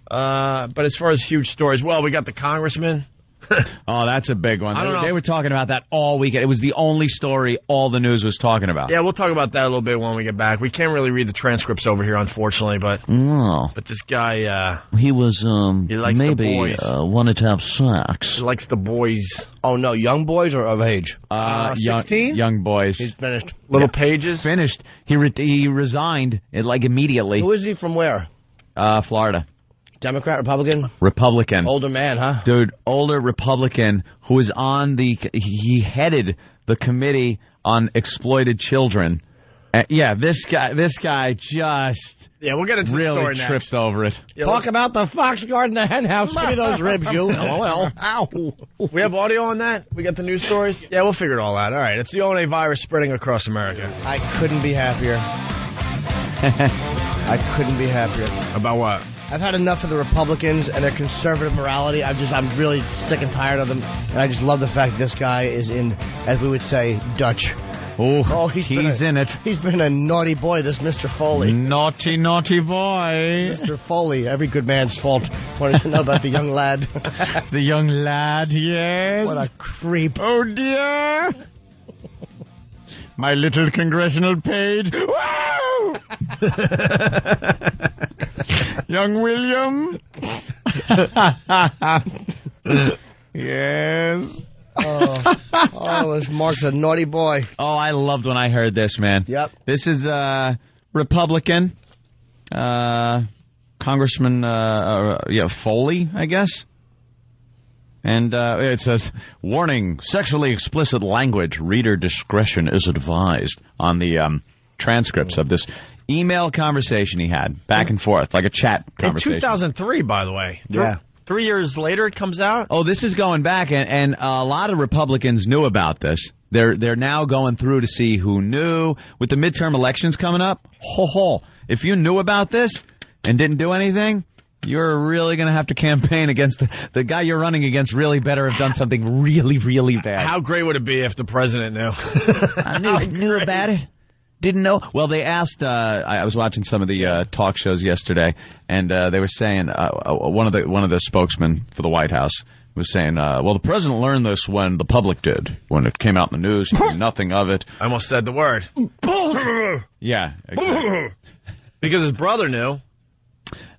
But as far as huge stories, well, we got the congressman. Oh, that's a big one. They were talking about that all weekend. It was the only story all the news was talking about. Yeah, we'll talk about that a little bit when we get back. We can't really read the transcripts over here, unfortunately, but this guy, he was he likes the boys. Wanted to have sex. He likes the boys. Oh no, young boys or of age? 16? Young boys. He's finished. Little Pages? Finished. He resigned immediately. Who is he from where? Florida. Democrat, Republican? Republican. Older man, huh? Dude, older Republican who was on he headed the committee on exploited children. This guy just... Yeah, we'll get into the story next. Tripped over it. Yeah, talk about the Fox Garden, the hen house. Give me those ribs, you. LOL. Ow. We have audio on that? We got the news stories? Yeah, we'll figure it all out. All right, it's the only virus spreading across America. I couldn't be happier. I couldn't be happier. About what? I've had enough of the Republicans and their conservative morality. I'm really sick and tired of them. And I just love the fact this guy is in, as we would say, Dutch. Oh, he's in it. He's been a naughty boy, this Mr. Foley. Naughty, naughty boy. Mr. Foley, every good man's fault. Wanted to know about the young lad. The young lad, yes. What a creep. Oh, dear. My little congressional page. Woo! Young William. Yes. This Mark's a naughty boy. Oh, I loved when I heard this, man. Yep. This is Republican Congressman Foley, I guess. And it says, warning, sexually explicit language. Reader discretion is advised on the transcripts of this email conversation he had, back and forth, like a chat conversation. In 2003, by the way. Yeah. 3 years later it comes out? Oh, this is going back, and a lot of Republicans knew about this. They're now going through to see who knew. With the midterm elections coming up, if you knew about this and didn't do anything, you're really going to have to campaign against the guy you're running against. Really better have done something really, really bad. How great would it be if the president knew? I knew about it. Didn't know. Well, they asked. I was watching some of the talk shows yesterday, and they were saying one of the spokesmen for the White House was saying, "Well, the president learned this when the public did. When it came out in the news, he knew nothing of it." I almost said the word. Yeah, exactly. Because his brother knew.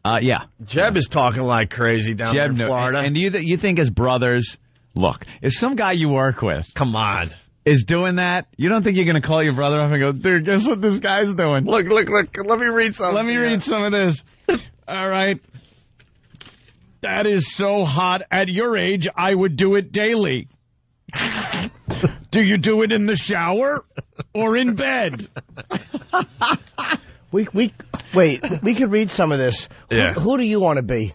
Yeah. Jeb is talking like crazy down there in Florida. And you think his brothers? Look, if some guy you work with, come on, is doing that, you don't think you're going to call your brother up and go, dude, guess what this guy's doing? Look, let me read something. Let me read some of this. All right. That is so hot. At your age, I would do it daily. Do you do it in the shower or in bed? We could read some of this. Yeah. Who do you want to be?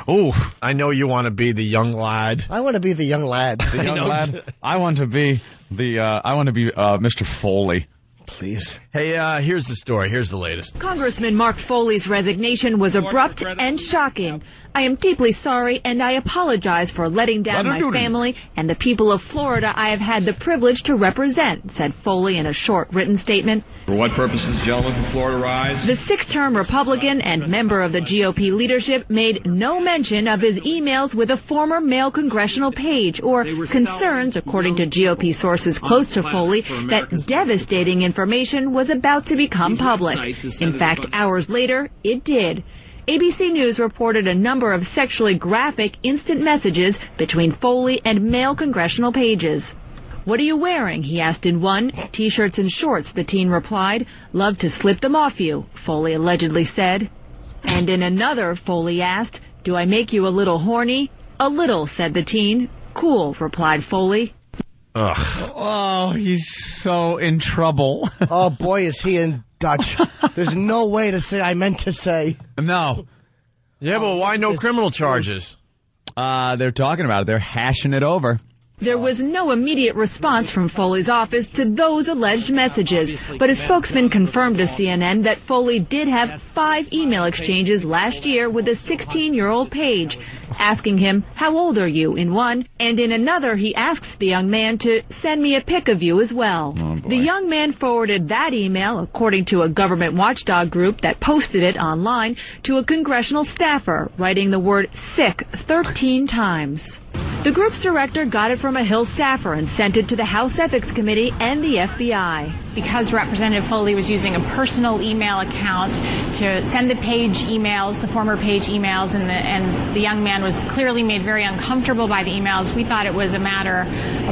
Oh, I know you want to be the young lad. I want to be the young lad. The young lad. I want to be Mr. Foley. Please. Hey, here's the story. Here's the latest. Congressman Mark Foley's resignation was abrupt and shocking. I am deeply sorry, and I apologize for letting down my family and the people of Florida I have had the privilege to represent, said Foley in a short written statement. For what purposes, gentlemen from Florida, rise? The six-term Republican and member of the GOP leadership made no mention of his emails with a former male congressional page or concerns, according to GOP sources close to Foley, that devastating information was about to become public. In fact, hours later, it did. ABC News reported a number of sexually graphic instant messages between Foley and male congressional pages. What are you wearing? He asked in one. T-shirts and shorts, the teen replied. Love to slip them off you, Foley allegedly said. And in another, Foley asked, do I make you a little horny? A little, said the teen. Cool, replied Foley. Ugh. Oh, he's so in trouble. Oh, boy, is he in Dutch. There's no way to say I meant to say. No. Yeah, but why no criminal charges? They're talking about it. They're hashing it over. There was no immediate response from Foley's office to those alleged messages, but a spokesman confirmed to CNN that Foley did have 5 email exchanges last year with a 16-year-old page. asking him, "How old are you?" in one, and in another he asks the young man to send me a pic of you as well. Oh, boy. The young man forwarded that email, according to a government watchdog group that posted it online, to a congressional staffer, writing the word sick 13 times. The group's director got it from a Hill staffer and sent it to the House Ethics Committee and the FBI. Because Representative Foley was using a personal email account to send the Page emails, the former Page emails, and the young man was clearly made very uncomfortable by the emails, we thought it was a matter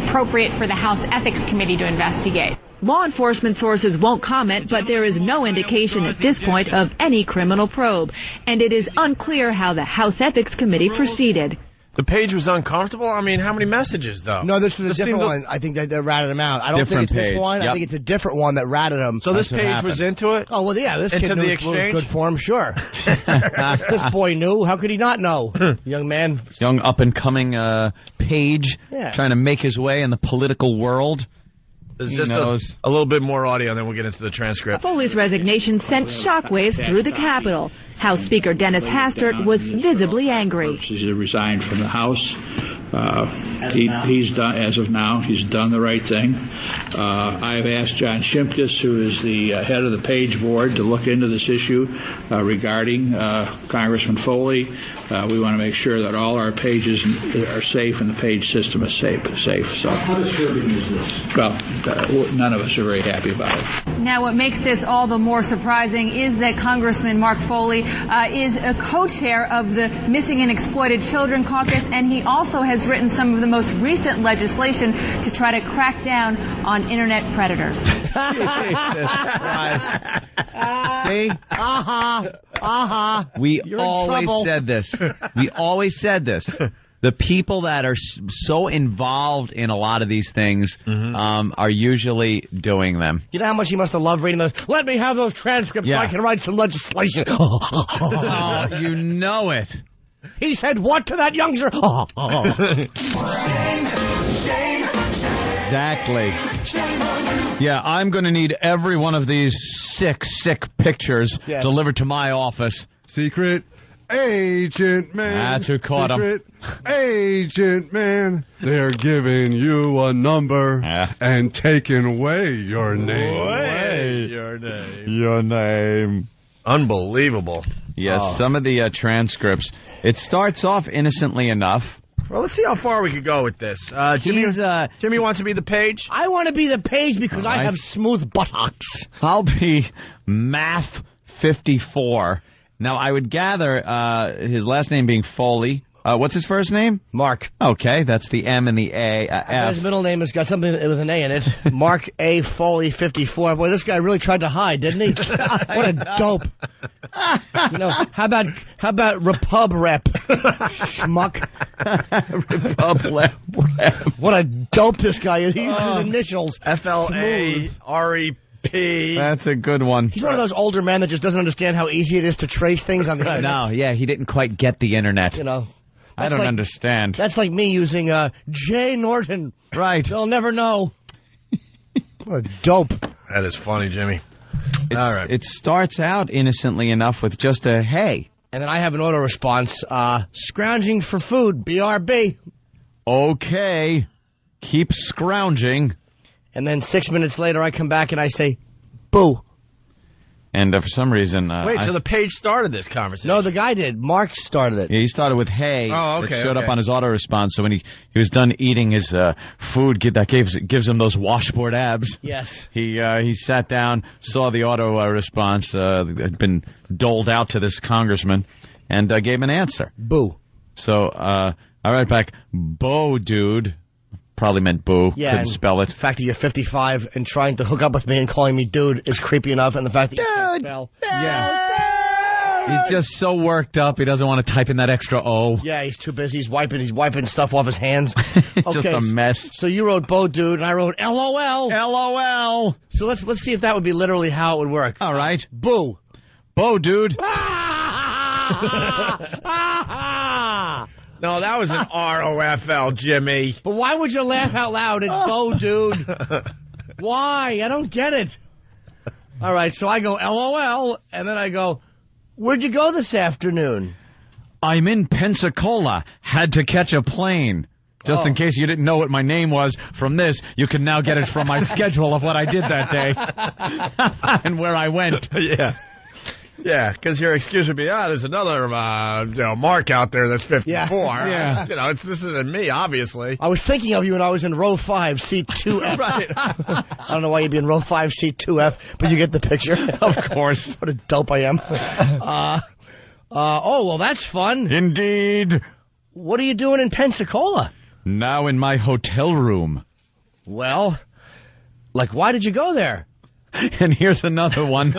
appropriate for the House Ethics Committee to investigate. Law enforcement sources won't comment, but there is no indication at this point of any criminal probe, and it is unclear how the House Ethics Committee proceeded. The page was uncomfortable? I mean, how many messages, though? No, this was a This different seemed- one. I think that they ratted him out. I don't Different think it's page. this one. Yep. I think it's a different one that ratted him. So this That's what page happened. was into it? Oh, well, yeah, this Into kid the knew it was exchange? good for him, sure. This boy knew. How could he not know? Young man. Young up-and-coming Page Yeah. trying to make his way in the political world. There's He just knows. a little bit more audio, and then we'll get into the transcript. Foley's resignation sent shockwaves through the Capitol. House Speaker Dennis Hastert was visibly angry. He's resigned from the House. He's done, as of now, he's done the right thing. I've asked John Shimkus, who is the head of the Page Board, to look into this issue regarding Congressman Foley. We want to make sure that all our pages are safe and the Page system is safe. So, how disturbing is this? Well, none of us are very happy about it. Now, what makes this all the more surprising is that Congressman Mark Foley is a co-chair of the Missing and Exploited Children Caucus, and he also has written some of the most recent legislation to try to crack down on Internet predators. See? We You're in always trouble. said this. We always said this. The people that are so involved in a lot of these things are usually doing them. You know how much he must have loved reading those? Let me have those transcripts so Yeah. I can write some legislation. Oh, you know it. He said what to that youngster? Exactly. Yeah, I'm going to need every one of these sick pictures Yes. delivered to my office. Secret agent man. That's who caught him. Secret agent man. They're giving you a number Yeah. and taking away your name. Your name. Unbelievable. Yes, Oh. some of the transcripts. It starts off innocently enough. Well, let's see how far we could go with this. Jimmy wants to be the Page. I want to be the Page because All right. I have smooth buttocks. I'll be Math 54. Now, I would gather his last name being Foley. What's his first name? Mark. Okay, that's the M and the A. His F. middle name has got something with an A in it. Mark A. Foley, 54. Boy, this guy really tried to hide, didn't he? What a dope. You know, how about Repub Rep? Schmuck. What a dope this guy is. He uses his initials. FLAREP. That's a good one. He's one of those older men that just doesn't understand how easy it is to trace things on the internet. No, yeah, he didn't quite get the internet. You know. I don't understand. That's like me using Jay Norton. Right. They'll never know. What a dope. That is funny, Jimmy. All right. It starts out innocently enough with just a hey. And then I have an auto response. Scrounging for food, BRB. Okay. Keep scrounging. And then 6 minutes later, I come back and I say, boo. And for some reason... Wait, so the Page started this conversation? No, the guy did. Mark started it. Yeah, he started with hey. Oh, okay, It showed okay. up on his auto response. So when he was done eating his food, that gives him those washboard abs. Yes. He sat down, saw the auto response had been doled out to this congressman, and gave an answer. Boo. So I write back, "Bo, dude." Probably meant boo. Yeah, Couldn't and spell it. The fact that you're 55 and trying to hook up with me and calling me dude is creepy enough, and the fact that you can't spell. Yeah. He's just so worked up. He doesn't want to type in that extra O. Yeah, he's too busy. He's wiping stuff off his hands. It's just a mess. So you wrote Bo dude, and I wrote LOL. LOL. So let's see if that would be literally how it would work. All right. Boo. Bo, dude. No, that was an ROFL, Jimmy. But why would you laugh out loud at Bo dude? Why? I don't get it. All right, so I go LOL, and then I go, where'd you go this afternoon? I'm in Pensacola. Had to catch a plane. Just in case you didn't know what my name was from this, you can now get it from my schedule of what I did that day and where I went. Yeah. Yeah, because your excuse would be, there's another Mark out there that's 54. Yeah. This isn't me, obviously. I was thinking of you when I was in row 5, seat 2F. Right. I don't know why you'd be in row 5, seat 2F, but you get the picture. Of course. What a dope I am. Well, that's fun. Indeed. What are you doing in Pensacola? Now in my hotel room. Well, why did you go there? And here's another one,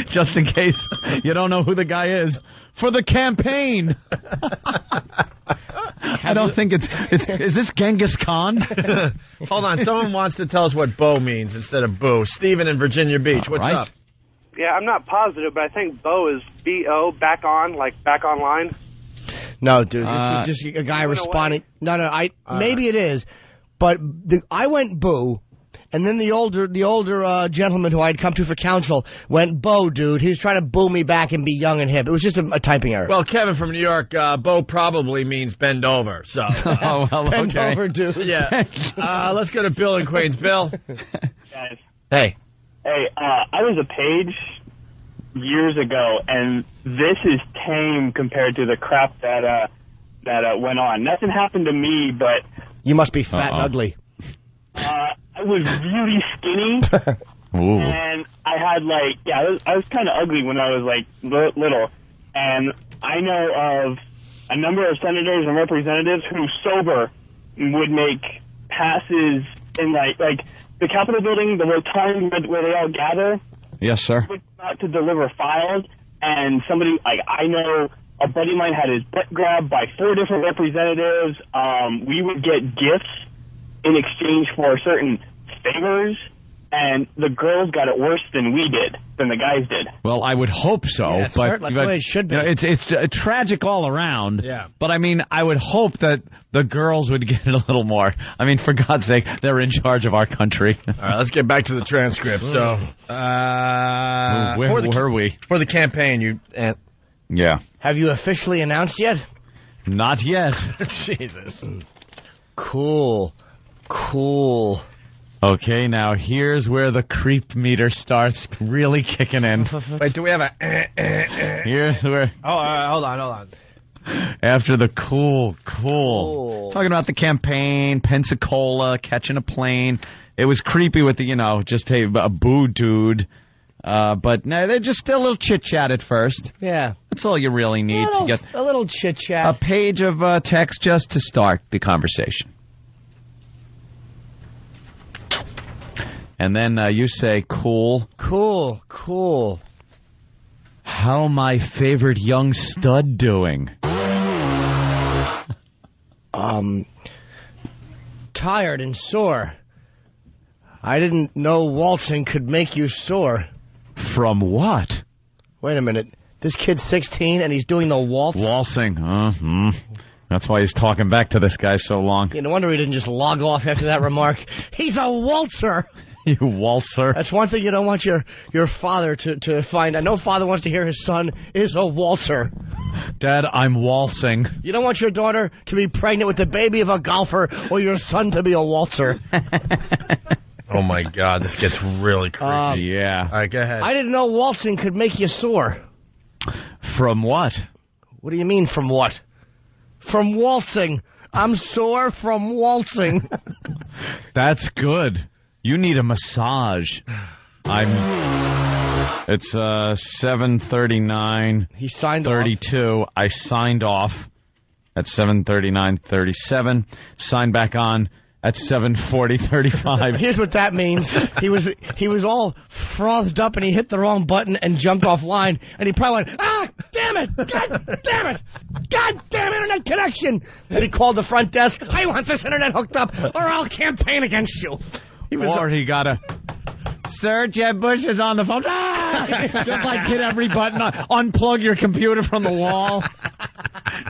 just in case you don't know who the guy is. For the campaign. I don't think is this Genghis Khan? Hold on, someone wants to tell us what Bo means instead of boo. Steven in Virginia Beach, what's up? Yeah, I'm not positive, but I think Bo is B-O, back on, like back online. No, dude, this is just a guy responding. No, maybe it is, but I went boo. And then the older gentleman who I'd come to for counsel went, Bo, dude. He was trying to boo me back and be young and hip. It was just a typing error. Well, Kevin from New York, Bo probably means bend over. So, bend over, dude. Yeah. Let's go to Bill in Queens. Bill. Guys. Hey. Hey, I was a page years ago, and this is tame compared to the crap that went on. Nothing happened to me, but you must be fat and ugly. I was really skinny, and I had I was kind of ugly when I was little, and I know of a number of senators and representatives who sober would make passes in the Capitol building, the rotund where they all gather. Yes, sir. Not to deliver files, and somebody I know. A buddy of mine had his butt grabbed by 4 different representatives. We would get gifts in exchange for certain favors, and the girls got it worse than the guys did. Well, I would hope so, yeah, but the way it should be. It's tragic all around. Yeah. But I mean, I would hope that the girls would get it a little more. I mean, for God's sake, they're in charge of our country. All right, let's get back to the transcript. So, where were we for the campaign? Yeah. Have you officially announced yet? Not yet. Jesus. Cool. Okay, now here's where the creep meter starts really kicking in. Wait, do we have a? Here's where. Hold on. After the cool. Talking about the campaign, Pensacola, catching a plane. It was creepy with the, just a boo dude. But no, they're just a little chit-chat at first. Yeah. That's all you really need to get. A little chit-chat. A page of text just to start the conversation. And then you say, cool. Cool. How my favorite young stud doing? Tired and sore. I didn't know waltzing could make you sore. From what? Wait a minute. This kid's 16 and he's doing the waltz? Waltzing. That's why he's talking back to this guy so long. No wonder he didn't just log off after that remark. He's a waltzer. You waltzer. That's one thing you don't want your father to find. I know father wants to hear his son is a waltzer. Dad, I'm waltzing. You don't want your daughter to be pregnant with the baby of a golfer or your son to be a waltzer. Oh, my God. This gets really creepy. Yeah. All right, go ahead. I didn't know waltzing could make you sore. From what? What do you mean, from what? From waltzing. I'm sore from waltzing. That's good. You need a massage. It's 7:39. He signed 32. off. I signed off at 7:39:37. Signed back on at 7:40:35. Here's what that means. He was all frothed up and he hit the wrong button and jumped offline. And he probably went, damn it! God damn it! God damn internet connection! And he called the front desk. I want this internet hooked up or I'll campaign against you. He got a... Sir, Jeb Bush is on the phone. Just hit every button. Unplug your computer from the wall.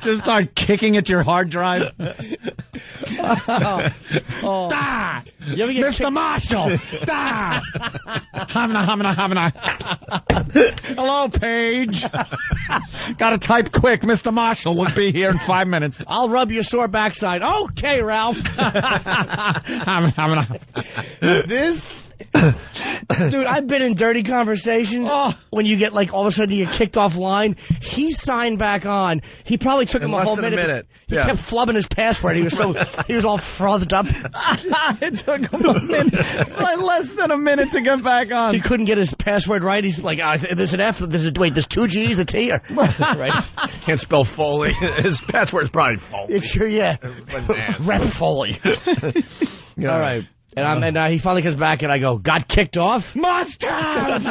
Just start kicking at your hard drive. Oh. Da! You ever get Mr. Marshall! Da! Hamna. Hello, Paige. Gotta type quick. Mr. Marshall will be here in 5 minutes. I'll rub your sore backside. Okay, Ralph. This... Dude, I've been in dirty conversations when you get, like, all of a sudden you get kicked off line. He signed back on. He probably took him a whole minute. He kept flubbing his password. He was all frothed up. It took him a minute, like less than a minute to get back on. He couldn't get his password right. He's like, there's an F, there's 2 G's, a T. Right? Can't spell Foley. His password's probably Foley. Sure, yeah. Rep Foley. All right. And he finally comes back, and I go, got kicked off? Must have!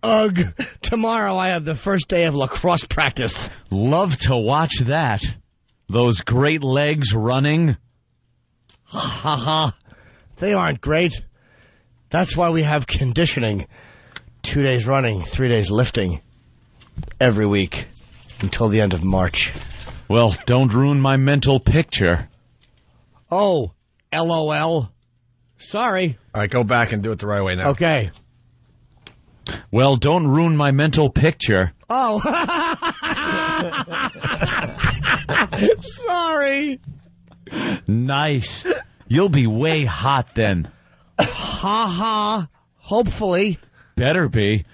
Ugh. Tomorrow I have the first day of lacrosse practice. Love to watch that. Those great legs running. Ha ha. They aren't great. That's why we have conditioning. 2 days running, 3 days lifting. Every week. Until the end of March. Well, don't ruin my mental picture. Oh, LOL. Sorry. All right, go back and do it the right way now. Okay. Well, don't ruin my mental picture. Oh. Sorry. Nice. You'll be way hot then. Ha ha. Hopefully. Better be.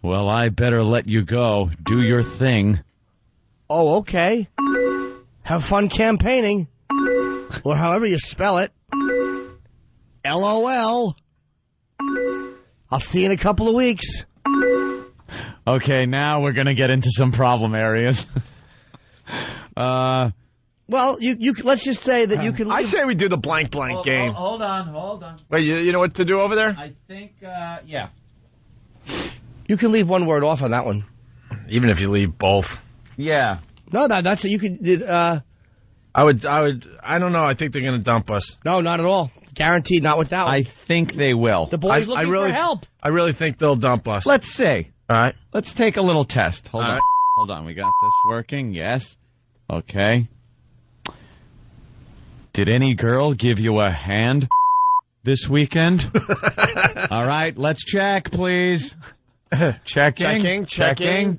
Well, I better let you go. Do your thing. Oh, okay. Have fun campaigning. Or however you spell it. LOL. I'll see you in a couple of weeks. Okay, now we're going to get into some problem areas. Well, you let's just say that you can... I say we do the blank game. Hold on. Wait, you know what to do over there? I think, yeah. You can leave one word off on that one. Even if you leave both. Yeah. No, that's it. You could... I don't know. I think they're going to dump us. No, not at all. Guaranteed, not with that one. I think they will. The boys looking for help. I really think they'll dump us. Let's see. All right. Let's take a little test. Hold on. Right. Hold on. We got this working. Yes. Okay. Did any girl give you a hand this weekend? All right. Let's check, please. Checking. Checking.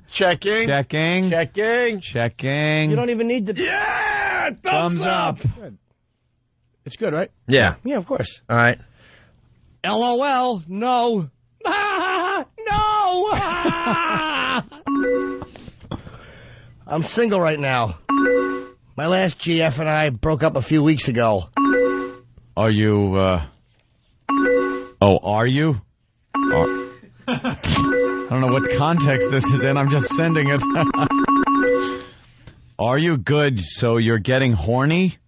You don't even need to... Yeah! Thumbs up. Good. It's good, right? Yeah. Yeah, of course. All right. LOL. No. No! I'm single right now. My last GF and I broke up a few weeks ago. Are you, Oh, are you? I don't know what context this is in. I'm just sending it. Are you good so you're getting horny?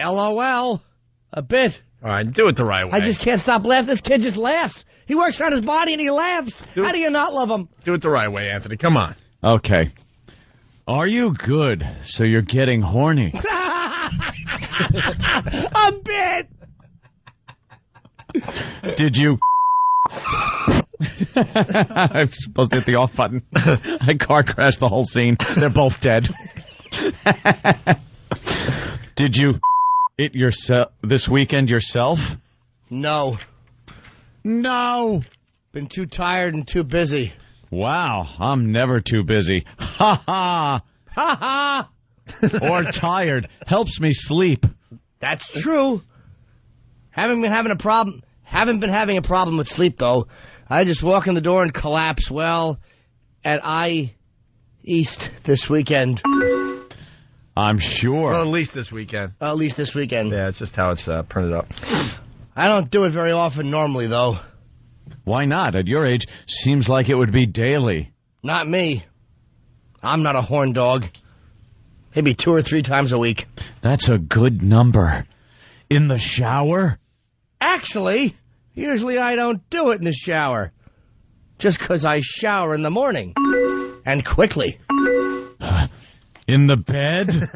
LOL. A bit. All right, do it the right way. I just can't stop laughing. This kid just laughs. He works on his body and he laughs. How do you not love him? Do it the right way, Anthony. Come on. Okay. Are you good so you're getting horny? A bit. Did you... I'm supposed to hit the off button. I car crashed the whole scene. They're both dead. Did you it yourself this weekend yourself? No. Been too tired and too busy. Wow, I'm never too busy. Ha ha. Ha ha. Or tired. Helps me sleep. That's true. Haven't been having a problem with sleep, though. I just walk in the door and collapse. Well, at East this weekend. I'm sure. Well, at least this weekend. At least this weekend. Yeah, it's just how it's printed up. I don't do it very often normally, though. Why not? At your age, seems like it would be daily. Not me. I'm not a horn dog. Maybe 2 or 3 times a week. That's a good number. In the shower? Actually, usually I don't do it in the shower. Just 'cause I shower in the morning. And quickly. In the bed?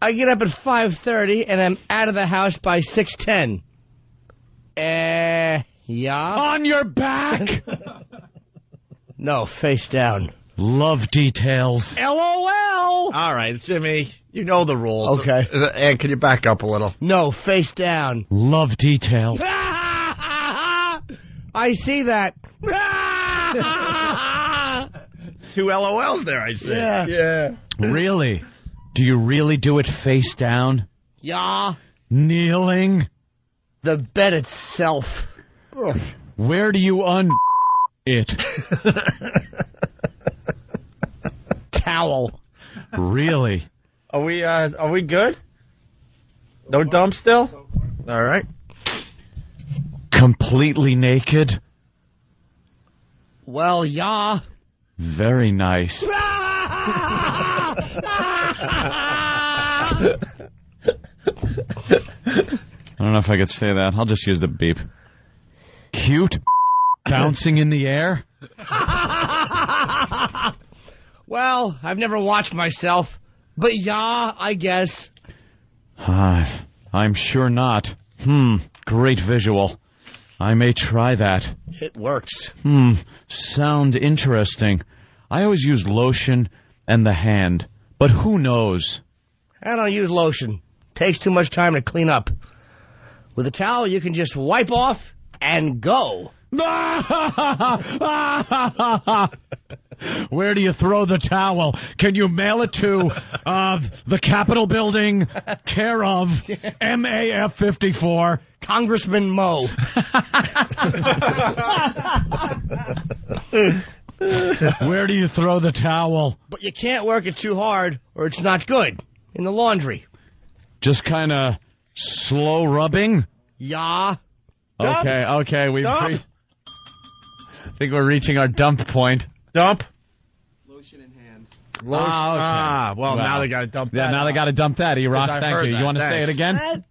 I get up at 5:30 and I'm out of the house by 6:10. Yeah? On your back? No, face down. Love details. LOL! All right, Jimmy, you know the rules. Okay. And can you back up a little? No, face down. Love detail. I see that. 2 LOLs there, I see. Yeah. Really? Do you really do it face down? Yeah. Kneeling? The bed itself. Ugh. Where do you it? Towel. Really? Are we good? No dump still? All right. Completely naked? Well, yeah. Very nice. I don't know if I could say that. I'll just use the beep. Cute? Bouncing in the air? Well, I've never watched myself, but yeah, I guess. I'm sure not. Great visual. I may try that. It works. Sound interesting. I always use lotion and the hand, but who knows? I don't use lotion. Takes too much time to clean up. With a towel, you can just wipe off and go. Where do you throw the towel? Can you mail it to the Capitol Building, care of MAF 54? Congressman Moe. Where do you throw the towel? But you can't work it too hard or it's not good. In the laundry. Just kind of slow rubbing? Yeah. Okay. I think we're reaching our dump point. Dump? Lotion in hand. Lotion. Okay. Well, now they got to dump that. Yeah, now they got to dump that. E-Rock, thank you. You want to say it again?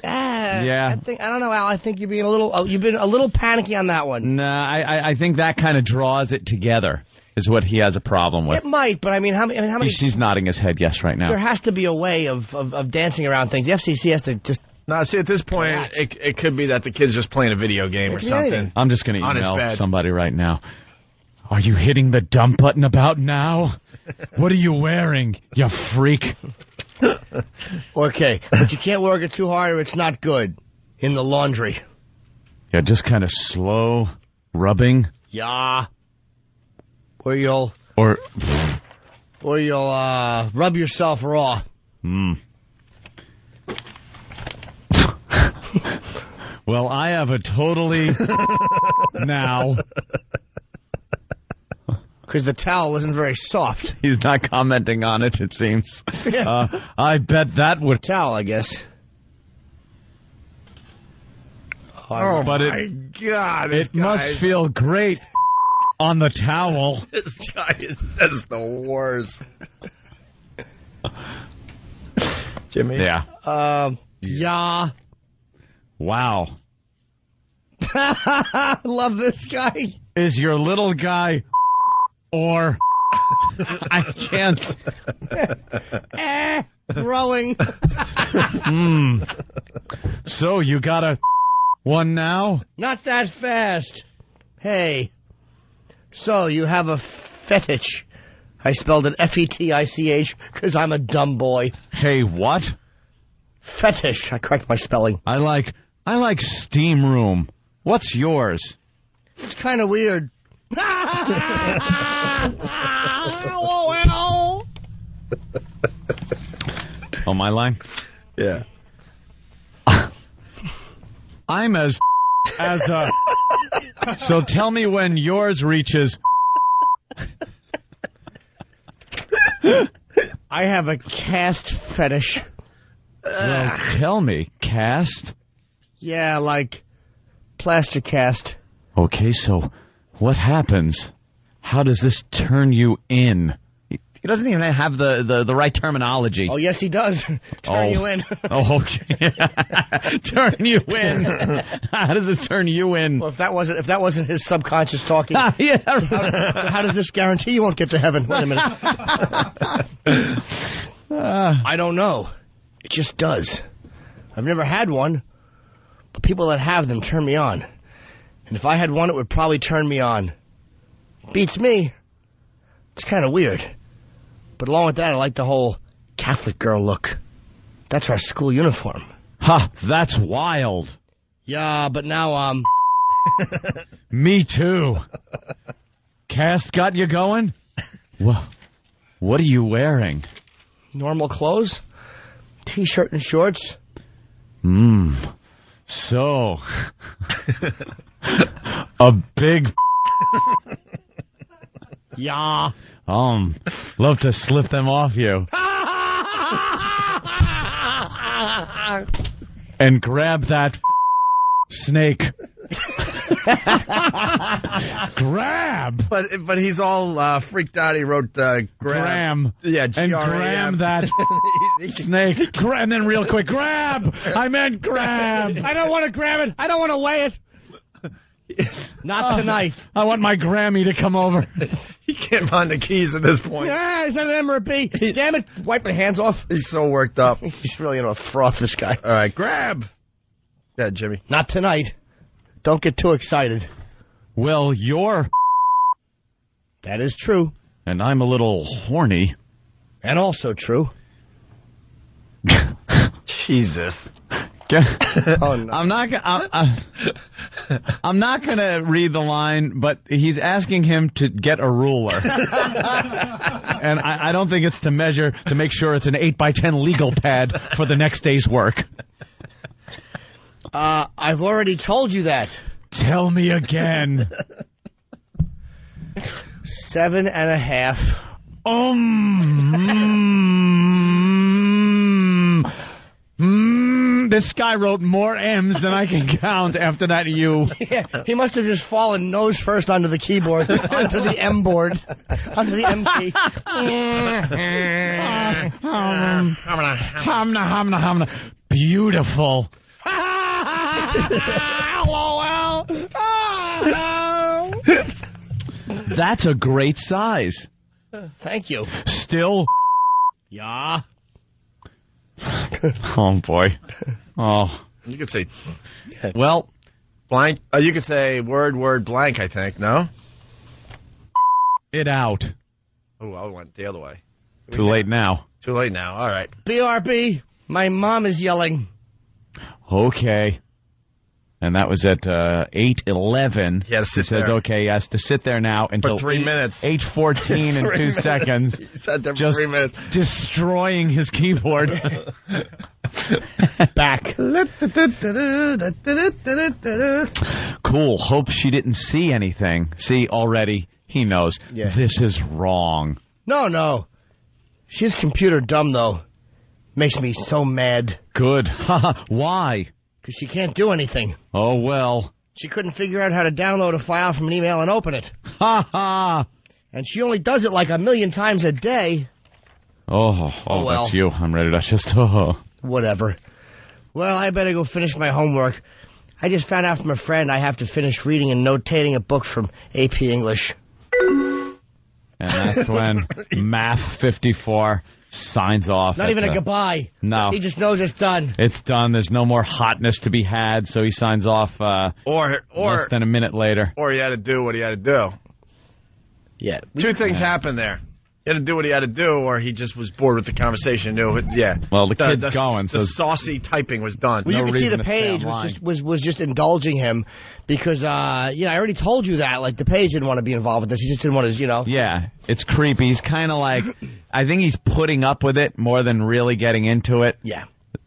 Yeah. I don't know, Al. I think you've been a little panicky on that one. Nah, I think that kind of draws it together. Is what he has a problem with. It might, but I mean, how many? She's nodding his head yes right now. There has to be a way of dancing around things. The FCC has to just. No, see, at this point, it could be that the kid's just playing a video game or something. Anything. I'm just going to email somebody right now. Are you hitting the dump button about now? What are you wearing, you freak? Okay, but you can't work it too hard or it's not good. In the laundry. Yeah, just kind of slow rubbing. Yeah. Or you'll rub yourself raw. Well, I have a totally now. Because the towel isn't very soft. He's not commenting on it, it seems. I bet that would... Towel, I guess. Oh, but my God. It must feel great on the towel. This guy is just the worst. Jimmy? Yeah. Yeah. Wow. Love this guy. Is your little guy or... I can't. Growing. So you got a one now? Not that fast. Hey. So you have a fetish. I spelled it F-E-T-I-C-H because I'm a dumb boy. Hey, what? Fetish. I correct my spelling. I like steam room. What's yours? It's kind of weird. Oh, my line? Yeah. I'm as a... So tell me when yours reaches... I have a cast fetish. Well, tell me. Cast? Yeah, like plaster cast. Okay, so what happens? How does this turn you in? He doesn't even have the right terminology. Oh, yes, he does. Turn you in. Oh, okay. Turn you in. How does this turn you in? Well, if that wasn't his subconscious talking. Yeah. How does this guarantee you won't get to heaven? Wait a minute. I don't know. It just does. I've never had one, but people that have them turn me on. And if I had one, it would probably turn me on. Beats me. It's kind of weird. But along with that, I like the whole Catholic girl look. That's our school uniform. Ha, that's wild. Yeah, but now, Me too. Cast got you going? What are you wearing? normal clothes, T-shirt and shorts. So, a big Yeah. Love to slip them off you. And grab that snake. Grab. But he's all freaked out. He wrote Graham. Yeah, and G-R-A-M. grab that snake. And then real quick, grab. I meant grab. I don't want to grab it. I don't want to weigh it. Not tonight. I want my Grammy to come over. He can't find the keys at this point. Yeah, is that an M or a B? Damn it. Wipe my hands off. He's so worked up. He's really in a froth, this guy. All right, grab. Yeah, Jimmy. Not tonight. Don't get too excited. Well, you're... That is true. And I'm a little horny. And also true. Jesus. Oh, no. I'm not gonna read the line, but he's asking him to get a ruler, and I don't think it's to make sure it's an 8x10 legal pad for the next day's work. I've already told you that. Tell me again. 7.5. This guy wrote more M's than I can count after that U. Yeah, he must have just fallen nose first onto the keyboard, onto the M board, onto the M key. Beautiful. That's a great size. Thank you. Still. Yeah. Oh, boy. Oh. You could say, well, blank. You could say word, blank, I think. No? It out. Oh, I went the other way. Too late now. Too late now. All right. BRB, my mom is yelling. Okay. And that was at 8:11. He had to sit says, there. okay, he has to sit there now until For 3 minutes. 8:14 and 2 seconds. He sat there for Just 3 minutes. destroying his keyboard. Back. Cool. Hope she didn't see anything. See, already, he knows. Yeah. This is wrong. No. She's computer dumb, though. Makes me so mad. Good. Why? Because she can't do anything. Oh, well. She couldn't figure out how to download a file from an email and open it. Ha ha. And she only does it like 1,000,000 times a day. Oh, well. That's you. I'm ready to just... Whatever. Well, I better go finish my homework. I just found out from a friend I have to finish reading and notating a book from AP English. And that's when Math 54 signs off. Not even a goodbye. No. He just knows it's done. It's done. There's no more hotness to be had, so he signs off Or less than a minute later. Or he had to do what he had to do. Yeah. Two things happened there. He had to do what he had to do, or he just was bored with the conversation. Yeah. Well, the kid's going. The So saucy typing was done. Well, No you could see reason the to stay page online. was just indulging him because, I already told you that. Like, the page didn't want to be involved with this. He just didn't want to, yeah, it's creepy. He's kind of like, I think he's putting up with it more than really getting into it. Yeah.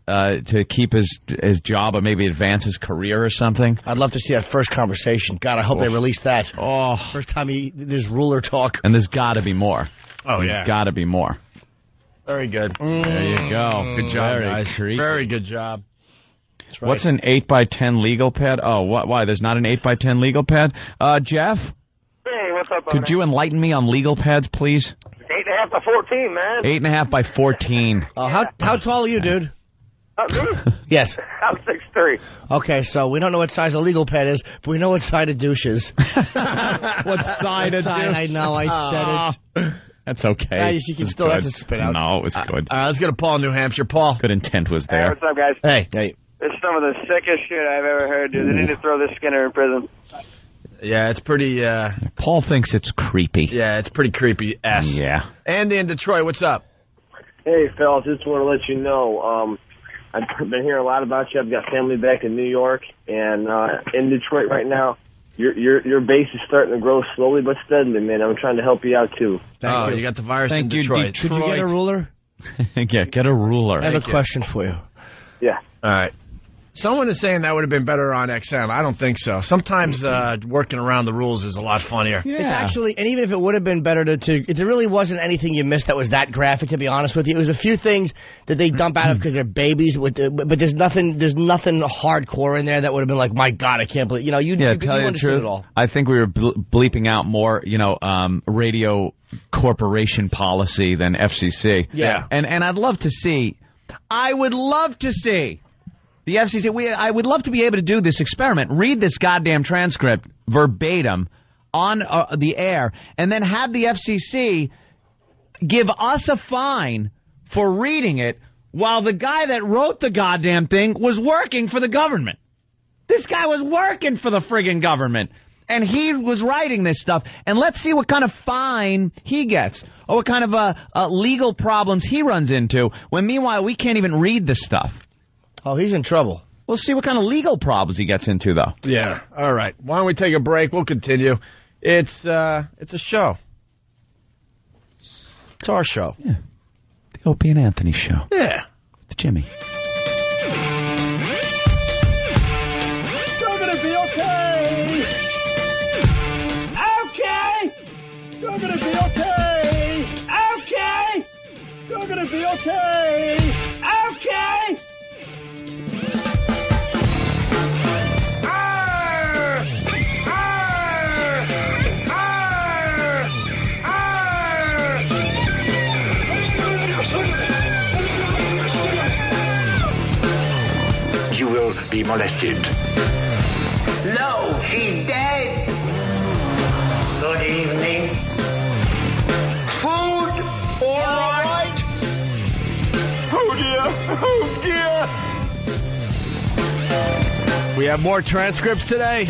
To keep his job or maybe advance his career or something. I'd love to see that first conversation. God, I hope they release that. Oh, First time there's ruler talk. and there's got to be more. Oh, yeah. Got to be more. Very good. There you go. Good job, Very guys. creepy. Very good job. That's right. What's an 8x10 legal pad? Oh, why? There's not an 8x10 legal pad? Jeff, Hey, what's up, could you enlighten me on legal pads, please? 8.5 by 14, man. 8.5 by 14. How tall are you, dude? Me? Yes. I'm 6'3". Okay, so we don't know what size a legal pad is, but we know what side of douche is. What side of Side, I know, I said it. That's okay. Yeah, you can It's still have good. to spit out. No, it was good. All right, let's go to Paul, New Hampshire. Paul. Good intent was Hey, there. what's up, guys? Hey. This is some of the sickest shit I've ever heard, dude. They need to throw this Skinner in prison. Yeah, it's pretty. Paul thinks it's creepy. Yeah, it's pretty creepy. Yeah. Andy in Detroit, what's up? Hey, fellas, just want to let you know, I've been hearing a lot about you. I've got family back in New York and in Detroit right now. Your base is starting to grow slowly but steadily, man. I'm trying to help you out, too. Thank you. You got the virus in Detroit. Could you get a ruler? Yeah, get a ruler. I have a question for you. Yeah. All right. Someone is saying that would have been better on XM. I don't think so. Sometimes working around the rules is a lot funnier. Yeah. It's actually, and even if it would have been better there really wasn't anything you missed that was that graphic, to be honest with you. It was a few things that they dump out of because they're babies, but there's nothing hardcore in there that would have been like, my God, I can't believe, you tell you the truth, it all. I think we were bleeping out more, radio corporation policy than FCC. Yeah. And I'd love to see, the FCC, I would love to be able to do this experiment, read this goddamn transcript verbatim on the air, and then have the FCC give us a fine for reading it while the guy that wrote the goddamn thing was working for the government. This guy was working for the friggin' government, and he was writing this stuff, and let's see what kind of fine he gets, or what kind of legal problems he runs into, when meanwhile we can't even read this stuff. Oh, he's in trouble. We'll see what kind of legal problems he gets into, though. Yeah. All right. Why don't we take a break? We'll continue. It's a show. It's our show. Yeah. The Opie and Anthony show. Yeah. With Jimmy. You're gonna be okay. Okay. You're gonna be okay. Okay. You're gonna be okay. Okay. You will be molested. No, she's dead. Good evening. Food, all right. Oh dear, oh dear. We have more transcripts today.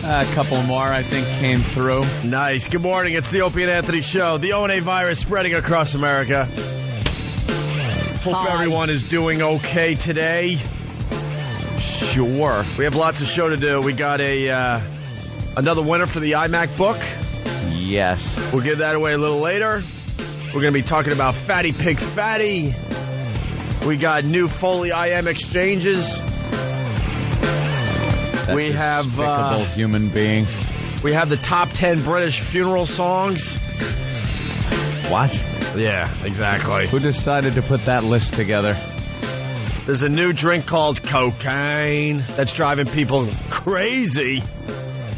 A couple more, I think, came through. Nice. Good morning. It's the Opie and Anthony show. The O&A virus spreading across America. Hope everyone is doing okay today. Sure. We have lots of show to do. We got another winner for the iMac book. Yes. We'll give that away a little later. We're going to be talking about Fatty Pig Fatty. We got new Foley IM exchanges. That we have despicable human being. We have the top 10 British funeral songs. What? Yeah, exactly. Who decided to put that list together? There's a new drink called cocaine that's driving people crazy.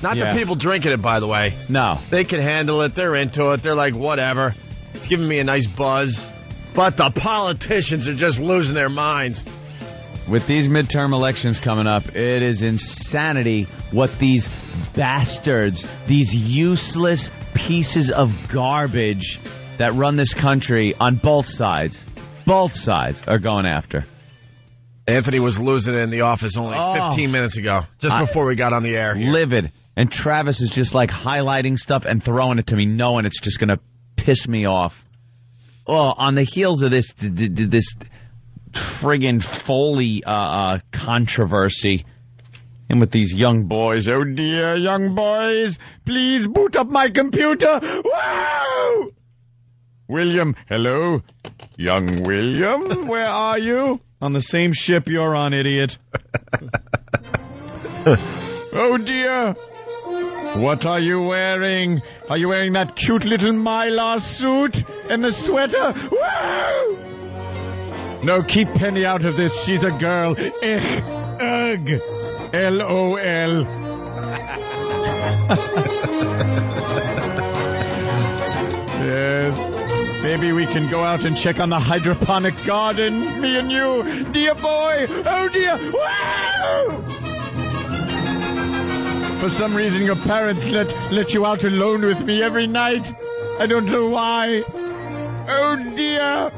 Not the people drinking it, by the way. No. They can handle it. They're into it. They're like, whatever. It's giving me a nice buzz. But the politicians are just losing their minds. With these midterm elections coming up, it is insanity what these bastards, these useless pieces of garbage that run this country on both sides are going after. Anthony was losing it in the office only 15 minutes ago, just before we got on the air here. Livid. And Travis is just like highlighting stuff and throwing it to me, knowing it's just going to piss me off. Oh, on the heels of this friggin' Foley controversy. And with these young boys, oh dear, young boys, please boot up my computer. Wow! William, hello? Young William, where are you? On the same ship you're on, idiot. Oh dear. What are you wearing? Are you wearing that cute little Mylar suit and the sweater? Wow! No, keep Penny out of this. She's a girl. Ugh. LOL. Yes. Maybe we can go out and check on the hydroponic garden, me and you. Dear boy. Oh, dear. Wow! For some reason, your parents let you out alone with me every night. I don't know why. Oh, dear.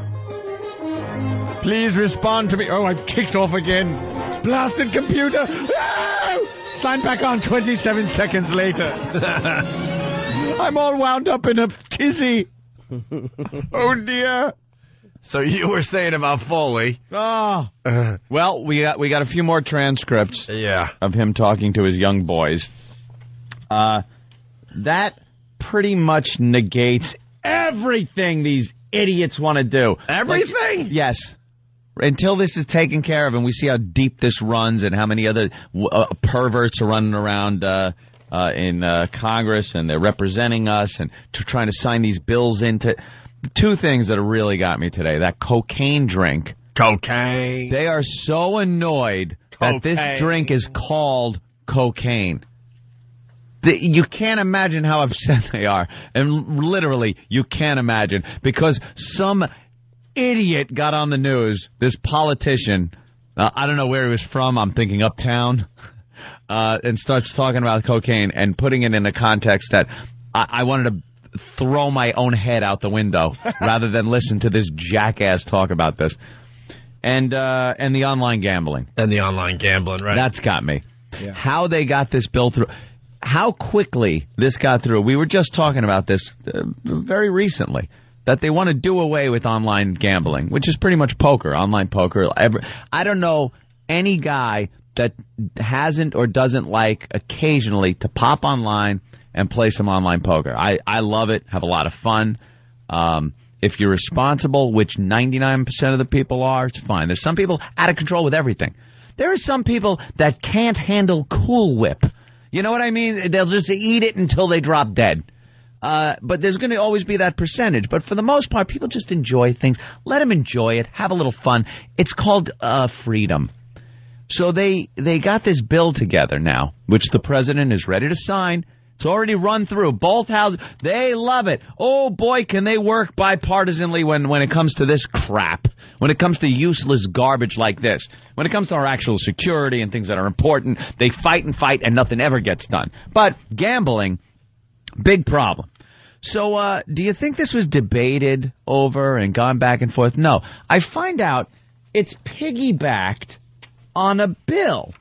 Please respond to me. Oh, I've kicked off again. Blasted computer. Oh! Sign back on 27 seconds later. I'm all wound up in a tizzy. Oh, dear. So you were saying about Foley. Oh. Well, we got a few more transcripts of him talking to his young boys. That pretty much negates everything these idiots want to do. Everything? Like, yes. Until this is taken care of and we see how deep this runs and how many other perverts are running around in Congress and they're representing us and trying to sign these bills into... Two things that have really got me today. That cocaine drink. Cocaine. They are so annoyed that this drink is called cocaine. You can't imagine how upset they are. And literally, you can't imagine. Because some idiot got on the news, this politician, I don't know where he was from, I'm thinking uptown, and starts talking about cocaine and putting it in a context that I wanted to throw my own head out the window rather than listen to this jackass talk about this. And the online gambling. And the online gambling, right. That's got me. Yeah. How they got this bill through. How quickly this got through. We were just talking about this very recently, that they want to do away with online gambling, which is pretty much poker, online poker. I don't know any guy that hasn't or doesn't like occasionally to pop online and play some online poker. I love it, have a lot of fun. If you're responsible, which 99% of the people are, it's fine. There's some people out of control with everything. There are some people that can't handle Cool Whip. You know what I mean? They'll just eat it until they drop dead. But there's going to always be that percentage. But for the most part, people just enjoy things. Let them enjoy it. Have a little fun. It's called freedom. So they got this bill together now, which the president is ready to sign. It's already run through both houses. They love it. Oh, boy, can they work bipartisanly when it comes to this crap, when it comes to useless garbage like this, when it comes to our actual security and things that are important. They fight and fight and nothing ever gets done. But gambling, big problem. So do you think this was debated over and gone back and forth? No. I find out it's piggybacked on a bill.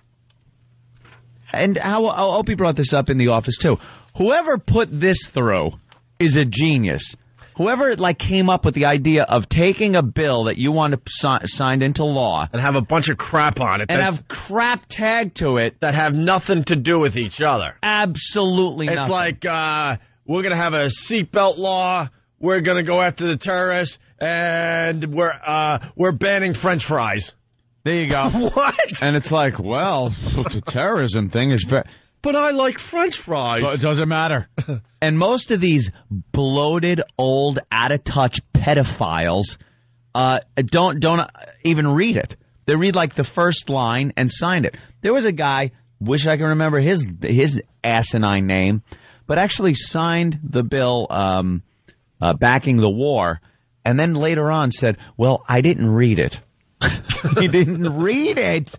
And Opie brought this up in the office, too. Whoever put this through is a genius. Whoever, came up with the idea of taking a bill that you want to signed into law. And have a bunch of crap on it. And have crap tagged to it. That have nothing to do with each other. Absolutely nothing. It's like, we're going to have a seatbelt law, we're going to go after the terrorists, and we're banning French fries. There you go. What? And it's like, well, the terrorism thing is very... But I like French fries. Well, it doesn't matter. And most of these bloated, old, out-of-touch pedophiles don't even read it. They read, the first line and sign it. There was a guy, wish I can remember his asinine name, but actually signed the bill backing the war, and then later on said, well, I didn't read it. He didn't read it.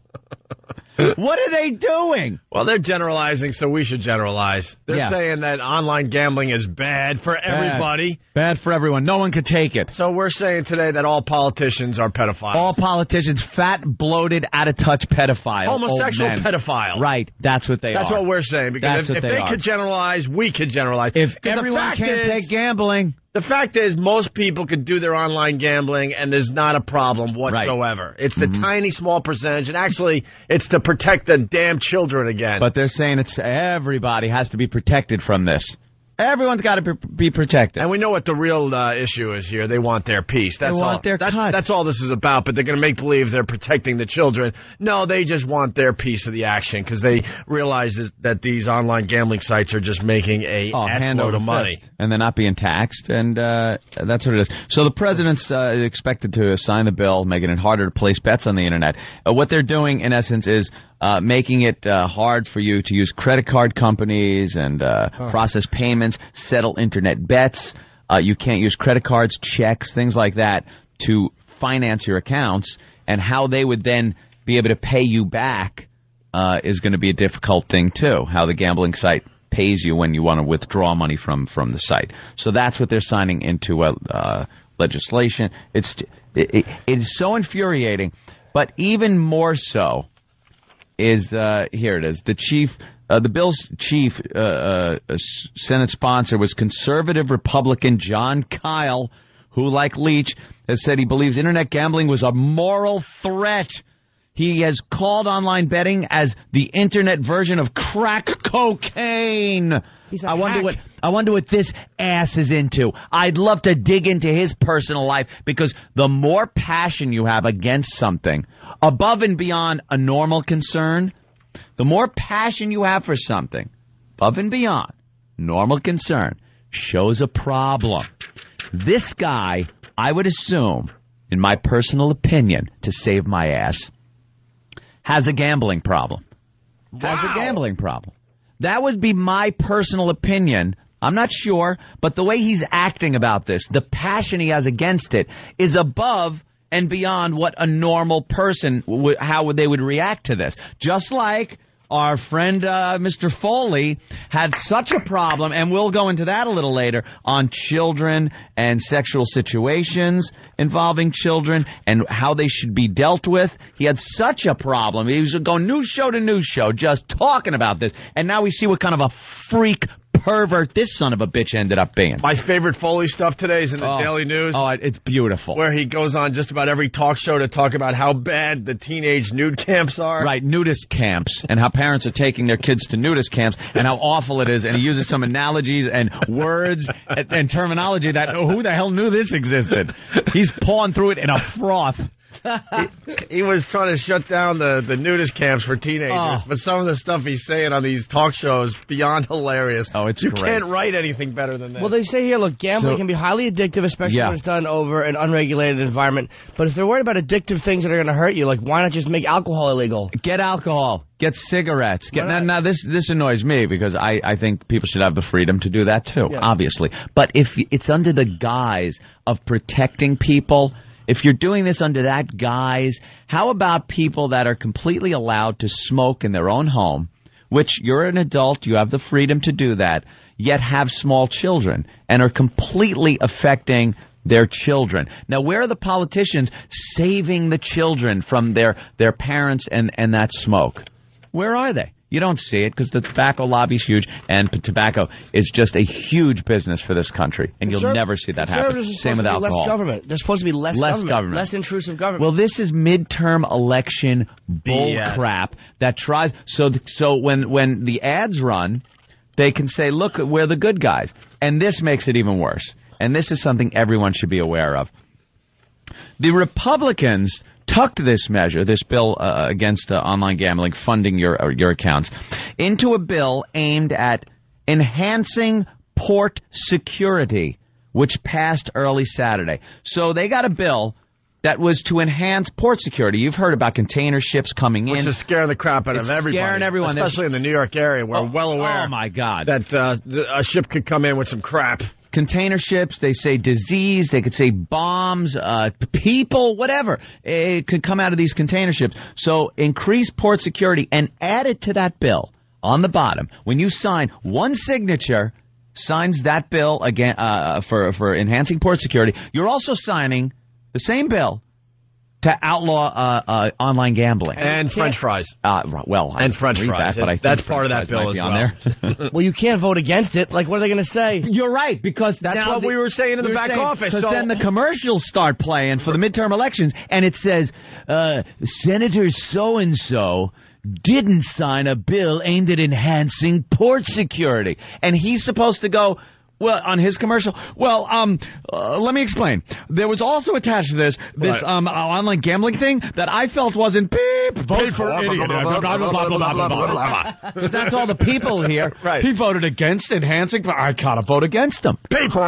What are they doing? Well, they're generalizing, so we should generalize. They're saying that online gambling is bad for everybody. Bad for everyone. No one could take it. So we're saying today that all politicians are pedophiles. All politicians, fat, bloated, out-of-touch pedophiles. Homosexual pedophiles. Right. That's what they are. That's what we're saying. Because if they could generalize, we could generalize. If everyone can't take gambling... The fact is, most people could do their online gambling, and there's not a problem whatsoever. Right. It's the tiny, small percentage, and actually, it's to protect the damn children again. But they're saying everybody has to be protected from this. Everyone's got to be protected. And we know what the real issue is here. They want their peace. That's they want their cut. That's all this is about, but they're going to make believe they're protecting the children. No, they just want their piece of the action because they realize that these online gambling sites are just making a assload of money. And they're not being taxed, and that's what it is. So the president's expected to sign the bill, making it harder to place bets on the Internet. What they're doing, in essence, is making it hard for you to use credit card companies and process payments, settle Internet bets. You can't use credit cards, checks, things like that to finance your accounts. And how they would then be able to pay you back is going to be a difficult thing, too, how the gambling site pays you when you want to withdraw money from the site. So that's what they're signing into legislation. It is so infuriating, but even more so, is here it is. The bill's chief Senate sponsor was conservative Republican John Kyle, who, like Leach, has said he believes internet gambling was a moral threat. He has called online betting as the internet version of crack cocaine. I wonder what this ass is into. I'd love to dig into his personal life, because the more passion you have against something, above and beyond a normal concern, the more passion you have for something, above and beyond normal concern, shows a problem. This guy, I would assume, in my personal opinion, to save my ass, has a gambling problem. Has a gambling problem. That would be my personal opinion. I'm not sure, but the way he's acting about this, the passion he has against it, is above and beyond what a normal person, how they would react to this. Just like our friend Mr. Foley had such a problem, and we'll go into that a little later, on children and sexual situations involving children and how they should be dealt with. He had such a problem. He was going news show to news show just talking about this, and now we see what kind of a freak pervert this son of a bitch ended up being. My favorite Foley stuff today is in the Daily News. Oh, it's beautiful. Where he goes on just about every talk show to talk about how bad the teenage nude camps are. Right, nudist camps, and how parents are taking their kids to nudist camps, and how awful it is, and he uses some analogies and words and terminology that, who the hell knew this existed? He's pawing through it in a froth. He was trying to shut down the nudist camps for teenagers, but some of the stuff he's saying on these talk shows beyond hilarious. Oh, it's you great. Can't write anything better than that. Well, they say here, look, gambling can be highly addictive, especially when it's done over an unregulated environment. But if they're worried about addictive things that are going to hurt you, like, why not just make alcohol illegal? Get alcohol. Get cigarettes. Now this annoys me, because I think people should have the freedom to do that too, obviously. But if it's under the guise of protecting people, if you're doing this under that guise, how about people that are completely allowed to smoke in their own home, which you're an adult, you have the freedom to do that, yet have small children and are completely affecting their children? Now, where are the politicians saving the children from their parents and that smoke? Where are they? You don't see it, because the tobacco lobby's huge, and tobacco is just a huge business for this country, and you'll never see that happen. Same with alcohol. Less government. There's supposed to be less government. Less intrusive government. Well, this is midterm election bull crap that tries. So when the ads run, they can say, look, we're the good guys. And this makes it even worse. And this is something everyone should be aware of. The Republicans tucked this measure, this bill against online gambling, funding your accounts, into a bill aimed at enhancing port security, which passed early Saturday. So they got a bill that was to enhance port security. You've heard about container ships coming in. Which is scaring the crap out of everybody. Scaring everyone. Especially in the New York area. We're well aware. Oh, my God. That a ship could come in with some crap. Container ships, they say disease, they could say bombs, people, whatever. It could come out of these container ships. So increase port security and add it to that bill on the bottom. When you sign, one signature signs that bill again for enhancing port security. You're also signing the same bill to outlaw online gambling and French fries. And French fries. But I think that's part of that bill as well. Well, you can't vote against it. Like, what are they going to say? You're right, because that's what we were saying in the back office. Because then the commercials start playing for the midterm elections, and it says Senator so and so didn't sign a bill aimed at enhancing port security, and he's supposed to go. Well, on his commercial, let me explain. There was also attached to this online gambling thing that I felt wasn't beep, vote for idiot. Because that's all the people here. Right. He voted against enhancing. I gotta vote against him. It's a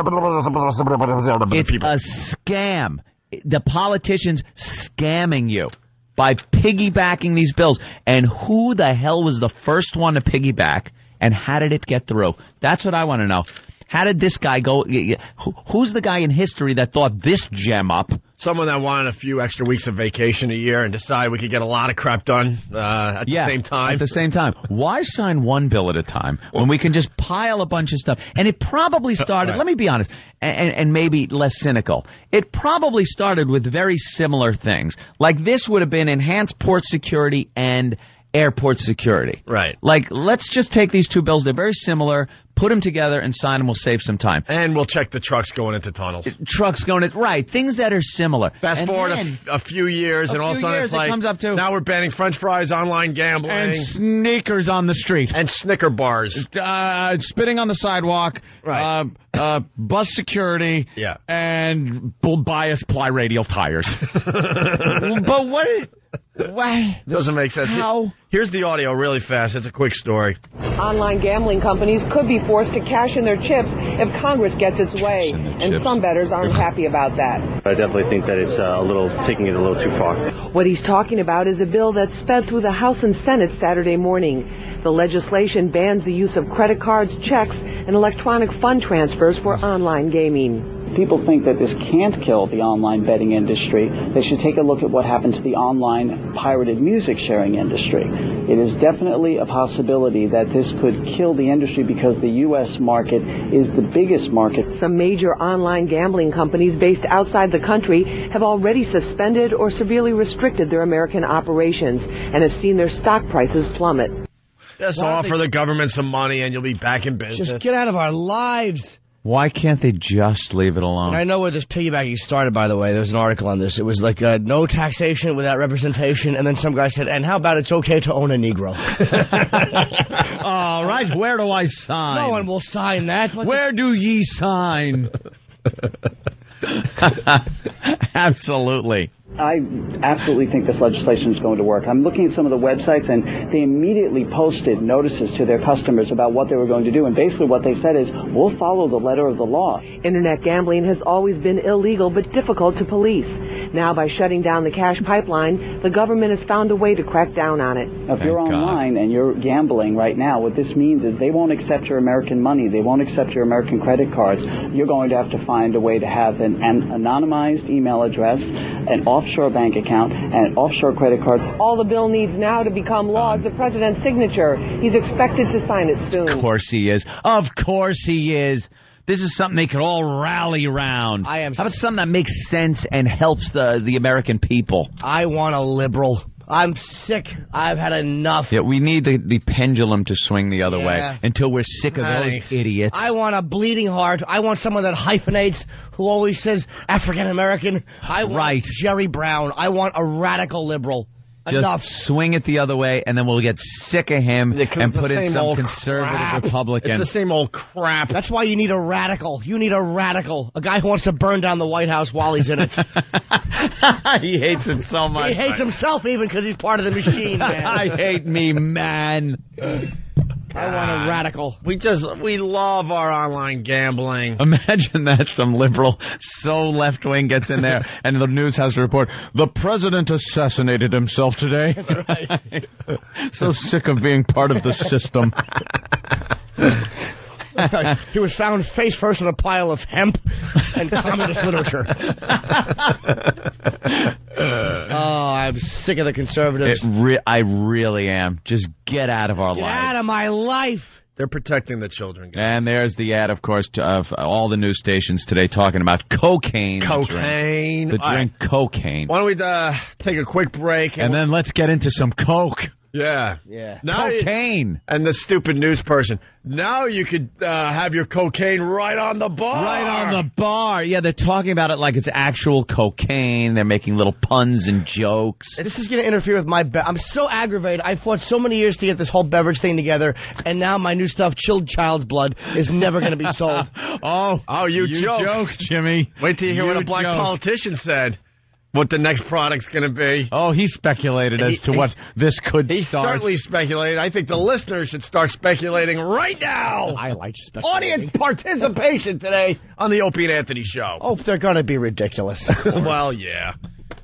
scam. The politicians scamming you by piggybacking these bills. And who the hell was the first one to piggyback, and how did it get through? That's what I want to know. How did this guy go? Who's the guy in history that thought this gem up? Someone that wanted a few extra weeks of vacation a year and decided we could get a lot of crap done at the same time. At the same time. Why sign one bill at a time when we can just pile a bunch of stuff? And it probably started, let me be honest, and maybe less cynical. It probably started with very similar things. Like this would have been enhanced port security and airport security. Right. Like, let's just take these two bills. They're very similar. Put them together and sign them. We'll save some time. And we'll check the trucks going into tunnels. Trucks going into, right. Things that are similar. Fast forward a few years, and all of a sudden it's like, comes up to, now we're banning French fries, online gambling. And sneakers on the street. And Snicker bars. Spitting on the sidewalk. Right. Bus security. Yeah. And bias ply radial tires. But what is... Why? Doesn't make sense. How? Here's the audio really fast. It's a quick story. Online gambling companies could be forced to cash in their chips if Congress gets its way, and some bettors aren't happy about that. I definitely think that it's taking it a little too far. What he's talking about is a bill that sped through the House and Senate Saturday morning. The legislation bans the use of credit cards, checks, and electronic fund transfers for online gaming. People think that this can't kill the online betting industry. They should take a look at what happens to the online pirated music sharing industry. It is definitely a possibility that this could kill the industry because the U.S. market is the biggest market. Some major online gambling companies based outside the country have already suspended or severely restricted their American operations and have seen their stock prices plummet. Just offer the government some money and you'll be back in business. Just get out of our lives. Why can't they just leave it alone? And I know where this piggybacking started, by the way. There was an article on this. It was like no taxation without representation, and then some guy said, and how about it's okay to own a Negro? All right, where do I sign? No one will sign that. Where do ye sign? Absolutely. I absolutely think this legislation is going to work. I'm looking at some of the websites, and they immediately posted notices to their customers about what they were going to do. And basically what they said is, we'll follow the letter of the law. Internet gambling has always been illegal but difficult to police. Now, by shutting down the cash pipeline, the government has found a way to crack down on it. Now, if you're online and you're gambling right now, what this means is they won't accept your American money. They won't accept your American credit cards. You're going to have to find a way to have an anonymized email address, an offshore bank account, and offshore credit cards. All the bill needs now to become law is the president's signature. He's expected to sign it soon. Of course he is. Of course he is. This is something they could all rally around. How about something that makes sense and helps the American people? I want a liberal. I'm sick. I've had enough. Yeah, we need the pendulum to swing the other way until we're sick of those idiots. I want a bleeding heart. I want someone that hyphenates, who always says African American. I want Jerry Brown. I want a radical liberal. Just swing it the other way, and then we'll get sick of him and put in some conservative Republican. It's the same old crap. That's why you need a radical. You need a radical. A guy who wants to burn down the White House while he's in it. He hates it so much. He hates himself even because he's part of the machine, man. I hate me, man. I want a radical. We love our online gambling. Imagine that some liberal so left-wing gets in there and the news has to report, the president assassinated himself today. That's right. So sick of being part of the system. He was found face first in a pile of hemp and communist literature. Oh, I'm sick of the conservatives. I really am. Just get out of our lives. Get out of my life. They're protecting the children, guys. And there's the ad, of course, of all the news stations today talking about cocaine. Cocaine. The drink cocaine. Why don't we take a quick break? And then let's get into some coke. Yeah. Cocaine. And the stupid news person. Now you could have your cocaine right on the bar. Right on the bar. Yeah, they're talking about it like it's actual cocaine. They're making little puns and jokes. This is going to interfere with my I'm so aggravated. I fought so many years to get this whole beverage thing together, and now my new stuff, chilled child's blood, is never going to be sold. You joke, Jimmy. Wait till you hear what a black politician said. What the next product's going to be. Oh, he speculated as to what this could He start. certainly speculated. I think the listeners should start speculating right now. I like speculating. Audience participation today on the Opie and Anthony Show. Oh, they're going to be ridiculous. Well, yeah.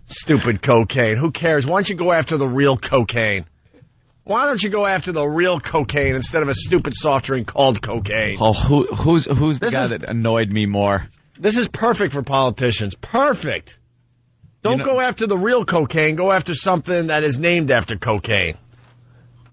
Stupid cocaine. Who cares? Why don't you go after the real cocaine? Why don't you go after the real cocaine instead of a stupid soft drink called cocaine? Oh, who's the guy that annoyed me more? This is perfect for politicians. Perfect. Don't go after the real cocaine. Go after something that is named after cocaine.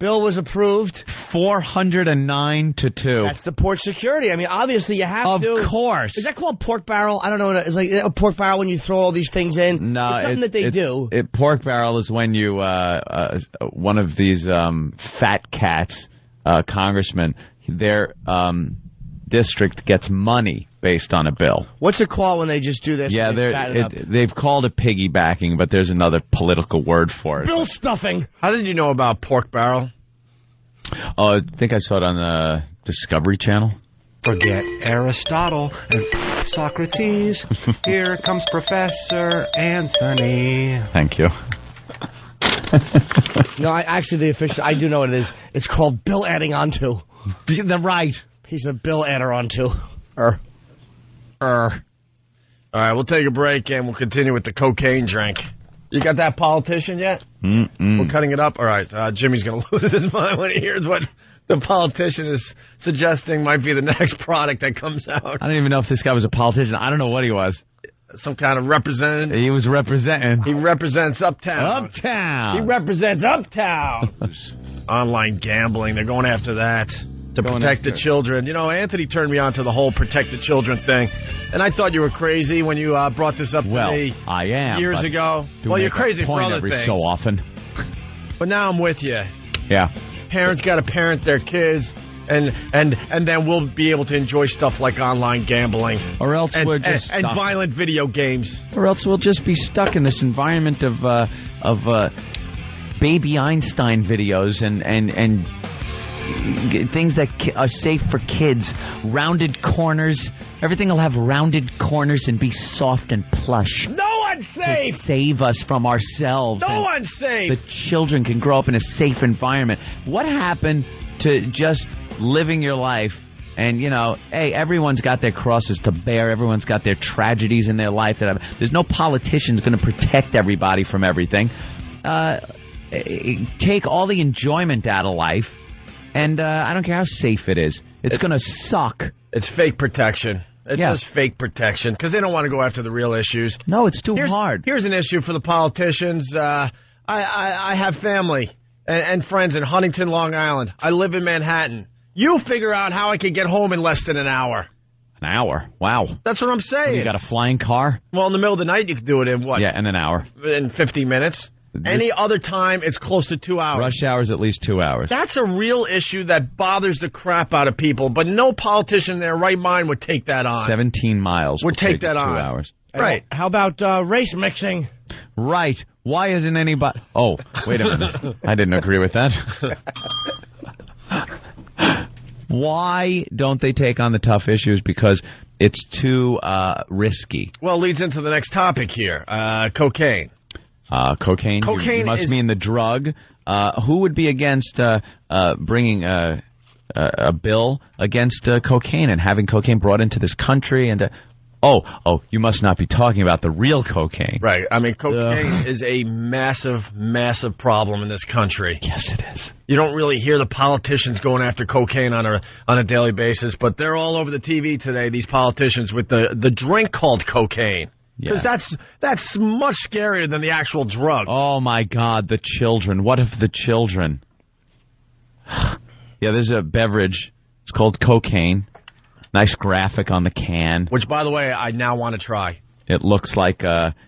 Bill was approved. 409 to 2. That's the port security. I mean, obviously you have to. Of course. Is that called pork barrel? I don't know. It's like a pork barrel when you throw all these things in. No, it's something that they do. Pork barrel is when you one of these fat cats, congressmen, their district gets money based on a bill. What's it called when they just do this? Yeah, they've called it piggybacking, but there's another political word for it. Bill stuffing. How did you know about pork barrel? Oh, I think I saw it on the Discovery Channel. Forget Aristotle and Socrates. Here comes Professor Anthony. Thank you. No, I do know what it is. It's called bill adding onto. Right. He's a bill adder onto. All right, we'll take a break and we'll continue with the cocaine drink. You got that politician yet? We're cutting it up. All right, Jimmy's going to lose his mind when he hears what the politician is suggesting might be the next product that comes out. I don't even know if this guy was a politician. I don't know what he was. Some kind of representative. He was representing. He represents Uptown. Uptown. He represents Uptown. Online gambling. They're going after that to protect the children. You know, Anthony turned me on to the whole protect the children thing. And I thought you were crazy when you brought this up to me. I am. Years ago. Well, you're crazy for other things. So often. But now I'm with you. Yeah. Parents got to parent their kids. And then we'll be able to enjoy stuff like online gambling, or else we're just and violent video games, or else we'll just be stuck in this environment of baby Einstein videos and things that are safe for kids. Rounded corners, everything will have rounded corners and be soft and plush. No one's safe. Save us from ourselves. No one's safe. The children can grow up in a safe environment. What happened to just living your life? And, you know, hey, everyone's got their crosses to bear. Everyone's got their tragedies in their life. There's no politician going to protect everybody from everything. Take all the enjoyment out of life, and I don't care how safe it is. It's going to suck. It's fake protection. It's just fake protection because they don't want to go after the real issues. No, it's too hard. Here's an issue for the politicians. I have family and friends in Huntington, Long Island. I live in Manhattan. You figure out how I can get home in less than an hour. An hour? Wow. That's what I'm saying. You got a flying car? Well, in the middle of the night, you can do it in what? Yeah, in an hour. In 50 minutes. Any other time, it's close to 2 hours. Rush hour is at least 2 hours. That's a real issue that bothers the crap out of people, but no politician in their right mind would take that on. 17 miles would take that on. 2 hours. Right. How about race mixing? Right. Why isn't anybody... Oh, wait a minute. I didn't agree with that. Why don't they take on the tough issues? Because it's too risky. Well, it leads into the next topic here. Cocaine. Cocaine. You must mean the drug. Who would be against bringing a bill against cocaine and having cocaine brought into this country? And you must not be talking about the real cocaine. Right. I mean, cocaine is a massive, massive problem in this country. Yes, it is. You don't really hear the politicians going after cocaine on a daily basis, but they're all over the TV today, these politicians, with the drink called cocaine. Because that's much scarier than the actual drug. Oh, my God, the children. What if the children? Yeah, there's a beverage. It's called cocaine. Nice graphic on the can. Which, by the way, I now want to try. It looks like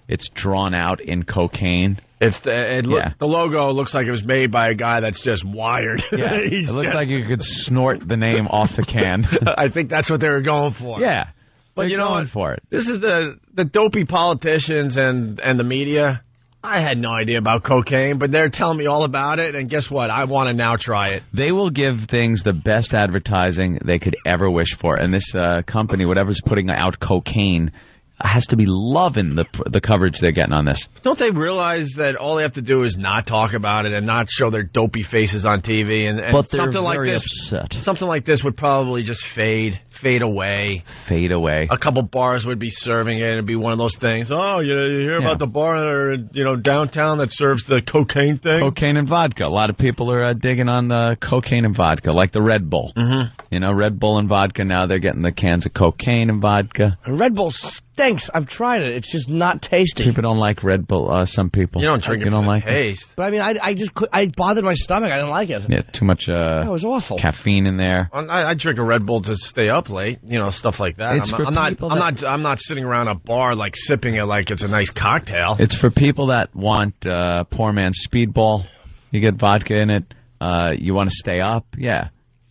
it's drawn out in cocaine. The logo looks like it was made by a guy that's just wired. Yeah. It looks like you could snort the name off the can. I think that's what they were going for. Yeah. But you know what? For it. This is the dopey politicians and the media. I had no idea about cocaine, but they're telling me all about it, and guess what? I want to now try it. They will give things the best advertising they could ever wish for, and this company, whatever's putting out cocaine, has to be loving the coverage they're getting on this. Don't they realize that all they have to do is not talk about it and not show their dopey faces on TV? And but they're something very like this, upset. Something like this would probably just fade away. Fade away. A couple bars would be serving it. It'd be one of those things. Oh, you hear about the bar downtown that serves the cocaine thing? Cocaine and vodka. A lot of people are digging on the cocaine and vodka, like the Red Bull. Mm-hmm. You know, Red Bull and vodka. Now they're getting the cans of cocaine and vodka. Red Bull's stinks. I've tried it. It's just not tasty. People don't like Red Bull. Some people. You don't drink it for the taste. But I mean, I bothered my stomach. I didn't like it. Yeah, too much. It was awful. Caffeine in there. I drink a Red Bull to stay up late. You know, stuff like that. I'm not sitting around a bar like sipping it like it's a nice cocktail. It's for people that want poor man's speedball. You get vodka in it. You want to stay up. Yeah.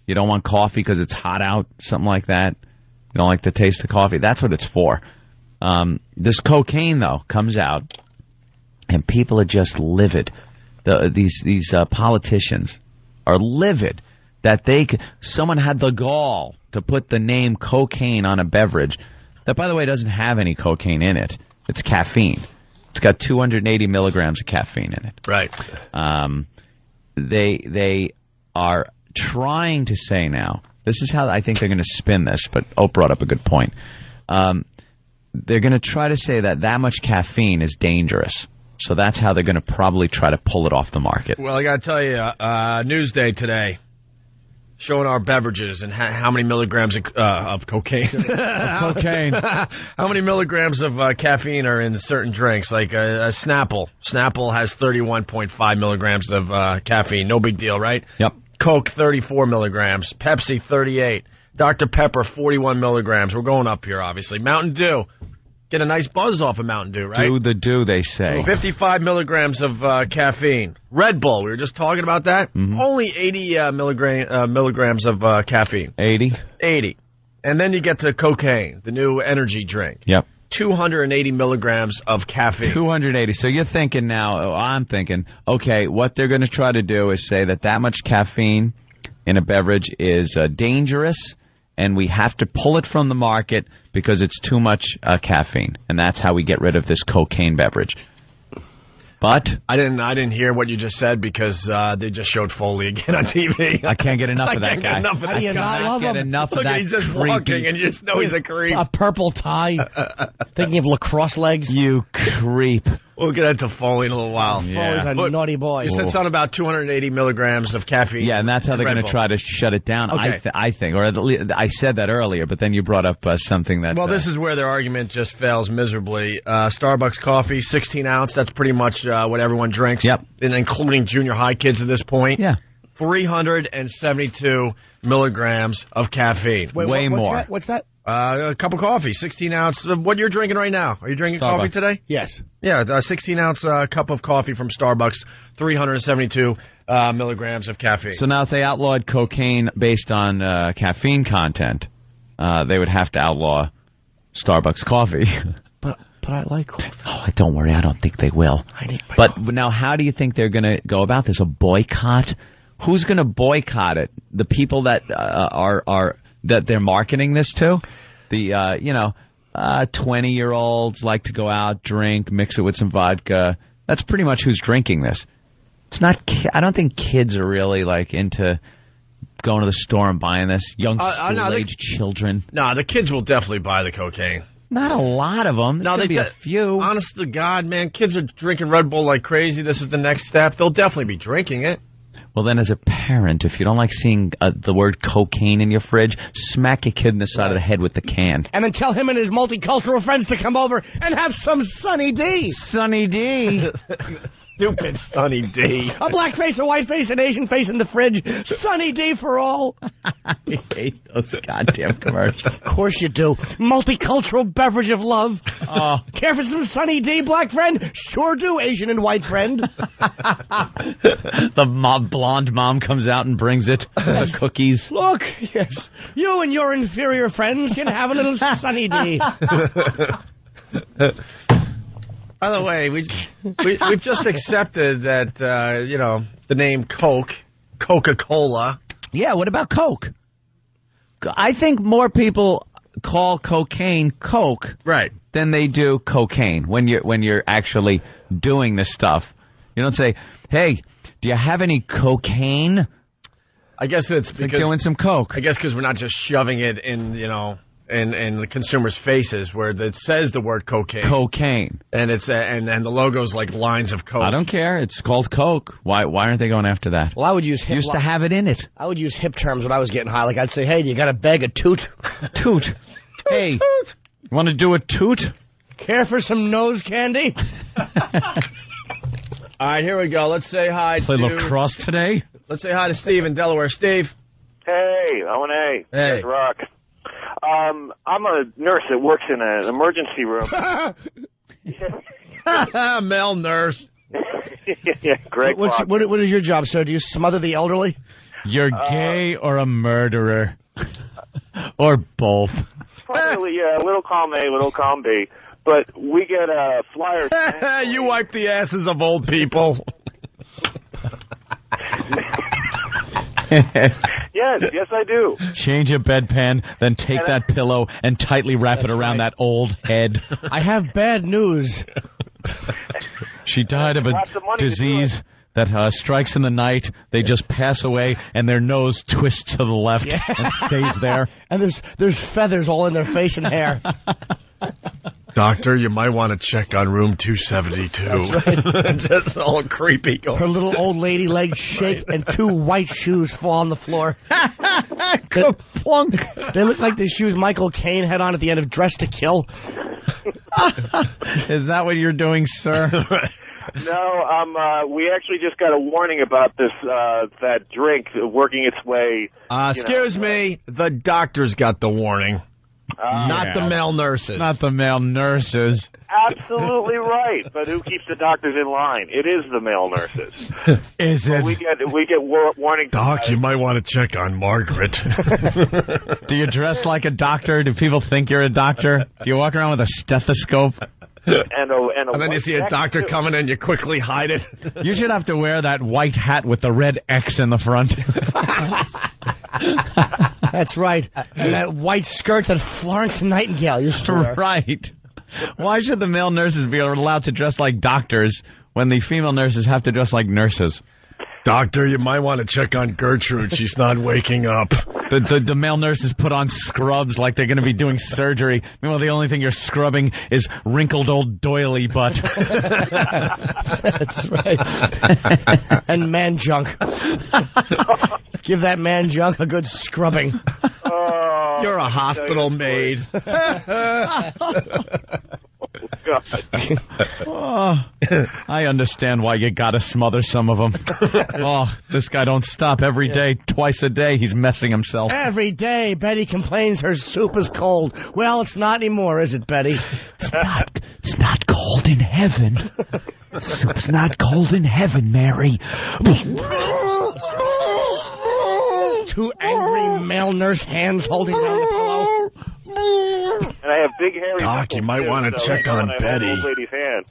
You don't want coffee because it's hot out. Something like that. You don't like the taste of coffee. That's what it's for. This cocaine, though, comes out, and people are just livid. These politicians are livid that someone had the gall to put the name cocaine on a beverage that, by the way, doesn't have any cocaine in it. It's caffeine. It's got 280 milligrams of caffeine in it. Right. They are trying to say now, this is how I think they're going to spin this, but Ope brought up a good point. They're going to try to say that much caffeine is dangerous. So that's how they're going to probably try to pull it off the market. Well, I got to tell you, Newsday today, showing our beverages and how many milligrams of cocaine. Of cocaine. How many milligrams of caffeine are in certain drinks, like a Snapple. Snapple has 31.5 milligrams of caffeine. No big deal, right? Yep. Coke, 34 milligrams. Pepsi, 38. Dr. Pepper, 41 milligrams. We're going up here, obviously. Mountain Dew. Get a nice buzz off of Mountain Dew, right? Do the do, they say. 55 milligrams of caffeine. Red Bull, we were just talking about that. Mm-hmm. Only 80 milligrams of caffeine. 80? 80. And then you get to cocaine, the new energy drink. Yep. 280 milligrams of caffeine. 280. So you're thinking now, I'm thinking, okay, what they're going to try to do is say that much caffeine in a beverage is dangerous, and we have to pull it from the market because it's too much caffeine. And that's how we get rid of this cocaine beverage. But I didn't hear what you just said because they just showed Foley again on TV. I can't get enough of that guy. How do you not love him? Enough Look, of that he's just creepy. walking, and you just know he's a creep. A purple tie. Thinking of lacrosse legs. You creep. We'll get into Foley in a little while. Foley's a naughty boy. You said something about 280 milligrams of caffeine. Yeah, and that's how they're going to try to shut it down, okay. I think. Or at least, I said that earlier, but then you brought up something that... Well, this is where their argument just fails miserably. Starbucks coffee, 16 ounce, that's pretty much what everyone drinks. Yep. And including junior high kids at this point. Yeah. 372 milligrams of caffeine. Wait, Way more. What's that? A cup of coffee, 16 ounce. What you're drinking right now? Are you drinking Starbucks. coffee today? Yes. Yeah, a 16 ounce cup of coffee from Starbucks, 372 milligrams of caffeine. So now if they outlawed cocaine based on caffeine content, they would have to outlaw Starbucks coffee. But I like coffee. Oh, don't worry. I don't think they will. I need my But now how do you think they're going to go about this? A boycott? Who's going to boycott it? The people that are that they're marketing this to? The, 20-year-olds like to go out, drink, mix it with some vodka. That's pretty much who's drinking this. It's not, I don't think kids are really, like, into going to the store and buying this. Young school-age children. No, the kids will definitely buy the cocaine. Not a lot of them. There's going to be a few. Honest to God, man, kids are drinking Red Bull like crazy. This is the next step. They'll definitely be drinking it. Well, then as a parent, if you don't like seeing the word cocaine in your fridge, smack your kid in the side of the head with the can. And then tell him and his multicultural friends to come over and have some Sunny D. Sunny D. Stupid Sunny D. A black face, a white face, an Asian face in the fridge. Sunny D for all. I hate those goddamn commercials. Of course you do. Multicultural beverage of love. Oh. Care for some Sunny D, black friend? Sure do, Asian and white friend. The blonde mom comes out and brings it. The cookies. Look, yes. You and your inferior friends can have a little Sunny D. By the way, we've just accepted that, the name Coke, Coca-Cola. Yeah, what about Coke? I think more people call cocaine Coke than they do cocaine when you're actually doing this stuff. You don't say, hey, do you have any cocaine? I guess it's because... doing some Coke. I guess because we're not just shoving it in, in the consumers' faces where it says the word cocaine. Cocaine. And it's and the logo's like lines of Coke. I don't care. It's called Coke. Why aren't they going after that? Well, I would use hip... Used to have it in it. I would use hip terms when I was getting high. Like I'd say, hey, you got a bag of toot? Toot. Hey, Want to do a toot? Care for some nose candy? All right, here we go. Let's say hi Play to... lacrosse today? Let's say hi to Steve in Delaware. Steve. Hey, O&A. Hey. Guys rock. I'm a nurse that works in an emergency room. Male nurse. Yeah, great. What is your job, sir? Do you smother the elderly? You're gay or a murderer? Or both? Probably, yeah, little column A, little column B. But we get flyers. You wipe the asses of old people. Yes, I do. Change a bedpan, then take that pillow and tightly wrap it around that old head. I have bad news. She died of a disease that strikes in the night. They just pass away, and their nose twists to the left and stays there. And there's feathers all in their face and hair. Doctor, you might want to check on room 272. That's right. Just all creepy. Her little old lady legs shake and 2 white shoes fall on the floor. They look like the shoes Michael Caine had on at the end of Dress to Kill. Is that what you're doing, sir? No, we actually just got a warning about this, that drink working its way. Excuse me, the doctor's got the warning. Not the male nurses. Not the male nurses. Absolutely right. But who keeps the doctors in line? It is the male nurses. Is it? We get warning. Doc, you might want to check on Margaret. Do you dress like a doctor? Do people think you're a doctor? Do you walk around with a stethoscope? And then you see a doctor coming and you quickly hide it. You should have to wear that white hat with the red X in the front. That's right. And that white skirt that Florence Nightingale used to wear. Right. Why should the male nurses be allowed to dress like doctors when the female nurses have to dress like nurses? Doctor, you might want to check on Gertrude. She's not waking up. The male nurses put on scrubs like they're going to be doing surgery. Meanwhile, the only thing you're scrubbing is wrinkled old doily butt. That's right. And man junk. Give that man junk a good scrubbing. You're a hospital maid. Oh, I understand why you gotta smother some of them. Oh, this guy don't stop every day, twice a day. He's messing himself. Every day, Betty complains her soup is cold. Well, it's not anymore, is it, Betty? It's not cold in heaven. Soup's not cold in heaven, Mary. 2 angry male nurse hands holding down the pillow. And I have big hairy Doc, you might want to check on Betty. Old lady's hand.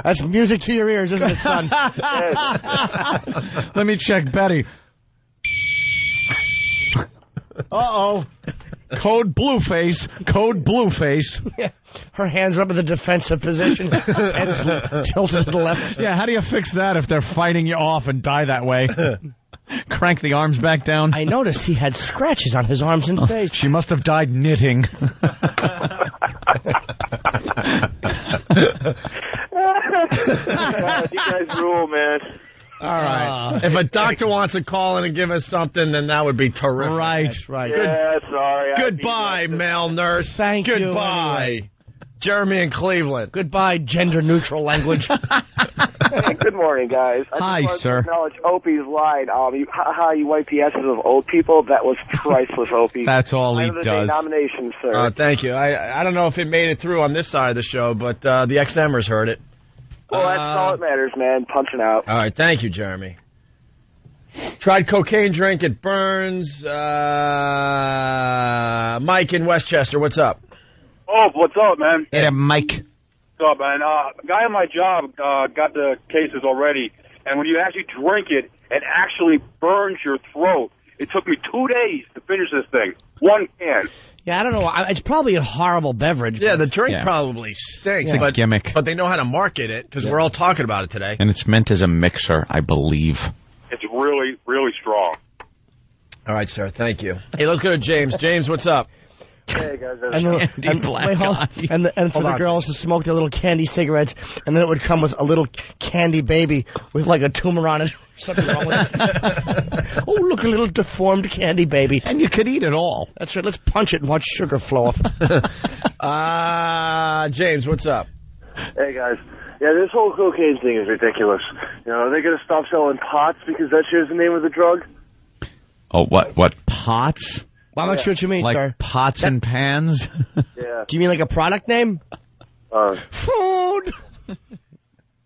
That's music to your ears, isn't it, son? Let me check Betty. Uh-oh. Code Blueface. Code Blueface. Yeah. Her hands are up in the defensive position. Head's tilted to the left. Yeah, how do you fix that if they're fighting you off and die that way? Crank the arms back down. I noticed he had scratches on his arms and face. She must have died knitting. You guys rule, man. All right. If a doctor wants to call in and give us something, then that would be terrific. Right. That's right. Yeah, sorry. Goodbye, male nurse. Thank you. Goodbye. Anyway. Jeremy in Cleveland. Goodbye, gender-neutral language. Hey, good morning, guys. Hi, just sir. want to acknowledge Opie's line. How you wipe the asses of old people? That was priceless, Opie. That's all he does. Nomination, sir. Thank you. I don't know if it made it through on this side of the show, but the XMers heard it. Well, that's all that matters, man. Punching out. All right. Thank you, Jeremy. Tried cocaine drink at Burns. Mike in Westchester, what's up? Oh, what's up, man? Hey, Mike. What's up, man? A guy on my job got the cases already, and when you actually drink it, it actually burns your throat. It took me 2 days to finish this thing. 1 can. Yeah, I don't know. It's probably a horrible beverage. Yeah, the drink probably stinks. It's a gimmick. But they know how to market it, because we're all talking about it today. And it's meant as a mixer, I believe. It's really, really strong. All right, sir. Thank you. Hey, let's go to James. James, what's up? Hey guys, and for the girls to smoke their little candy cigarettes, and then it would come with a little candy baby with like a tumor on it. Something wrong with it. Oh, look, a little deformed candy baby. And you could eat it all. That's right. Let's punch it and watch sugar flow off. James, what's up? Hey guys. Yeah, this whole cocaine thing is ridiculous. You know, are they going to stop selling pots because that shit is the name of the drug? Oh, what pots? Well, I'm not sure what you mean, like sir. Pots and pans? Yeah. Do you mean like a product name? Food!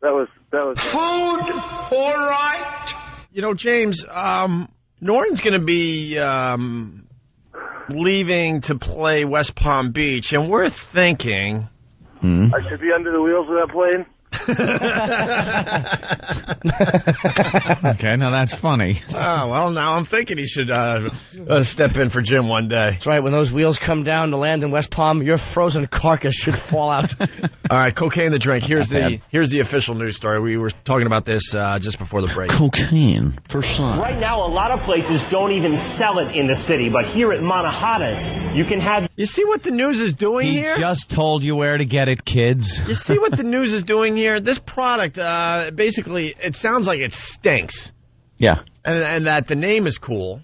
That was Food, all right. You know, James, Norton's going to be leaving to play West Palm Beach, and we're thinking... I should be under the wheels of that plane? Okay, now that's funny. Oh, well, now I'm thinking he should step in for Jim one day. That's right. When those wheels come down to land in West Palm, your frozen carcass should fall out. All right, cocaine the drink. Here's the official news story. We were talking about this just before the break. Cocaine for some. Right now, a lot of places don't even sell it in the city, but here at Manahatas, you can have... You see what the news is doing here? He just told you where to get it, kids. You see what the news is doing here? This product, basically, it sounds like it stinks. Yeah. And that the name is cool.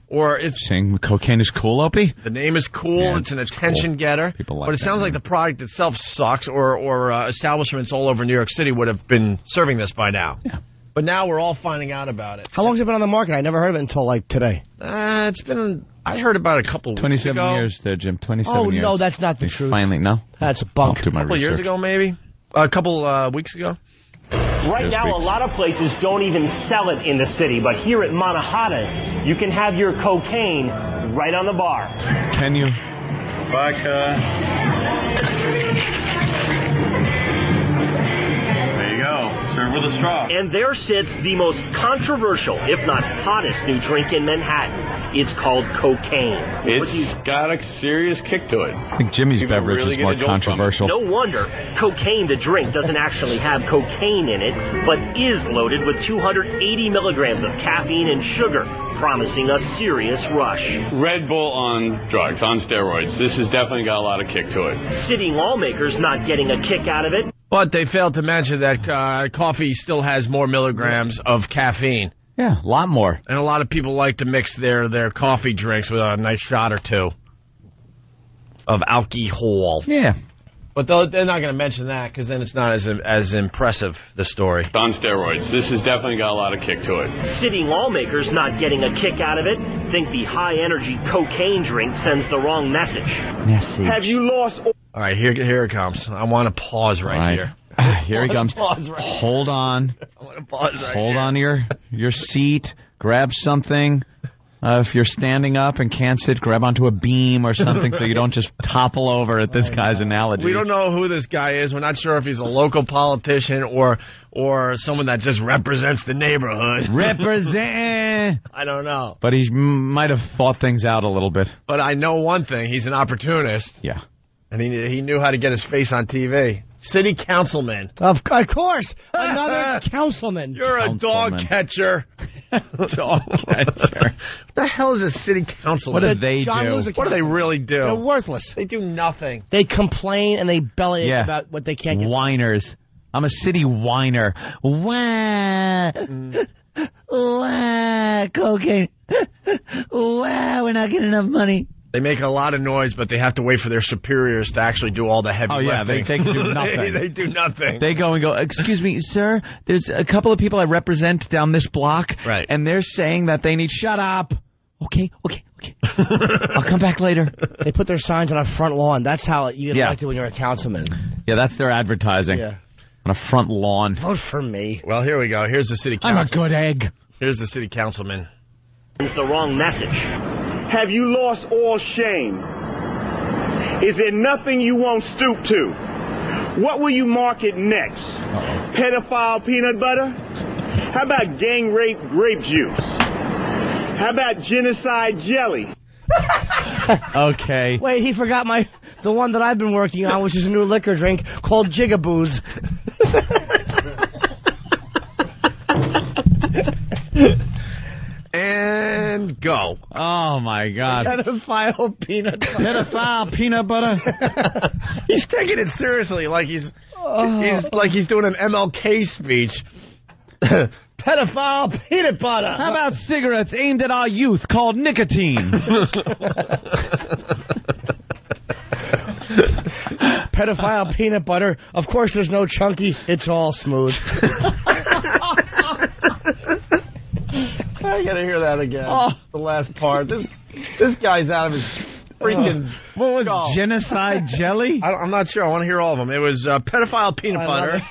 Or it's... Saying cocaine is cool, Opie? The name is cool. Yeah, it's an attention getter. People like but it sounds like the product itself sucks, or establishments all over New York City would have been serving this by now. Yeah. But now we're all finding out about it. How long's it been on the market? I never heard of it until, like, today. It's been... I heard about it a couple weeks 27 ago. years there, Jim. 27 Oh, years. no, that's not the truth. Finally, no? That's a bunk. I'll do my A couple years research. ago, maybe? A couple weeks ago? Right now, a lot of places don't even sell it in the city, but here at Manahatas, you can have your cocaine right on the bar. Can you? Vodka. There you go. Serve with a straw. And there sits the most controversial, if not hottest, new drink in Manhattan. It's called cocaine. It's got a serious kick to it. I think Jimmy's People beverage really is get more a jolt from it. controversial. No wonder cocaine, the drink, doesn't actually have cocaine in it, but is loaded with 280 milligrams of caffeine and sugar, promising a serious rush. Red Bull on drugs, on steroids. This has definitely got a lot of kick to it. City lawmakers not getting a kick out of it. But they failed to mention that coffee still has more milligrams of caffeine. Yeah, a lot more. And a lot of people like to mix their coffee drinks with a nice shot or two of alcohol. Yeah. But they're not going to mention that because then it's not as impressive, the story. On steroids. This has definitely got a lot of kick to it. City lawmakers not getting a kick out of it think the high-energy cocaine drink sends the wrong message. Have you lost... All right, here it comes. I want to pause right here. Here he comes. Pause right Hold on. I want to pause right Hold here. on to your seat. Grab something. If you're standing up and can't sit, grab onto a beam or something so you don't just topple over at this guy's analogy. We don't know who this guy is. We're not sure if he's a local politician or someone that just represents the neighborhood. Represent. I don't know. But he might have thought things out a little bit. But I know one thing. He's an opportunist. Yeah. And he knew how to get his face on TV. City councilman. Of course. Another councilman. You're a dog catcher. Dog catcher. What the hell is a city councilman? What do they do? What do they really do? They're worthless. They do nothing. They complain and they belly ache about what they can't get. Whiners. I'm a city whiner. Wah. Wah. Cocaine. Wah. We're not getting enough money. They make a lot of noise, but they have to wait for their superiors to actually do all the heavy lifting. Oh, yeah, they can do nothing. They do nothing. They go and go, excuse me, sir, there's a couple of people I represent down this block, right? And they're saying that they need... Shut up. Okay. I'll come back later. They put their signs on a front lawn. That's how you get elected when you're a councilman. Yeah, that's their advertising. Yeah. On a front lawn. Vote for me. Well, here we go. Here's the city councilman. I'm a good egg. Here's the city councilman. It's the wrong message. Have you lost all shame? Is there nothing you won't stoop to? What will you market next? Pedophile peanut butter? How about gang rape grape juice? How about genocide jelly? Okay. Wait, he forgot the one that I've been working on, which is a new liquor drink called Jigaboos. And and go. Oh, my God. Pedophile peanut butter. Pedophile peanut butter. He's taking it seriously, like he's doing an MLK speech. Pedophile peanut butter. How about cigarettes aimed at our youth called nicotine? Pedophile peanut butter. Of course, there's no chunky. It's all smooth. I gotta hear that again. The last part. This guy's out of his freaking. What was genocide jelly? I'm not sure. I want to hear all of them. It was pedophile peanut butter.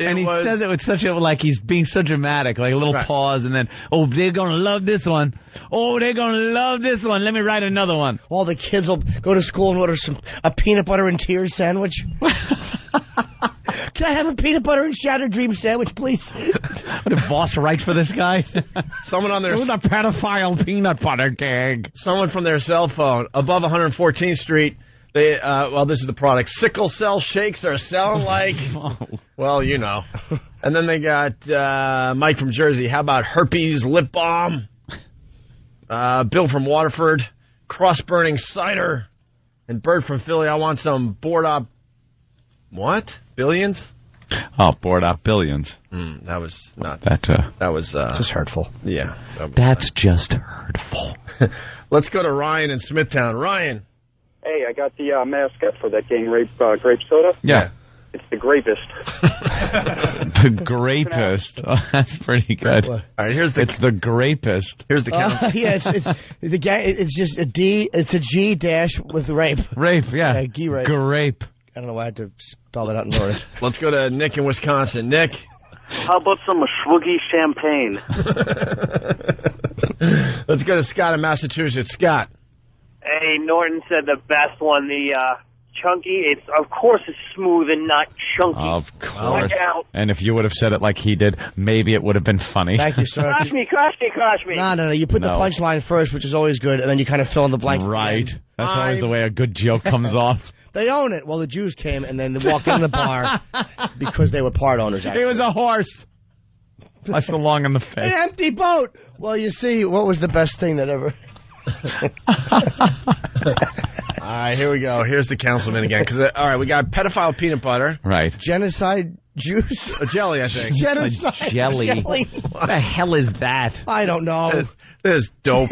And he says it with such a, like he's being so dramatic, like a little pause, and then, oh, they're going to love this one. Oh, they're going to love this one. Let me write another one. All the kids will go to school and order a peanut butter and tears sandwich. Can I have a peanut butter and shattered dream sandwich, please? What did boss write for this guy? Someone on their... It was a pedophile peanut butter gag. Someone from their cell phone above 114th Street. They, well, this is the product. Sickle cell shakes are selling like, well, you know. And then they got Mike from Jersey. How about herpes lip balm? Bill from Waterford. Cross-burning cider. And Bert from Philly. I want some board up. What? Billions? Oh, board up billions. That was not. That was just hurtful. Yeah. That's just hurtful. Let's go to Ryan in Smithtown. Ryan. Hey, I got the mascot for that gang rape grape soda. Yeah. It's the grapist. The grapist. Oh, that's pretty good. All right, it's the grapist. Here's the count. Yeah, it's the gang. It's just a D. It's a G dash with rape. Rape, yeah. G rape. Grape. I don't know why I had to spell that out in order. Let's go to Nick in Wisconsin. Nick. How about some Schwoogie champagne? Let's go to Scott in Massachusetts. Scott. Hey, Norton said the best one, the chunky. It's of course it's smooth and not chunky. Of course. Watch out. And if you would have said it like he did, maybe it would have been funny. Thank you, sir. Crush me. No. You put the punchline first, which is always good, and then you kind of fill in the blanks. Right. That's always the way a good joke comes off. They own it. Well, the Jews came, and then they walked in the bar because they were part owners. Actually. It was a horse. I so long in the face. An empty boat. Well, you see, what was the best thing that ever... All right, here we go. Here's the councilman again. All right, we got pedophile peanut butter. Right. Genocide juice. A jelly, I think. Genocide jelly. What the hell is that? I don't know. This is dope.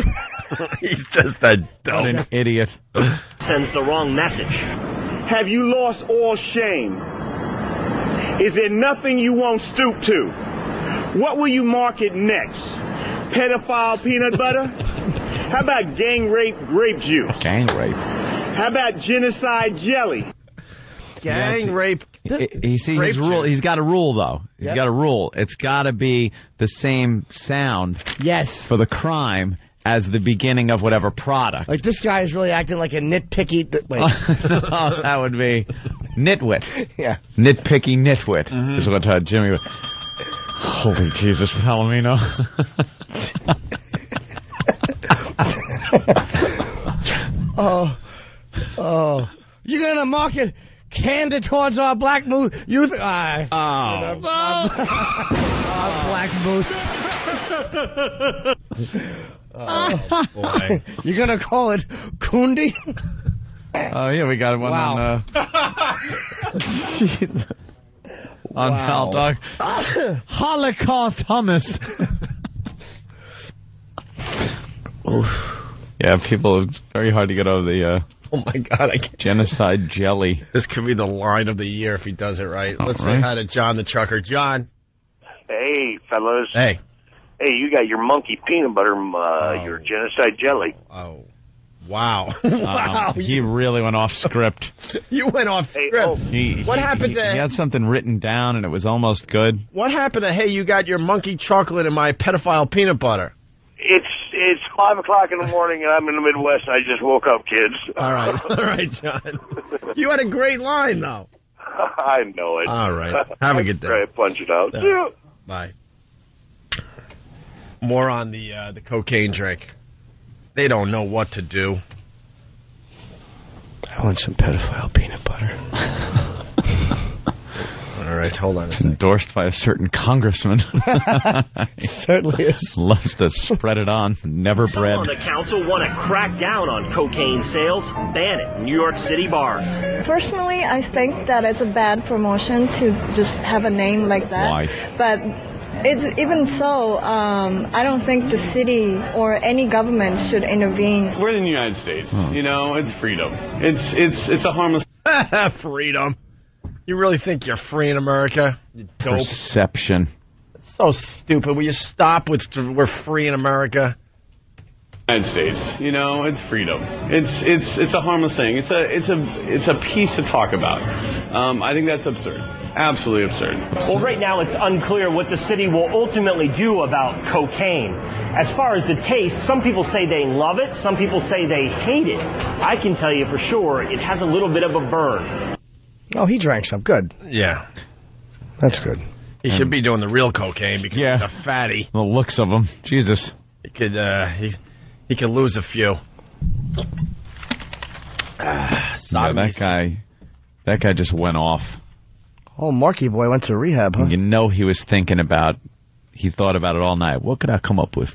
He's just a dope. What an idiot. Sends the wrong message. Have you lost all shame? Is there nothing you won't stoop to? What will you market next? Pedophile peanut butter? How about gang rape grape juice? Gang rape. How about genocide jelly? Gang rape. He's got a rule, though. He's got a rule. It's got to be the same sound. Yes. For the crime as the beginning of whatever product. Like this guy is really acting like a nitpicky. Wait. No, that would be nitwit. Yeah. Nitpicky nitwit is what Jimmy would. Holy Jesus, Palomino. Oh. You're going to market candid towards our black youth? Black booth. Oh, boy. You're going to call it Kundi? Oh, yeah, we got one on... on Pal Dog. Holocaust hummus. Yeah, people, it's very hard to get over the... oh, my God. I can't. Genocide jelly. This could be the line of the year if he does it right. Let's say hi to John the trucker. John. Hey, fellas. Hey. Hey, you got your monkey peanut butter, your genocide jelly. Oh. Wow. Wow. He really went off script. You went off script. What happened to... He had something written down, and it was almost good. What happened to, hey, you got your monkey chocolate and my pedophile peanut butter? It's 5 o'clock in the morning, and I'm in the Midwest, and I just woke up, kids. All right, John. You had a great line, though. I know it. All right. Have a good day. Try to punch it out. Yeah. Bye. More on the cocaine drink. They don't know what to do. I want some pedophile peanut butter. All right, hold on. It's endorsed by a certain congressman. Certainly is. Loves to spread it on. Never Some bread. on the council want to crack down on cocaine sales, ban it in New York City bars. Personally, I think that it's a bad promotion to just have a name like that. Why? But it's even so, I don't think the city or any government should intervene. We're in the United States. You know, it's freedom. It's a harmless freedom. You really think you're free in America? You dope. Perception. It's so stupid. Will you stop with we're free in America? United States. You know, it's freedom. It's a harmless thing. It's a piece to talk about. I think that's absurd. Absolutely absurd. Well, right now it's unclear what the city will ultimately do about cocaine. As far as the taste, some people say they love it, some people say they hate it. I can tell you for sure it has a little bit of a burn. Oh, he drank some. Good. Yeah. That's good. He should be doing the real cocaine because he's a fatty. The looks of him. Jesus. He could lose a few. That guy just went off. Oh, Marky Boy went to rehab, huh? You know he was thinking about, he thought about it all night. What could I come up with?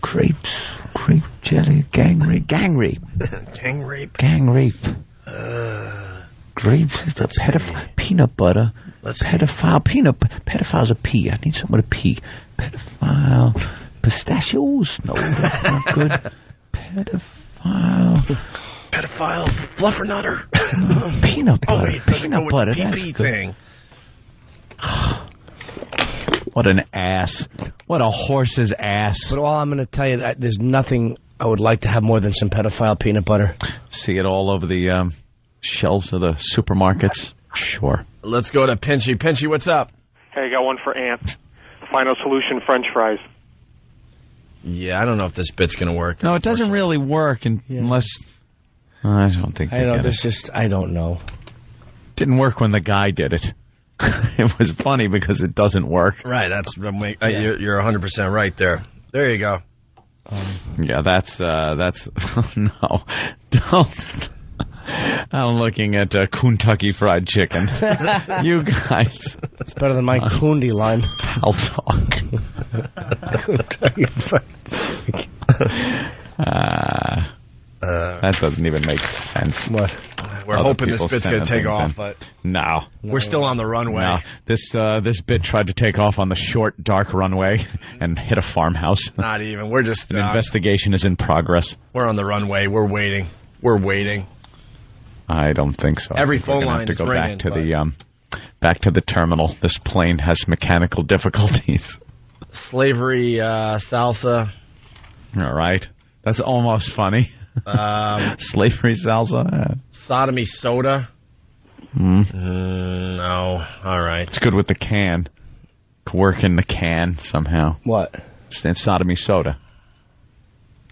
Grapes, grape jelly, gang rape. Gang rape. Grapes, pedophile, peanut butter, pedophile's a P. I need someone to P. Pedophile, pistachios? No, that's not good. Pedophile, fluffernutter. Peanut butter. Wait, peanut butter. That's good. Thing. What an ass. What a horse's ass. But all I'm going to tell you, there's nothing I would like to have more than some pedophile peanut butter. See it all over the shelves of the supermarkets? Sure. Let's go to Pinchy. Pinchy, what's up? Hey, I got one for Ant. Final solution, French fries. Yeah, I don't know if this bit's going to work. No, it doesn't really work unless... I don't think I don't know. Didn't work when the guy did it. It was funny because it doesn't work. Right, you're 100% right there. There you go. Yeah, that's no, don't. I'm looking at Kentucky Fried Chicken. You guys, it's better than my Kundi line. Pal talk. Kentucky Fried Chicken. That doesn't even make sense. What? We're hoping this bit's going to take off, but no. We're still on the runway. No. This bit tried to take off on the short, dark runway and hit a farmhouse. Not even. We're just... An investigation is in progress. We're on the runway. We're waiting. I don't think so. Every phone line is ringing. Back to the terminal. This plane has mechanical difficulties. Slavery, salsa. All right. That's almost funny. Slavery salsa. Sodomy soda. No. All right. It's good with the can. Work in the can somehow. What? And sodomy soda.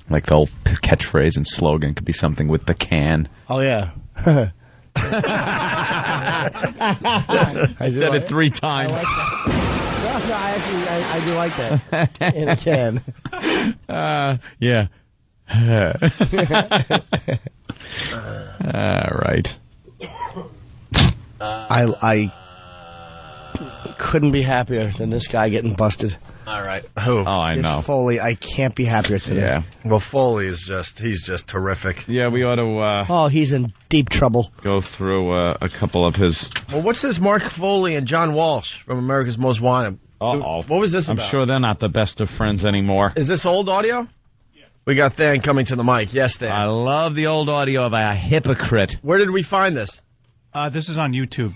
Like the old catchphrase and slogan could be something with the can. Oh, yeah. I said it 3 times. I do like that. In a can. Yeah. Right. I couldn't be happier than this guy getting busted. All right. Who? Oh, I know. Foley. I can't be happier today. Yeah. Well, Foley is he's just terrific. Yeah, we ought to... he's in deep trouble. Go through a couple of his... Well, what's this Mark Foley and John Walsh from America's Most Wanted? Uh-oh. What was this about? I'm sure they're not the best of friends anymore. Is this old audio? Yeah. We got Than coming to the mic. Yes, Than. I love the old audio of a hypocrite. Where did we find this? This is on YouTube.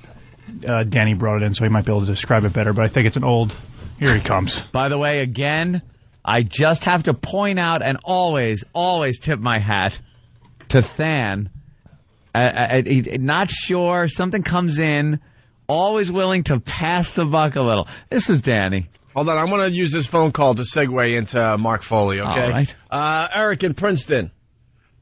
Danny brought it in, so he might be able to describe it better, but I think it's an old... Here he comes. By the way, again, I just have to point out and always tip my hat to Than. Not sure, something comes in, always willing to pass the buck a little. This is Danny. Hold on, I'm going to use this phone call to segue into Mark Foley, okay? All right. Eric in Princeton.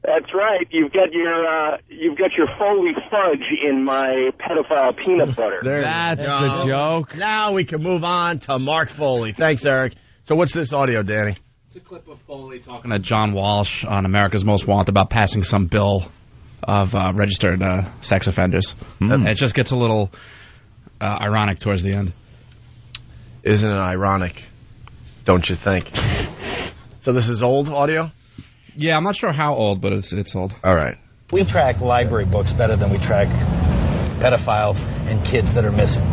That's right. You've got your Foley fudge in my pedophile peanut butter. That's the joke. Now we can move on to Mark Foley. Thanks, Eric. So what's this audio, Danny? It's a clip of Foley talking to John Walsh on America's Most Wanted about passing some bill registered sex offenders. Mm. It just gets a little ironic towards the end. Isn't it ironic? Don't you think? So this is old audio? Yeah, I'm not sure how old, but it's old. All right. We track library books better than we track pedophiles and kids that are missing.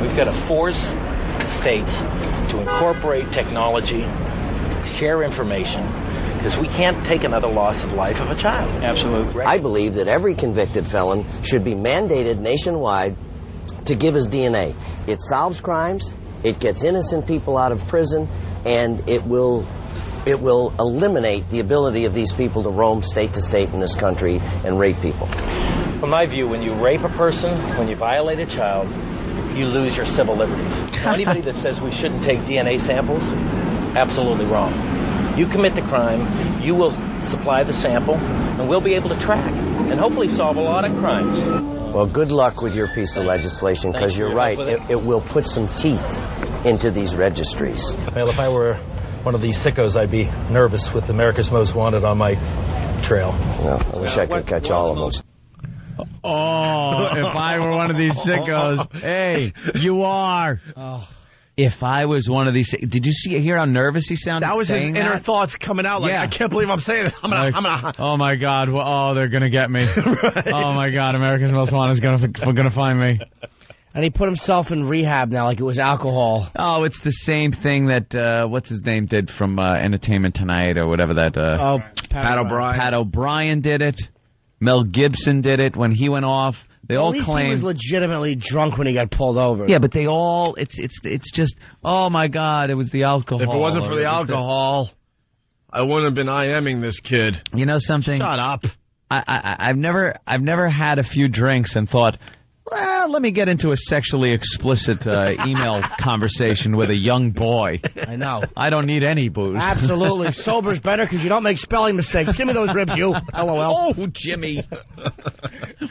We've got to force states to incorporate technology, share information, because we can't take another loss of life of a child. Absolutely. I believe that every convicted felon should be mandated nationwide to give his DNA. It solves crimes, it gets innocent people out of prison, and it will eliminate the ability of these people to roam state to state in this country and rape people. From my view, when you rape a person, when you violate a child, you lose your civil liberties. Now, anybody that says we shouldn't take DNA samples, absolutely wrong. You commit the crime, you will supply the sample, and we'll be able to track and hopefully solve a lot of crimes. Well, good luck with your piece of legislation, because you're right, it will put some teeth into these registries. Well, if I were one of these sickos, I'd be nervous with America's Most Wanted on my trail. Well, I wish I could catch all of them. Oh, if I were one of these sickos. Hey, you are. Oh. If I was one of these, did you hear how nervous he sounded? That was his inner that? thoughts coming out. Like, Yeah. I can't believe I'm saying it. I'm gonna. Oh my God! They're gonna get me. Right. Oh my God! America's Most Wanted is gonna find me. And he put himself in rehab now, like it was alcohol. Oh, it's the same thing that what's his name did from Entertainment Tonight or whatever that. Pat O'Brien. Pat O'Brien did it. Mel Gibson did it when he went off. They all claim he was legitimately drunk when he got pulled over. Yeah, but they all it's just, oh my God, it was the alcohol. If it wasn't for the alcohol, I wouldn't have been IMing this kid. You know something? Shut up. I've never had a few drinks and thought, well, let me get into a sexually explicit email conversation with a young boy. I know. I don't need any booze. Absolutely. Sober's better because you don't make spelling mistakes. Give me those ribs, you. LOL. Oh, Jimmy.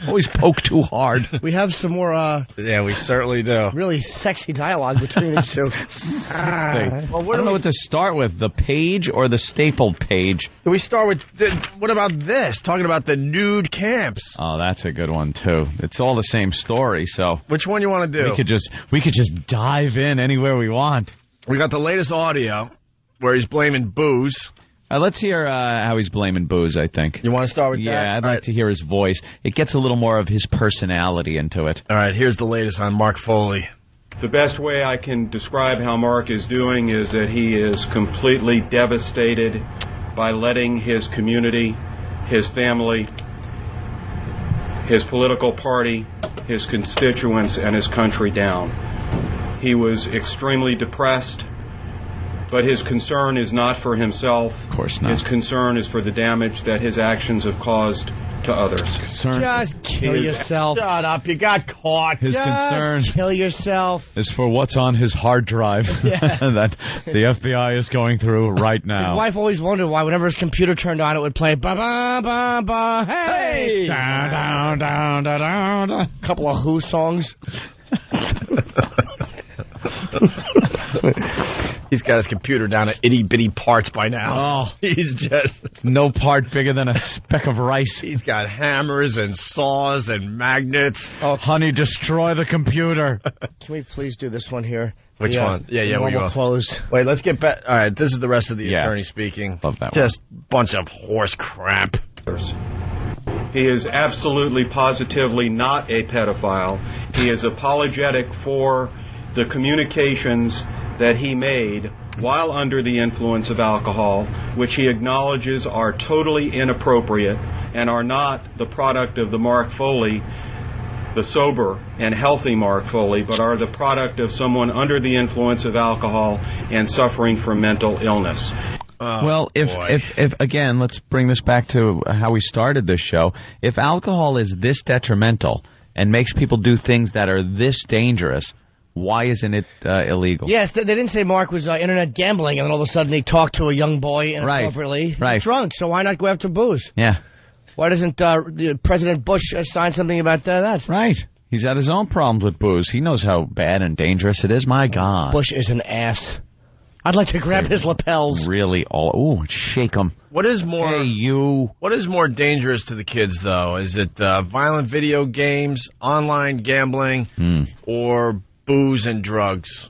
Always poke too hard. We have some more, yeah, we certainly do. Really sexy dialogue between these two. Well, I don't know what to start with, the page or the stapled page. Do we start with, what about this? Talking about the nude camps. Oh, that's a good one, too. It's all the same story, so. Which one you want to do? We could just dive in anywhere we want. We got the latest audio where he's blaming booze. Let's hear how he's blaming booze, I think. You want to start with that? Yeah, I'd like to hear his voice. It gets a little more of his personality into it. All right, here's the latest on Mark Foley. The best way I can describe how Mark is doing is that he is completely devastated by letting his community, his family, his political party, his constituents, and his country down. He was extremely depressed, but his concern is not for himself. Of course not. His concern is for the damage that his actions have caused to others. Just kill yourself. Shut up, you got caught. His concern kill yourself. is for what's on his hard drive that the FBI is going through right now. His wife always wondered why whenever his computer turned on, it would play ba-ba-ba-ba, hey! Down, down, down, down, down, down. Couple of Who songs. He's got his computer down at itty-bitty parts by now. Oh, he's just... no part bigger than a speck of rice. He's got hammers and saws and magnets. Oh, honey, destroy the computer. Can we please do this one here? Which one? Yeah, we go. Close. Wait, let's get back. All right, this is the rest of the attorney speaking. Love that Just bunch of horse crap. He is absolutely, positively not a pedophile. He is apologetic for the communications that he made while under the influence of alcohol, which he acknowledges are totally inappropriate and are not the product of the Mark Foley, the sober and healthy Mark Foley, but are the product of someone under the influence of alcohol and suffering from mental illness. Well, if again, let's bring this back to how we started this show. If alcohol is this detrimental and makes people do things that are this dangerous, why isn't it illegal? Yes, they didn't say Mark was internet gambling, and then all of a sudden he talked to a young boy inappropriately. Right. Drunk, so why not go after booze? Yeah. Why doesn't President Bush sign something about that? Right. He's had his own problems with booze. He knows how bad and dangerous it is. My God. Bush is an ass. I'd like to grab his lapels. Really shake them. What is more? Hey, you. What is more dangerous to the kids, though? Is it violent video games, online gambling, or booze and drugs?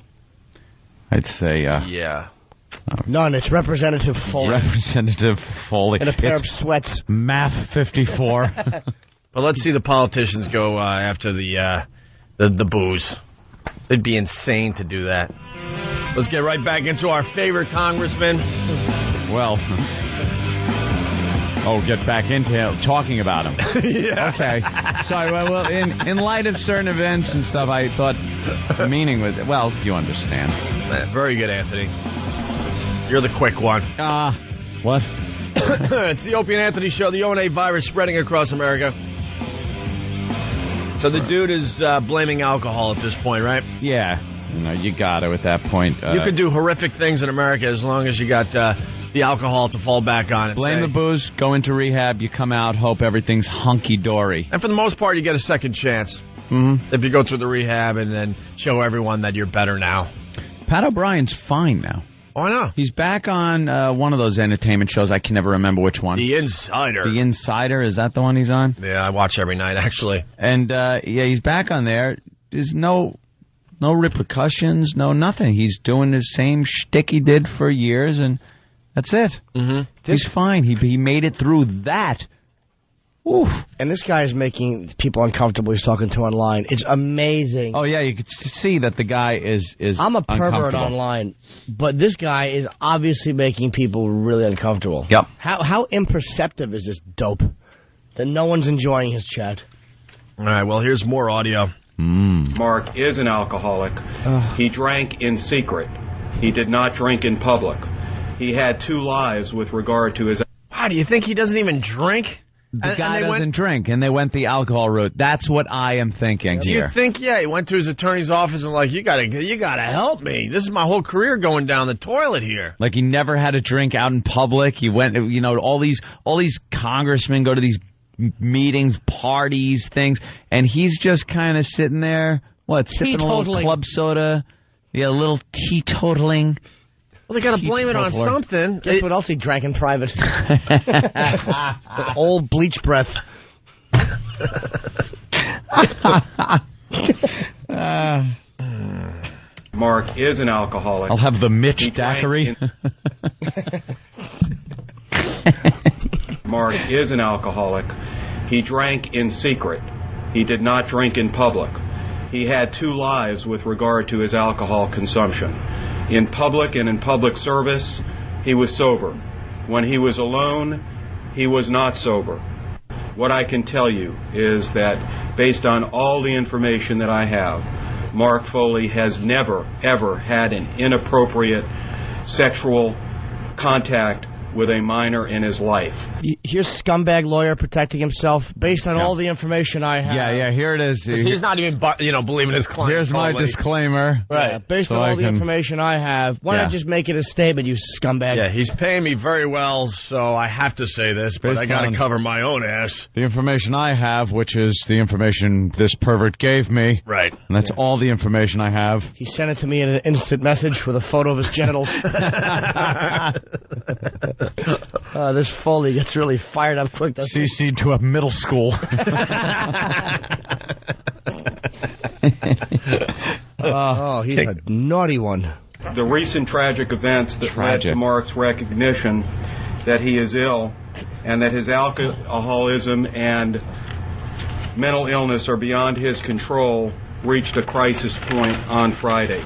I'd say, yeah. None. It's Representative Foley. Representative Foley. In a pair of sweats. Math 54. But let's see the politicians go after the booze. They'd be insane to do that. Let's get right back into our favorite congressman. Well, get back into talking about him. Yeah. Okay. Sorry. Well, in light of certain events and stuff, I thought the meaning was, well, you understand. Very good, Anthony. You're the quick one. What? It's the Opie and Anthony show. The O&A virus spreading across America. So the dude is blaming alcohol at this point, right? Yeah. You got to at that point. You could do horrific things in America as long as you got the alcohol to fall back on. Blame the booze, go into rehab, you come out, hope everything's hunky-dory. And for the most part, you get a second chance. Mm-hmm. If you go through the rehab and then show everyone that you're better now. Pat O'Brien's fine now. Why not? He's back on one of those entertainment shows. I can never remember which one. The Insider. The Insider, is that the one he's on? Yeah, I watch every night, actually. And, he's back on there. There's no repercussions, no nothing. He's doing the same shtick he did for years, and that's it. Mm-hmm. He's fine. He made it through that. Oof. And this guy is making people uncomfortable he's talking to online. It's amazing. Oh, yeah, you can see that the guy is I'm a pervert uncomfortable. online, but this guy is obviously making people really uncomfortable. Yep. How imperceptive is this dope that no one's enjoying his chat? All right, well, here's more audio. Mark is an alcoholic. He drank in secret. He did not drink in public. He had 2 lives with regard to his... Wow, do you think he doesn't even drink? The guy doesn't drink, and they went the alcohol route. That's what I am thinking Do here. you think, he went to his attorney's office and like, you gotta help me. This is my whole career going down the toilet here. Like he never had a drink out in public. He went, all these congressmen go to these meetings, parties, things, and he's just kind of sitting there, sipping a little club soda, a little teetotaling. Well, they got to blame it on something. Guess what else he drank in private? Old bleach breath. Mark is an alcoholic. I'll have the Mitch daiquiri. Mark is an alcoholic. He drank in secret. He did not drink in public. He had 2 lives with regard to his alcohol consumption. In public and in public service, he was sober. When he was alone, he was not sober. What I can tell you is that based on all the information that I have, Mark Foley has never, ever had an inappropriate sexual contact with a minor in his life. Here's scumbag lawyer protecting himself based on all the information I have. Yeah, here it is. He's not even, believing his client. Here's my disclaimer. Right. Yeah, based on all the information I have, why not just make it a statement, you scumbag? Yeah, he's paying me very well, so I have to say this, but I got to cover my own ass. The information I have, which is the information this pervert gave me. Right. And that's all the information I have. He sent it to me in an instant message with a photo of his genitals. This Foley gets really fired up quick. CC'd to a middle school. He's a naughty one. The recent tragic events that led to Mark's recognition that he is ill and that his alcoholism and mental illness are beyond his control reached a crisis point on Friday.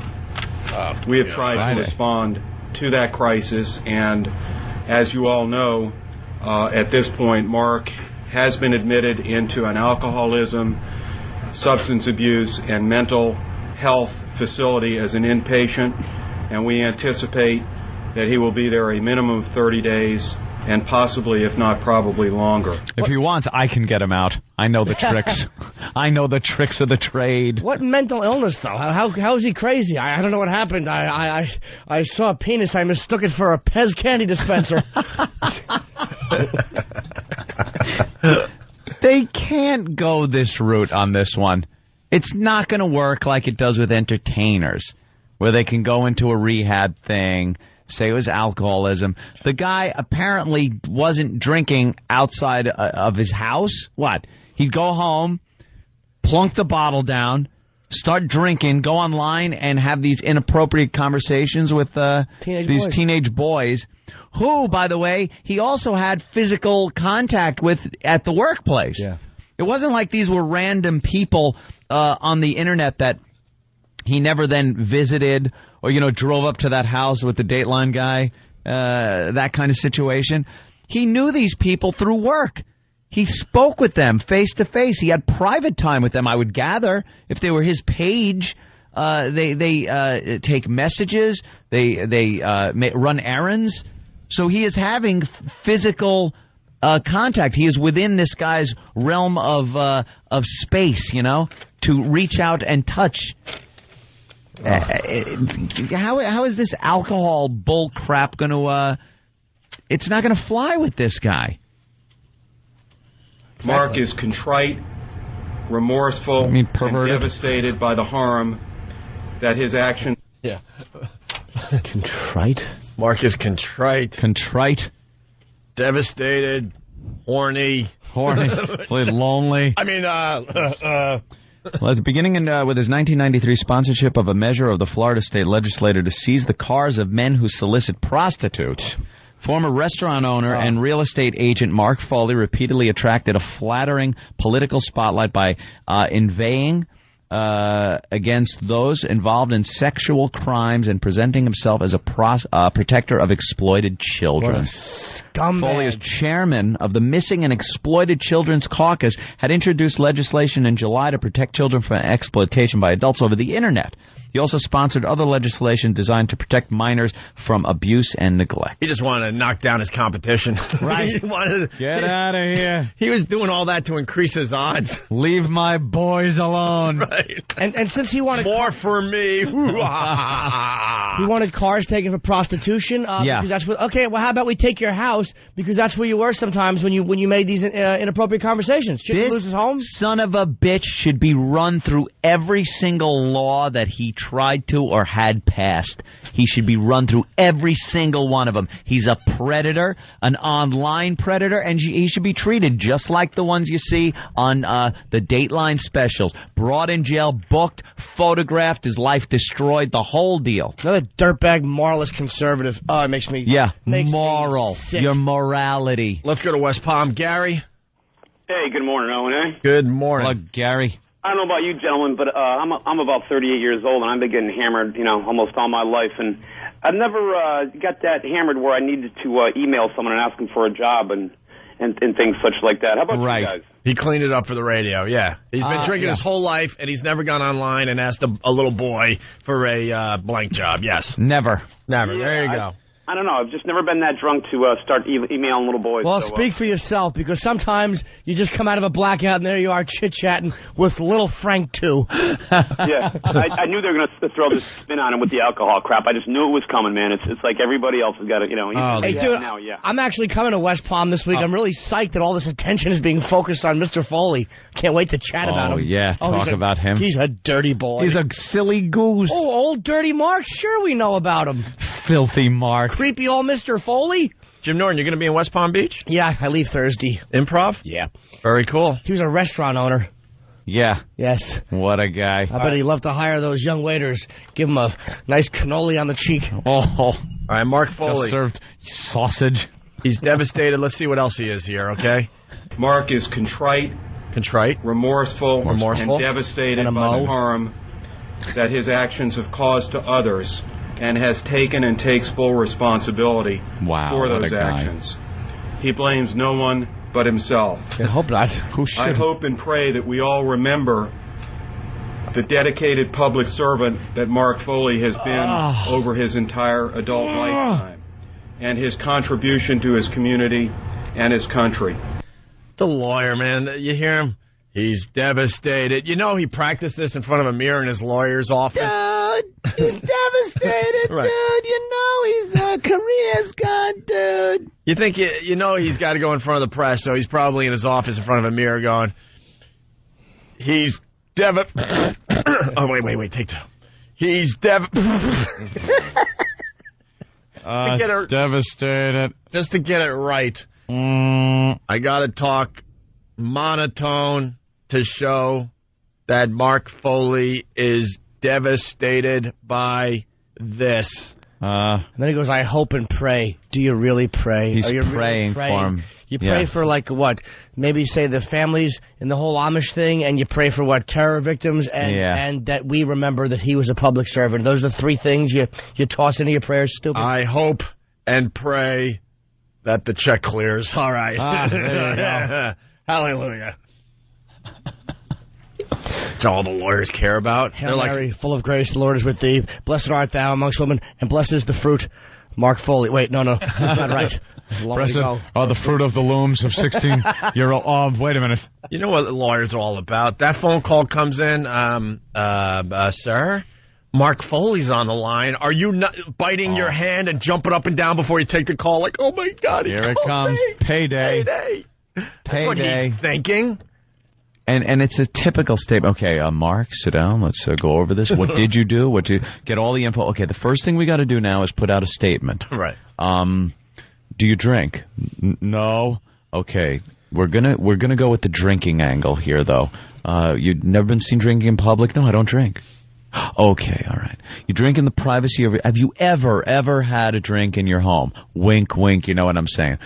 We have tried to respond to that crisis, and as you all know, at this point, Mark has been admitted into an alcoholism, substance abuse, and mental health facility as an inpatient, and we anticipate that he will be there a minimum of 30 days, and possibly, if not probably, longer. If he wants, I can get him out. I know the tricks. I know the tricks of the trade. What mental illness, though? How is he crazy? I don't know what happened. I saw a penis. I mistook it for a Pez candy dispenser. They can't go this route on this one. It's not going to work like it does with entertainers. where they can go into a rehab thing, say it was alcoholism. The guy apparently wasn't drinking outside of his house. What? He'd go home, plunk the bottle down, start drinking, go online, and have these inappropriate conversations with teenage boys, who, by the way, he also had physical contact with at the workplace. Yeah. It wasn't like these were random people on the internet that he never then visited or, drove up to that house with the Dateline guy, that kind of situation. He knew these people through work. He spoke with them face to face. He had private time with them, I would gather. If they were his page, they take messages. They run errands. So he is having physical contact. He is within this guy's realm of space, to reach out and touch. How is this alcohol bull crap going to? It's not going to fly with this guy. Mark is contrite, remorseful, and devastated by the harm that his actions. Yeah. Contrite? Mark is contrite. Contrite. Devastated. Horny. Lonely. I mean, Well, it's beginning with his 1993 sponsorship of a measure of the Florida state legislature to seize the cars of men who solicit prostitutes. Former restaurant owner and real estate agent Mark Foley repeatedly attracted a flattering political spotlight by inveighing against those involved in sexual crimes and presenting himself as a protector of exploited children. Foley, as chairman of the Missing and Exploited Children's Caucus, had introduced legislation in July to protect children from exploitation by adults over the Internet. He also sponsored other legislation designed to protect minors from abuse and neglect. He just wanted to knock down his competition. Right. Get out of here. He was doing all that to increase his odds. Leave my boys alone. Right. And since he wanted more for me, he wanted cars taken for prostitution. Yeah. Because that's what. Okay, well, how about we take your house because that's where you were sometimes when you made these inappropriate conversations. Should he lose his home? Son of a bitch should be run through every single law that he tried to or had passed. He should be run through every single one of them. He's a predator, an online predator, and he should be treated just like the ones you see on the Dateline specials. Brought in jail, booked, photographed, his life destroyed, the whole deal. Another dirtbag, moralist conservative. Oh, it makes me... Yeah, makes moral. Me sick. Your morality. Let's go to West Palm. Gary? Hey, good morning, Owen. Good morning. Hello, Gary. I don't know about you gentlemen, but I'm about 38 years old, and I've been getting hammered, almost all my life. And I've never got that hammered where I needed to email someone and ask them for a job and things such like that. How about you guys? He cleaned it up for the radio, yeah. He's been drinking his whole life, and he's never gone online and asked a little boy for a blank job, yes. Never. Never. Yeah, there you go. I don't know. I've just never been that drunk to start emailing little boys. Well, so, speak for yourself, because sometimes you just come out of a blackout and there you are chit-chatting with little Frank, too. Yeah, I knew they were going to throw this spin on him with the alcohol crap. I just knew it was coming, man. It's like everybody else has got it, Hey, dude, now, yeah. I'm actually coming to West Palm this week. I'm really psyched that all this attention is being focused on Mr. Foley. Can't wait to chat about him. Yeah, talk about him. He's a dirty boy. He's a silly goose. Oh, old dirty Mark? Sure we know about him. Filthy Mark. Creepy old Mr. Foley? Jim Norton, you're going to be in West Palm Beach? Yeah, I leave Thursday. Improv? Yeah. Very cool. He was a restaurant owner. Yeah. Yes. What a guy. I bet he'd love to hire those young waiters. Give him a nice cannoli on the cheek. Oh. All right, Mark Foley. Just served sausage. He's devastated. Let's see what else he is here, okay? Mark is contrite, remorseful, and devastated by the harm that his actions have caused to others, and has taken and takes full responsibility for those actions. He blames no one but himself. I hope not. I hope and pray that we all remember the dedicated public servant that Mark Foley has been over his entire adult lifetime, and his contribution to his community and his country. The lawyer, man. You hear him? He's devastated. You know he practiced this in front of a mirror in his lawyer's office? Dude, he's devastated, Right. dude. You know his career's gone, dude. You think, you know he's got to go in front of the press, so he's probably in his office in front of a mirror going, he's Oh, wait, take two. He's devastated. Just to get it right, I got to talk monotone to show that Mark Foley is devastated by this. And then he goes, I hope and pray. Do you really pray? He's Are you praying really for him. You pray for, like, what? Maybe, say, the families in the whole Amish thing, and you pray for, what, terror victims, and that we remember that he was a public servant. Those are the three things you toss into your prayers, stupid. I hope and pray that the check clears. All right. There you go. Hallelujah. That's all the lawyers care about. Hail Mary, full of grace, the Lord is with thee. Blessed art thou amongst women, and blessed is the fruit. Mark Foley. Wait, no, that's not right. Blessed are the fruit of the looms of 16-year-old. Oh, wait a minute. You know what the lawyers are all about. That phone call comes in, sir, Mark Foley's on the line. Are you not biting your hand and jumping up and down before you take the call? Like, oh my God, here it comes. Payday. That's what he's thinking. And it's a typical statement. Okay, Mark, sit down. Let's go over this. What did you do? What did you get all the info? Okay, the first thing we got to do now is put out a statement. Right. Do you drink? No. Okay, we're gonna go with the drinking angle here, though. You've never been seen drinking in public? No, I don't drink. Okay, all right. You drink in the privacy of. Have you ever had a drink in your home? Wink, wink. You know what I'm saying?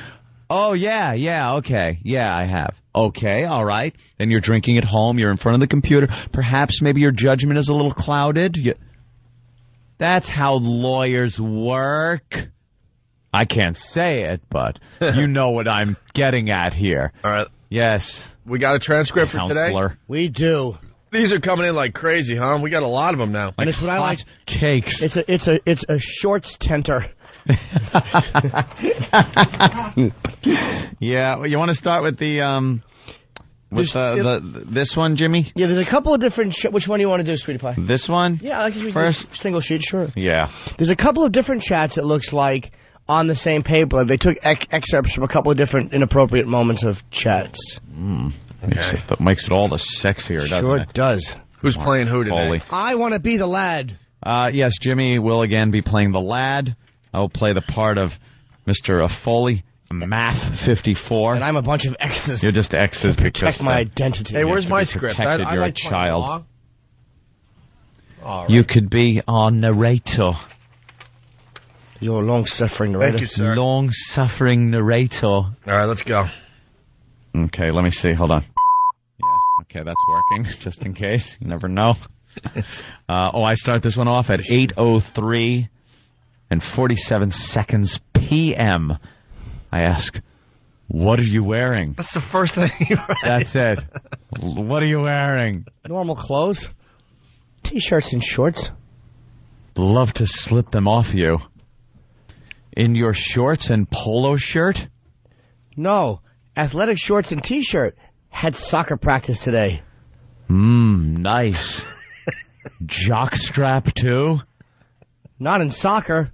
Oh yeah, okay, yeah, I have. Okay, all right. Then you're drinking at home. You're in front of the computer. Perhaps maybe your judgment is a little clouded. That's how lawyers work. I can't say it, but you know what I'm getting at here. All right. Yes. We got a transcript for today? We do. These are coming in like crazy, huh? We got a lot of them now. And it's what I like. Cakes. It's a shorts tenter. Yeah, well, you want to start with the this one, Jimmy? Yeah, there's a couple of different. Which one do you want to do, Sweetie Pie? This one? Yeah, I guess we first single sheet, sure. Yeah. There's a couple of different chats. It looks like on the same paper. They took excerpts from a couple of different inappropriate moments of chats. Makes it all the sexier, doesn't it? Sure it does. Who's playing who today? Foley. I want to be the lad. Yes, Jimmy will again be playing the lad. I will play the part of Mr. Foley, Math 54. And I'm a bunch of X's. You're just X's because protect my identity. Hey, where's my script? You're like a child. Right. You could be our narrator. You're a long-suffering narrator. Thank you, sir. Long-suffering narrator. All right, let's go. Okay, let me see. Hold on. Yeah, okay, that's working, just in case. You never know. I start this one off at 8:03 and 47 seconds p.m. I ask, what are you wearing? That's the first thing you write. That's it. What are you wearing? Normal clothes. T-shirts and shorts. Love to slip them off you. In your shorts and polo shirt? No. Athletic shorts and T-shirt. Had soccer practice today. Nice. Jockstrap too? Not in soccer.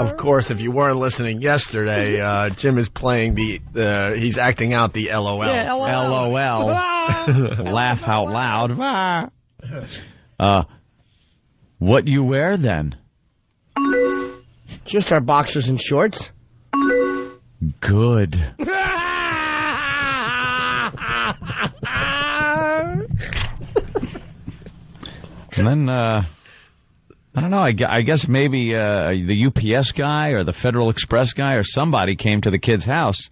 Of course, if you weren't listening yesterday, Jim is playing he's acting out the LOL. Yeah, LOL. Laugh out loud. What you wear then? Just our boxers and shorts. Good. And then, I don't know, I guess maybe the UPS guy or the Federal Express guy or somebody came to the kid's house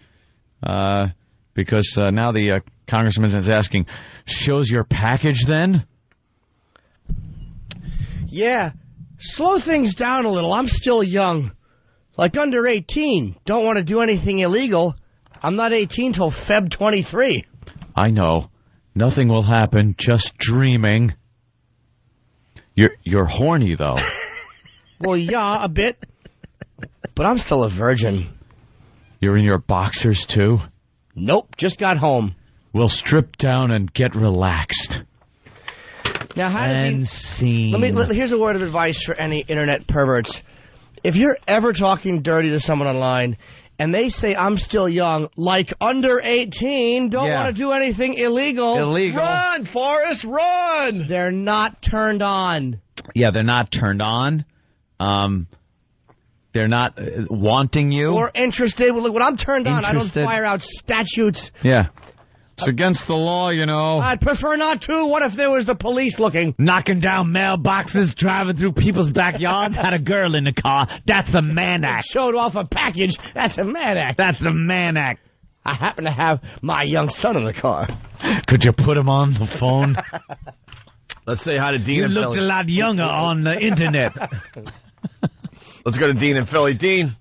because now the congressman is asking, shows your package then? Yeah. Slow things down a little. I'm still young. Like under 18. Don't want to do anything illegal. I'm not 18 till Feb 23. I know. Nothing will happen. Just dreaming. You're horny, though. Well, yeah, a bit. But I'm still a virgin. You're in your boxers, too? Nope, just got home. We'll strip down and get relaxed. Now, how does and scene. Here's a word of advice for any internet perverts. If you're ever talking dirty to someone online and they say I'm still young, like under 18, don't want to do anything illegal. Run, Forrest, run! They're not turned on. Yeah, they're not turned on. They're not wanting you. Or interested. Well, look, when I'm turned on, I don't Interested. fire out statutes. Yeah. It's against the law, you know. I'd prefer not to. What if there was the police looking? Knocking down mailboxes, driving through people's backyards, had a girl in the car. That's a man act. Showed off a package. That's a man act. That's a man act. I happen to have my young son in the car. Could you put him on the phone? Let's say hi to Dean You in looked Philly. a lot younger on the internet. Let's go to Dean in Philly. Dean.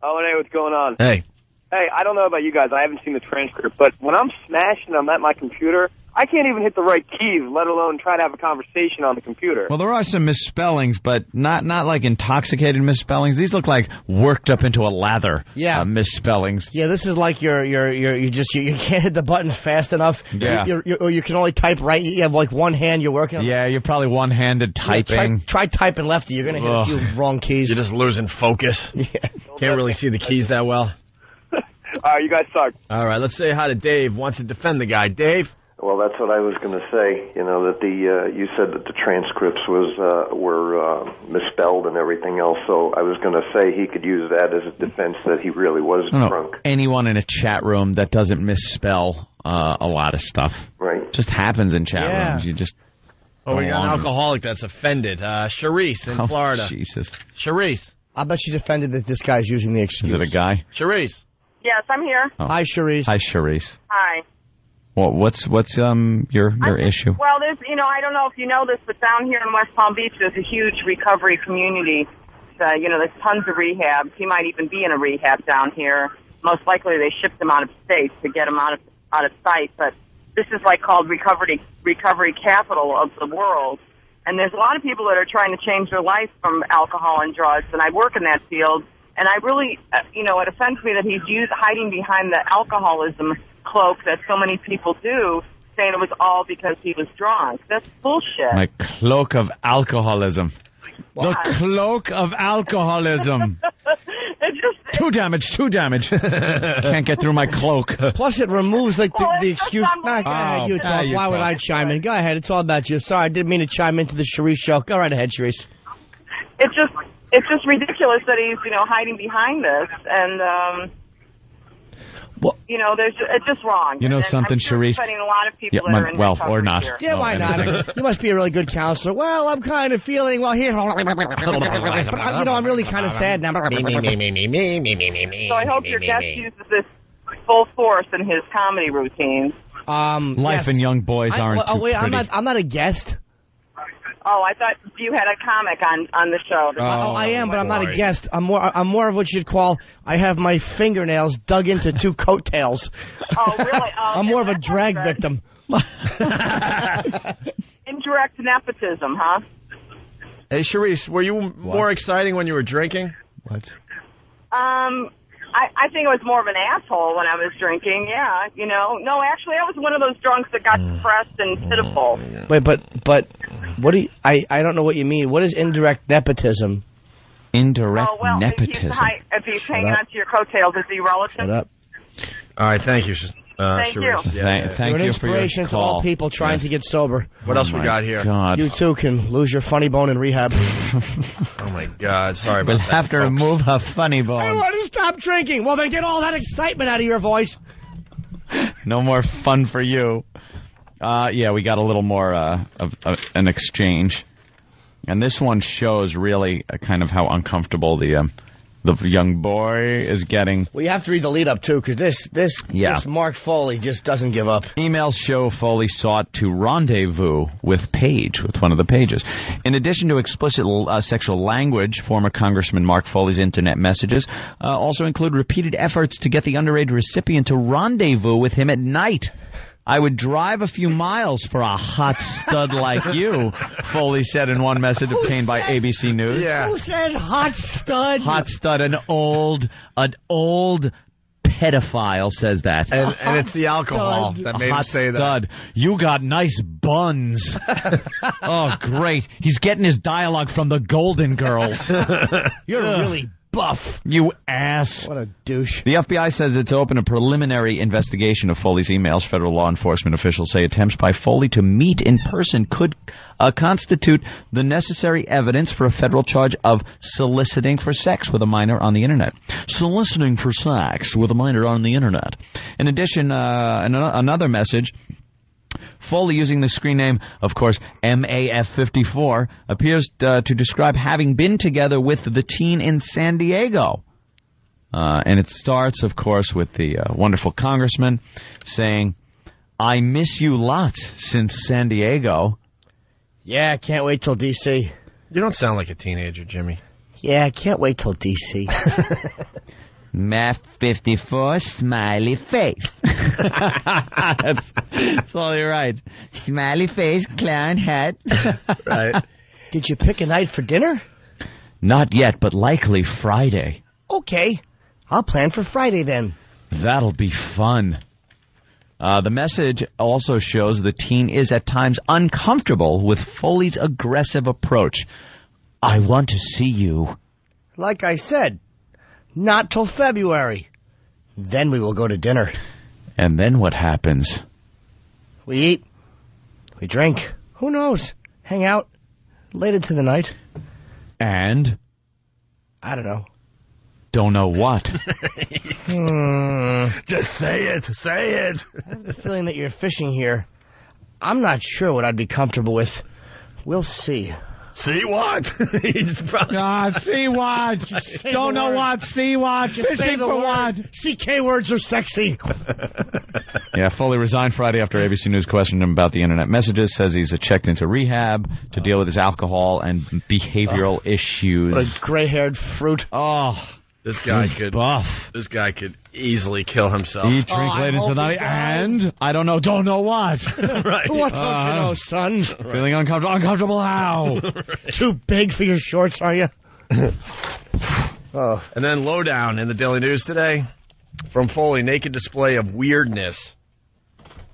Oh, hey, what's going on? Hey. Hey, I don't know about you guys. I haven't seen the transcript, but when I'm smashed and I'm at my computer, I can't even hit the right keys, let alone try to have a conversation on the computer. Well, there are some misspellings, but not like intoxicated misspellings. These look like worked up into a lather. Yeah. Misspellings. Yeah, this is like you can't hit the button fast enough. Yeah. Or you can only type right. You have like one hand you're working on. Yeah, you're probably one-handed typing. Try typing lefty. You're going to hit a few wrong keys. You're just losing focus. Yeah. Can't really see the keys that well. You guys suck. All right, let's say hi to Dave. Wants to defend the guy. Dave? Well, that's what I was going to say. You know, that you said that the transcripts were misspelled and everything else. So I was going to say he could use that as a defense that he really was drunk. Anyone in a chat room that doesn't misspell a lot of stuff. Right. Just happens in chat Yeah. rooms. You just... Oh, we go got an on. alcoholic that's offended. Charisse in Florida. Jesus. Charisse. I bet she's offended that this guy's using the excuse. Is it a guy? Charisse. Yes, I'm here. Oh. Hi, Charisse. Hi, Charisse. Hi. Well, what's your issue? Well, there's, I don't know if you know this, but down here in West Palm Beach, there's a huge recovery community. There's tons of rehabs. He might even be in a rehab down here. Most likely, they shipped him out of state to get him out of sight. But this is like called recovery capital of the world. And there's a lot of people that are trying to change their life from alcohol and drugs. And I work in that field. And I really, it offends me that he's hiding behind the alcoholism cloak that so many people do, saying it was all because he was drunk. That's bullshit. My cloak of alcoholism. The cloak of alcoholism. Too damaged. Can't get through my cloak. Plus, it removes the excuse. Go ahead, you talk. you Why would talk. I chime in? Go ahead. It's all about you. Sorry, I didn't mean to chime into the Charisse show. Go right ahead, Charisse. It's just ridiculous that he's, hiding behind this, and it's just wrong. You know And something, I'm sure Charisse? it's upsetting a lot of people that are in recovery or not. here. Yeah, why not? You must be a really good counselor. Well, I'm kind of feeling, here. But, I'm really kind of sad now. So I hope your guest uses this full force in his comedy routine. Life and young boys aren't too wait, pretty. I'm not a guest. Oh, I thought you had a comic on the show. I am, but I'm not a guest. I'm more of what you'd call, I have my fingernails dug into two coattails. Oh, really? I'm more of a drag victim. Indirect nepotism, huh? Hey, Charisse, were you more exciting when you were drinking? What? I think I was more of an asshole when I was drinking, yeah, No, actually, I was one of those drunks that got depressed and pitiful. Wait, but what do you, I don't know what you mean. What is indirect nepotism? Indirect nepotism. If he's hanging onto your coattails, is he relative? Shut up. All right, thank you. Thank you. Charisse. Thank You're an you for your inspiration to call. all people trying to get sober. What else we my got here? God. You too can lose your funny bone in rehab. Oh, my God. Sorry about We'll that. have to folks. remove her funny I bone. want to stop drinking. Well, then get all that excitement out of your voice. No more fun for you. We got a little more of an exchange. And this one shows really kind of how uncomfortable the young boy is getting. Well, you have to read the lead up, too, because this Mark Foley just doesn't give up. Emails show Foley sought to rendezvous with Paige, with one of the pages. In addition to explicit sexual language, former Congressman Mark Foley's internet messages also include repeated efforts to get the underage recipient to rendezvous with him at night. I would drive a few miles for a hot stud like you, Foley said in one message obtained by ABC News. Yeah. Who says hot stud? Hot stud, an old pedophile says that. And it's the alcohol that made him Hot say that. stud. You got nice buns. Oh, great. He's getting his dialogue from the Golden Girls. You're really buff. You ass. What a douche. The FBI says it's opened a preliminary investigation of Foley's emails. Federal law enforcement officials say attempts by Foley to meet in person could constitute the necessary evidence for a federal charge of soliciting for sex with a minor on the Internet. Soliciting for sex with a minor on the Internet. In addition, another message, Foley, using the screen name, of course, MAF54, appears to describe having been together with the teen in San Diego. And it starts, of course, with the wonderful congressman saying, "I miss you lots since San Diego." Yeah, can't wait till D.C. You don't sound like a teenager, Jimmy. Yeah, can't wait till D.C. Math 54, smiley face. That's all he writes. Smiley face, clown hat. Right. Did you pick a night for dinner? Not yet, but likely Friday. Okay. I'll plan for Friday then. That'll be fun. The message also shows the teen is at times uncomfortable with Foley's aggressive approach. I want to see you. Like I said, not till February. Then we will go to dinner. And then what happens? We eat. We drink. Who knows? Hang out. Late into the night. And? I don't know. Don't know what. Just say it. Say it. I have the feeling that you're fishing here. I'm not sure what I'd be comfortable with. We'll see. See what? See what? Don't know what. See what? Fishing for what? CK words are sexy. Yeah, Foley resigned Friday after ABC News questioned him about the Internet messages. Says he's checked into rehab to deal with his alcohol and behavioral issues. What a gray-haired fruit. Oh, this guy could buff. This guy could easily kill himself. Eat, drink late into the night, and I don't know what. Right. What don't you know, son? Feeling uncomfortable. Uncomfortable how? Too big for your shorts, are you? Oh. And then lowdown in the Daily News today from Foley, naked display of weirdness.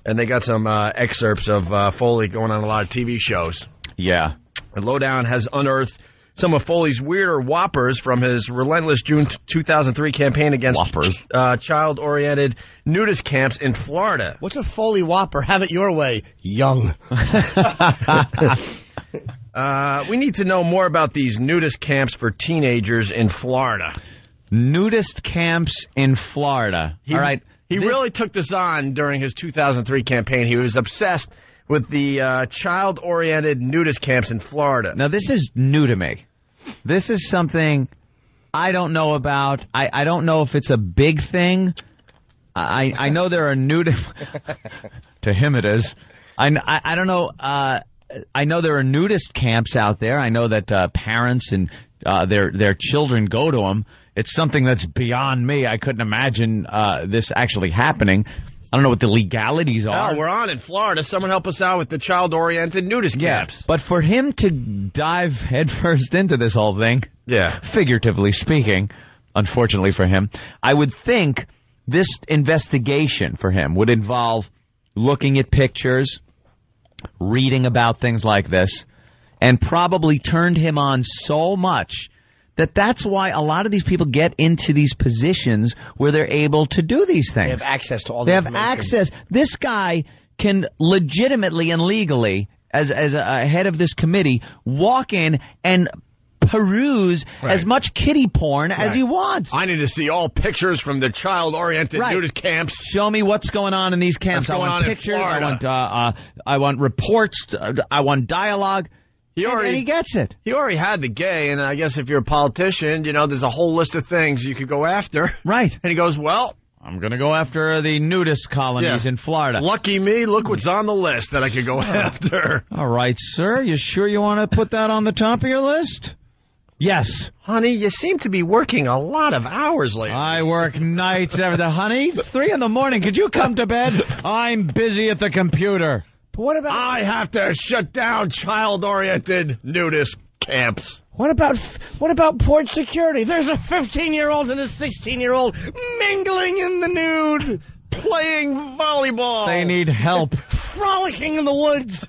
And they got some excerpts of Foley going on a lot of TV shows. Yeah. And lowdown has unearthed some of Foley's weirder whoppers from his relentless June 2003 campaign against child-oriented nudist camps in Florida. What's a Foley whopper? Have it your way, young. We need to know more about these nudist camps for teenagers in Florida. Nudist camps in Florida. All right. He really took this on during his 2003 campaign. He was obsessed with the child-oriented nudist camps in Florida. Now, this is new to me. This is something I don't know about. I don't know if it's a big thing. I know there are nudist... to him it is. I don't know. I know there are nudist camps out there. I know that parents and their children go to them. It's something that's beyond me. I couldn't imagine this actually happening. I don't know what the legalities are. Oh, we're on in Florida. Someone help us out with the child-oriented nudist camps. But for him to dive headfirst into this whole thing, figuratively speaking, unfortunately for him, I would think this investigation for him would involve looking at pictures, reading about things like this, and probably turned him on so much that's why a lot of these people get into these positions where they're able to do these things. They have access to all the information. They have access. This guy can legitimately and legally, as a head of this committee, walk in and peruse as much kiddie porn as he wants. I need to see all pictures from the child-oriented nudist camps. Show me what's going on in these camps. I want pictures. I want reports. I want dialogue. And he gets it. He already had the gay, and I guess if you're a politician, you know, there's a whole list of things you could go after. Right. And he goes, well, I'm going to go after the nudist colonies in Florida. Lucky me, look what's on the list that I could go after. All right, sir. You sure you want to put that on the top of your list? Yes. Honey, you seem to be working a lot of hours lately. I work nights every day. Honey, it's 3 in the morning. Could you come to bed? I'm busy at the computer. What about... I have to shut down child-oriented nudist camps. What about port security? There's a 15-year-old and a 16-year-old mingling in the nude, playing volleyball. They need help. Frolicking in the woods.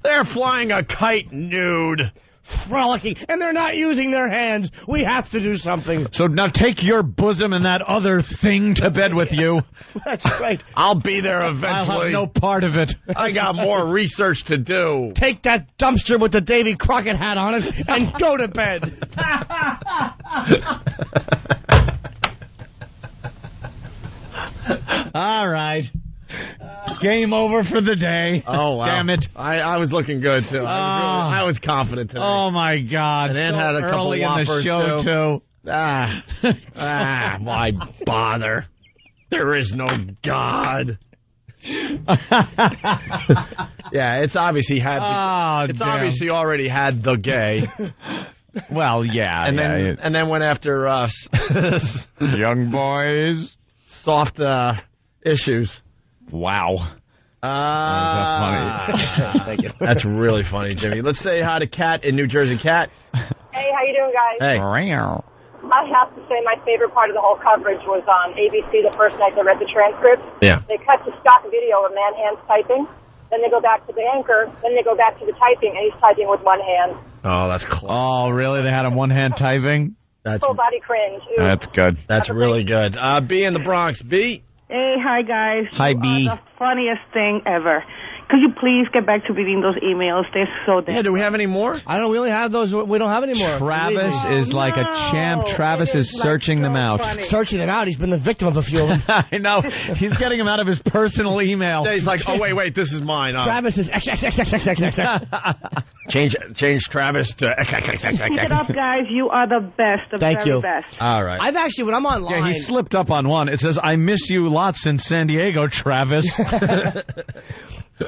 They're flying a kite nude. frolicking, and they're not using their hands. We have to do something. So now take your bosom and that other thing to bed with you. That's right. I'll be there eventually. I'll have no part of it. I got more research to do. Take that dumpster with the Davy Crockett hat on it and go to bed. All right. Game over for the day. Oh, wow. Damn it. I was looking good, too. I was confident today. Oh, my God. And then so had a couple early in the whoppers, show, too. Why bother? There is no God. Yeah, it's obviously obviously already had the gay. Well, yeah. And then went after us. Young boys. Soft issues. Wow. Funny. Thank you. That's really funny, Jimmy. Let's say hi to Kat in New Jersey. Kat? Hey, how you doing, guys? Hey. I have to say my favorite part of the whole coverage was on ABC the first night I read the transcript. Yeah. They cut to stock video of a man hands typing. Then they go back to the anchor. Then they go back to the typing, and he's typing with one hand. Oh, that's close. Oh, really? They had him one-hand typing? Full body cringe. Ooh. That's good. That's really good. B in the Bronx. B? Hey, hi, guys. Hi, You B. are the funniest thing ever. Could you please get back to reading those emails? They're so damn. Yeah, do we have any more? I don't really have those. We don't have any more. Travis is like a champ. Travis is searching them out. Searching them out. He's been the victim of a few of them. I know. He's getting them out of his personal email. Yeah, he's like, oh, wait, this is mine. Travis is XXXXXXX. Change Travis to Keep it up, guys. You are the best. The Thank very you. best. All right. I've actually, when I'm online. Yeah, he slipped up on one. It says, I miss you lots in San Diego, Travis.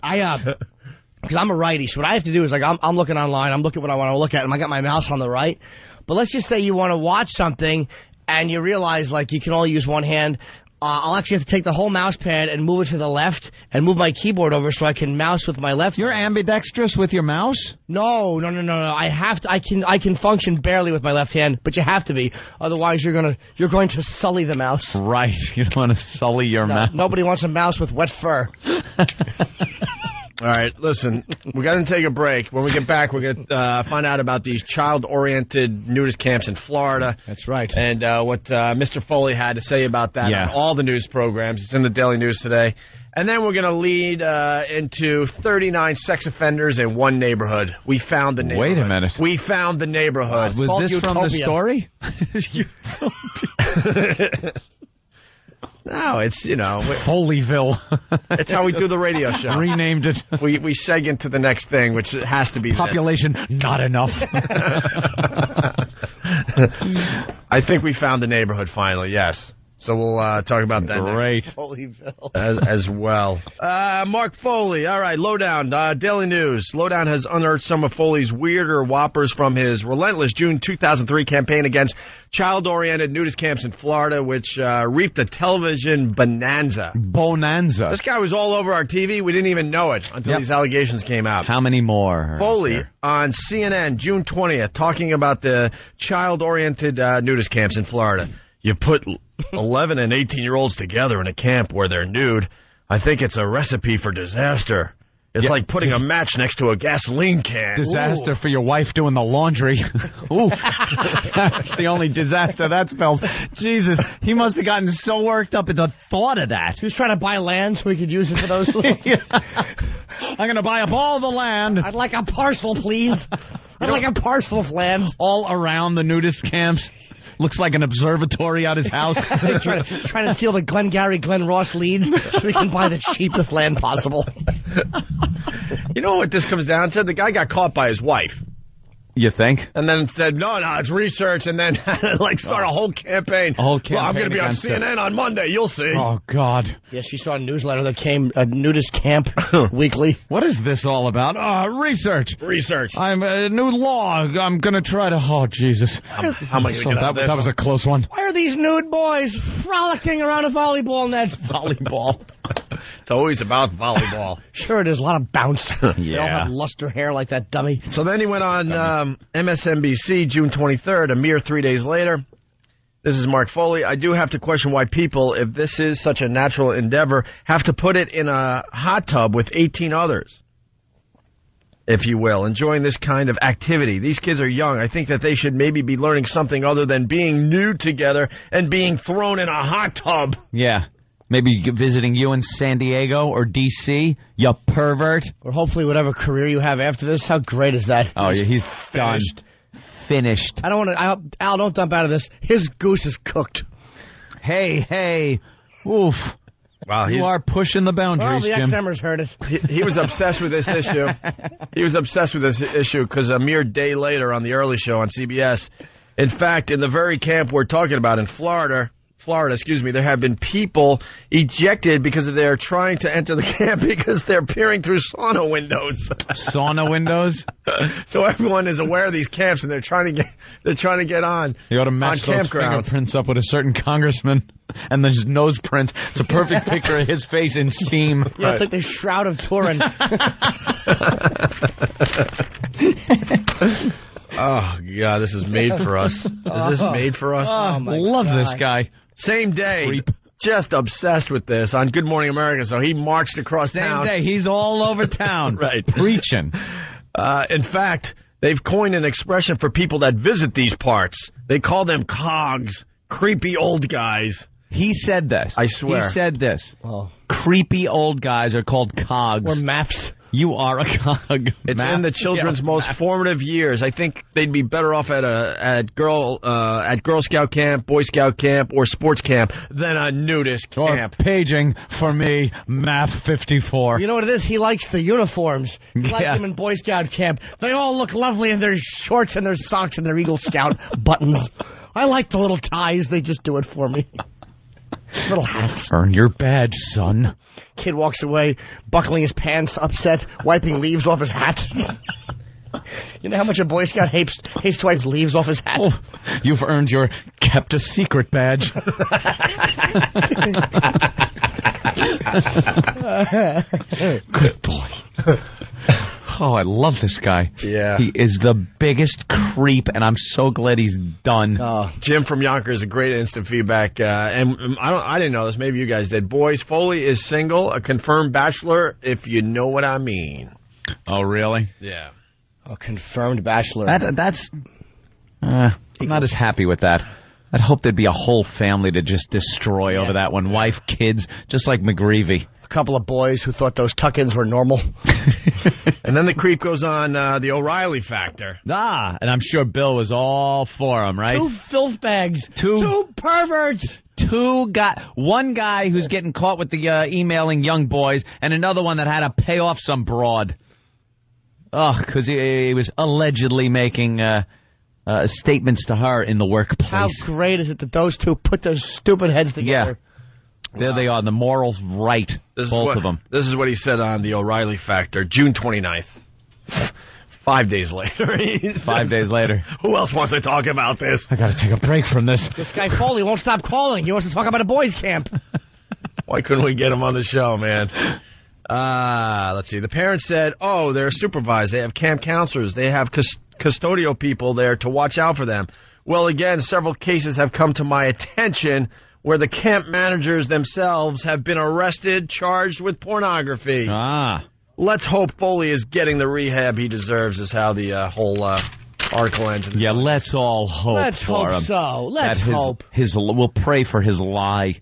Because I'm a righty, so what I have to do is, like, I'm looking online, I'm looking at what I want to look at, and I got my mouse on the right. But let's just say you want to watch something, and you realize, like, you can only use one hand. I'll actually have to take the whole mouse pad and move it to the left, and move my keyboard over so I can mouse with my left. You're ambidextrous with your mouse? No. I have to. I can function barely with my left hand, but you have to be. Otherwise, you're going to sully the mouse. Right. You don't want to sully your mouse. Nobody wants a mouse with wet fur. All right, listen, we're going to take a break. When we get back, we're going to find out about these child-oriented nudist camps in Florida. That's right. And what Mr. Foley had to say about that on all the news programs. It's in the Daily News today. And then we're going to lead into 39 sex offenders in one neighborhood. We found the neighborhood. Wait a minute. We found the neighborhood. Was this from the story? No, it's, Foleyville. It's how we do the radio show. Renamed it. We seg into the next thing, which has to be population not enough. I think we found the neighborhood finally, yes. So we'll talk about that next. Foleyville. As well. Mark Foley. All right, Lowdown. Daily News. Lowdown has unearthed some of Foley's weirder whoppers from his relentless June 2003 campaign against child-oriented nudist camps in Florida, which reaped a television bonanza. This guy was all over our TV. We didn't even know it until these allegations came out. How many more? Foley on CNN, June 20th, talking about the child-oriented nudist camps in Florida. You put 11 and 18-year-olds together in a camp where they're nude. I think it's a recipe for disaster. It's like putting a match next to a gasoline can. Disaster for your wife doing the laundry. Ooh. That's the only disaster that spells. Jesus, he must have gotten so worked up at the thought of that. He was trying to buy land so he could use it for those. I'm going to buy up all the land. I'd like a parcel, please. I'd like a parcel of land. All around the nudist camps. Looks like an observatory out his house. He's trying to steal the Glengarry Glen Ross leads so he can buy the cheapest land possible. You know what this comes down to? The guy got caught by his wife. You think? And then said, no, it's research, and then start a whole campaign. Well, I'm going to be on CNN on Monday. You'll see. Oh, God. Yeah, she saw a newsletter that came, a nudist camp weekly. What is this all about? Research. I'm a new law. I'm going to try to... Oh, Jesus. How am I going to get out of this? That was a close one. Why are these nude boys frolicking around a volleyball net? Volleyball. It's always about volleyball. Sure it is. A lot of bounce. Yeah. They all have luster hair like that dummy. So then he went on MSNBC June 23rd, a mere 3 days later. This is Mark Foley. I do have to question why people, if this is such a natural endeavor, have to put it in a hot tub with 18 others. if you will, enjoying this kind of activity. These kids are young. I think that they should maybe be learning something other than being nude together and being thrown in a hot tub. Yeah. Maybe visiting you in San Diego or D.C., you pervert. Or hopefully whatever career you have after this. How great is that? Oh, yeah, he's finished. Finished. I don't want to... Al, don't dump out of this. His goose is cooked. Hey. Oof. Wow, you are pushing the boundaries, Jim. Jim. X-Hammers heard it. He was obsessed with this issue. He was obsessed with this issue because a mere day later on the early show on CBS, in fact, in the very camp we're talking about in Florida, there have been people ejected because they're trying to enter the camp because they're peering through sauna windows. Sauna windows? So everyone is aware of these camps and they're trying to get on. You ought to match those fingerprints up with a certain congressman and then his nose print. It's a perfect picture of his face in steam. Yeah, it's like the Shroud of Turin. Oh, God, this is made for us. Is this made for us? Oh, my love God. This guy. Same day. Just obsessed with this on Good Morning America, so he marched across town. Same day. He's all over town. Right. Preaching. In fact, they've coined an expression for people that visit these parts. They call them cogs, creepy old guys. He said this. I swear. He said this. Oh. Creepy old guys are called cogs. Or maps. You are a cog. It's in the children's most formative years. I think they'd be better off at Girl Scout camp, Boy Scout camp, or sports camp than a nudist camp. Or paging for me, MAP 54. You know what it is? He likes the uniforms. He likes them in Boy Scout camp. They all look lovely in their shorts and their socks and their Eagle Scout buttons. I like the little ties. They just do it for me. Little hats. Earn your badge, son. Kid walks away, buckling his pants, upset, wiping leaves off his hat. You know how much a Boy Scout hates to wipe leaves off his hat? Oh, you've earned your kept a secret badge. Good boy. Oh, I love this guy. Yeah. He is the biggest creep, and I'm so glad he's done. Jim from Yonkers, a great instant feedback. And I didn't know this. Maybe you guys did. Boys, Foley is single, a confirmed bachelor, if you know what I mean. Oh, really? Yeah. A confirmed bachelor. That's... I'm not as happy with that. I'd hope there'd be a whole family to just destroy over that one. Wife, kids, just like McGreevy. A couple of boys who thought those tuck-ins were normal. And then the creep goes on the O'Reilly factor. And I'm sure Bill was all for him, right? 2 filth bags. 2 perverts. 2 guys. One guy who's getting caught with the emailing young boys, and another one that had to pay off some broad. Because he was allegedly making statements to her in the workplace. How great is it that those 2 put their stupid heads together? Yeah. There they are, the morals right, both of them. This is what he said on the O'Reilly factor, June 29th. 5 days later. 5 days later. Who else wants to talk about this? I got to take a break from this. This guy Foley won't stop calling. He wants to talk about a boys' camp. Why couldn't we get him on the show, man? Let's see. The parents said, they're supervised. They have camp counselors. They have custodial people there to watch out for them. Well, again, several cases have come to my attention where the camp managers themselves have been arrested, charged with pornography. Let's hope Foley is getting the rehab he deserves, is how the whole article ends. Yeah, let's all hope Let's for hope him. so. Let's hope. We'll pray for his lie.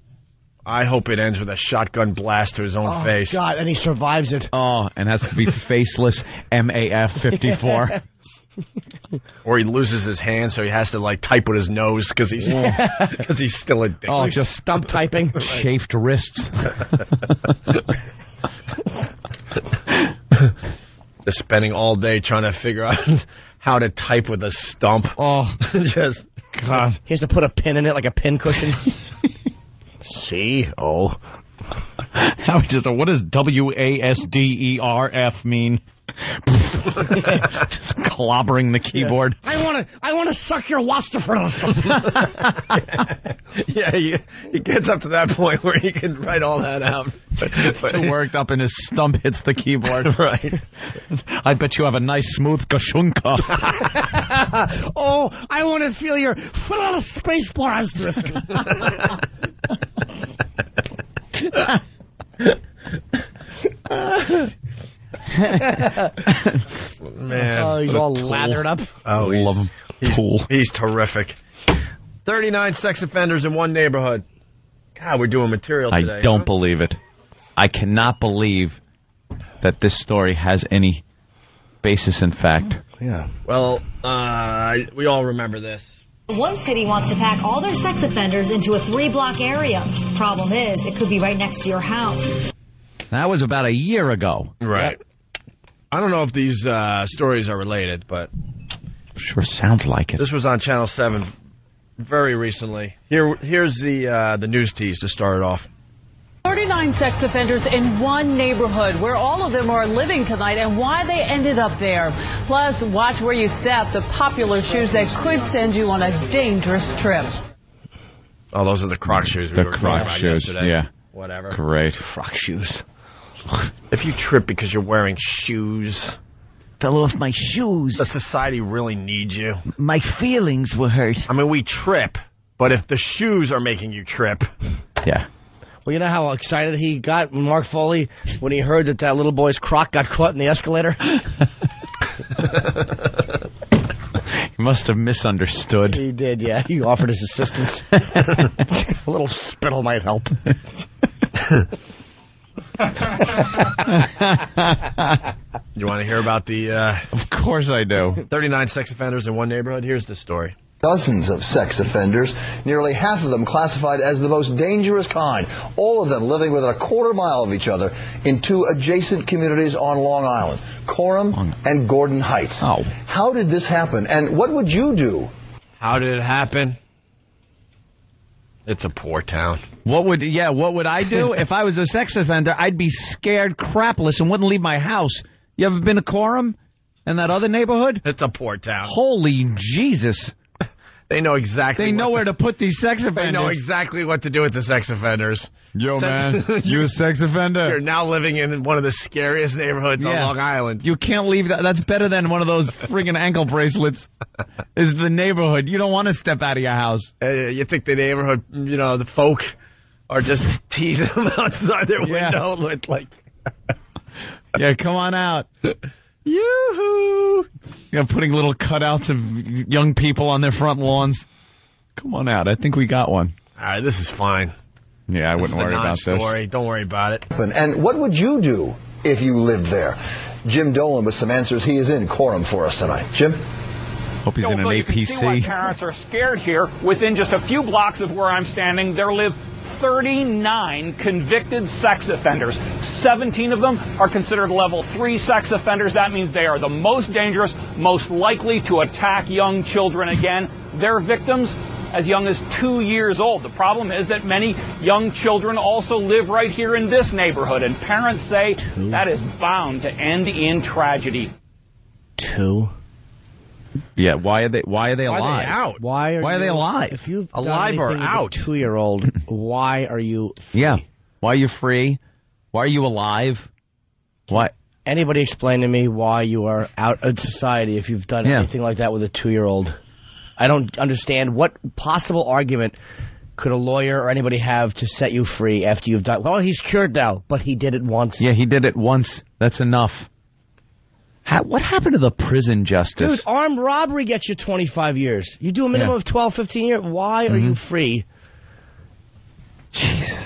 I hope it ends with a shotgun blast to his own face. Oh, God, and he survives it. Oh, and has to be faceless MAF 54. Or he loses his hand, so he has to type with his nose because he's still a dick. Oh, just stump typing. Chafed wrists. Just spending all day trying to figure out how to type with a stump. Oh, just God. He has to put a pin in it like a pin cushion. C-O. What does WASDERF mean? Just clobbering the keyboard. I want to suck your wastifer. Yeah, he gets up to that point where he can write all that out. It's too worked up and his stump hits the keyboard. Right. I bet you have a nice smooth kashunka. I want to feel your spacebar asterisk. Man, Oh, he's what a all tool. lathered up. Oh, Love him. He's terrific. 39 sex offenders in one neighborhood. God, we're doing material today. I don't believe it. I cannot believe that this story has any basis in fact. Yeah. Well, we all remember this. One city wants to pack all their sex offenders into a 3-block area. Problem is, it could be right next to your house. That was about a year ago. Right. I don't know if these stories are related, but sure sounds like it. This was on Channel 7 very recently. Here's the news tease to start it off. 39 sex offenders in one neighborhood where all of them are living tonight and why they ended up there. Plus, watch where you step, the popular shoes that could send you on a dangerous trip. Oh, those are the Croc shoes we were talking about yesterday. Yeah. Whatever. Great. Croc shoes. If you trip because you're wearing shoes... Fell off my shoes. The society really needs you. My feelings were hurt. I mean, we trip, but if the shoes are making you trip... Yeah. Well, you know how excited he got, Mark Foley, when he heard that little boy's croc got caught in the escalator? He must have misunderstood. He did, yeah. He offered his assistance. A little spittle might help. You want to hear about the... Of course I do. 39 sex offenders in one neighborhood? Here's the story. Dozens of sex offenders, nearly half of them classified as the most dangerous kind, all of them living within a quarter mile of each other in two adjacent communities on Long Island, Coram and Gordon Heights. Oh. How did this happen, and what would you do? How did it happen? It's a poor town. What would I do? If I was a sex offender, I'd be scared crapless and wouldn't leave my house. You ever been to Coram and that other neighborhood? It's a poor town. Holy Jesus. They know exactly. They know where to put these sex offenders. They know exactly what to do with the sex offenders. Yo, man, you a sex offender? You're now living in one of the scariest neighborhoods on Long Island. You can't leave that. That's better than one of those friggin' ankle bracelets. Is the neighborhood. You don't want to step out of your house. You think the neighborhood, the folk are just teasing them outside their window with Yeah, come on out. Yoo-hoo! Putting little cutouts of young people on their front lawns. Come on out. I think we got one. All right, this is fine. Yeah, I wouldn't worry about this. Don't worry about it. And what would you do if you lived there? Jim Dolan with some answers. He is in Coram for us tonight. Jim? Hope he's in an APC. You can see why parents are scared here. Within just a few blocks of where I'm standing, there live 39 convicted sex offenders. 17 of them are considered level 3 sex offenders. That means they are the most dangerous, most likely to attack young children again. Their victims as young as 2 years old. The problem is that many young children also live right here in this neighborhood, and parents say that is bound to end in tragedy. 2? Yeah, why are they alive? Why are they out? Why are they alive? If you've alive or out? 2-year-old, why are you free? Yeah. Why are you free? Why are you alive? Why? Anybody explain to me why you are out of society if you've done anything like that with a 2-year-old? I don't understand what possible argument could a lawyer or anybody have to set you free after you've done... Well, he's cured now, but he did it once. Yeah, he did it once. That's enough. What happened to the prison justice? Dude, armed robbery gets you 25 years. You do a minimum of 12, 15 years. Why are you free? Jesus.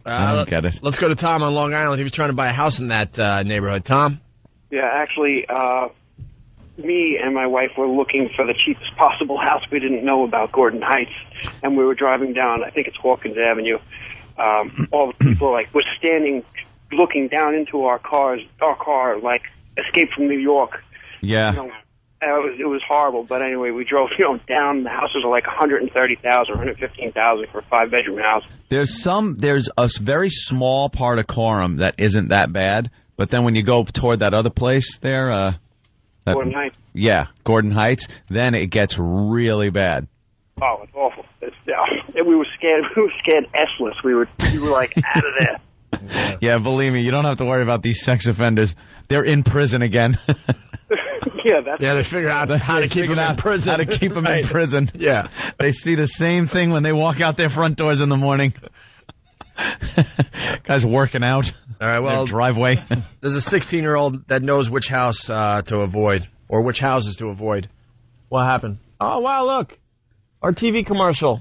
I don't get it. Let's go to Tom on Long Island. He was trying to buy a house in that neighborhood. Tom? Yeah, actually, me and my wife were looking for the cheapest possible house. We didn't know about Gordon Heights, and we were driving down, I think it's Hawkins Avenue. All the people were standing, looking down into our car, like Escape from New York. Yeah. It was horrible, but anyway, we drove down. The houses are like $130,000, $115,000 for a 5-bedroom house. There's a very small part of Coram that isn't that bad, but then when you go toward that other place there, Gordon Heights. Yeah, Gordon Heights, then it gets really bad. Oh, it's awful. We were scared. We were scared S-less. We were like out of there. Yeah, believe me, you don't have to worry about these sex offenders. They're in prison again. They figure out how to keep them in prison. How to keep them in prison. Yeah. They see the same thing when they walk out their front doors in the morning. Guys working out. All right, well, driveway. There's a 16-year-old that knows which house to avoid, or which houses to avoid. What happened? Oh, wow, look. Our TV commercial.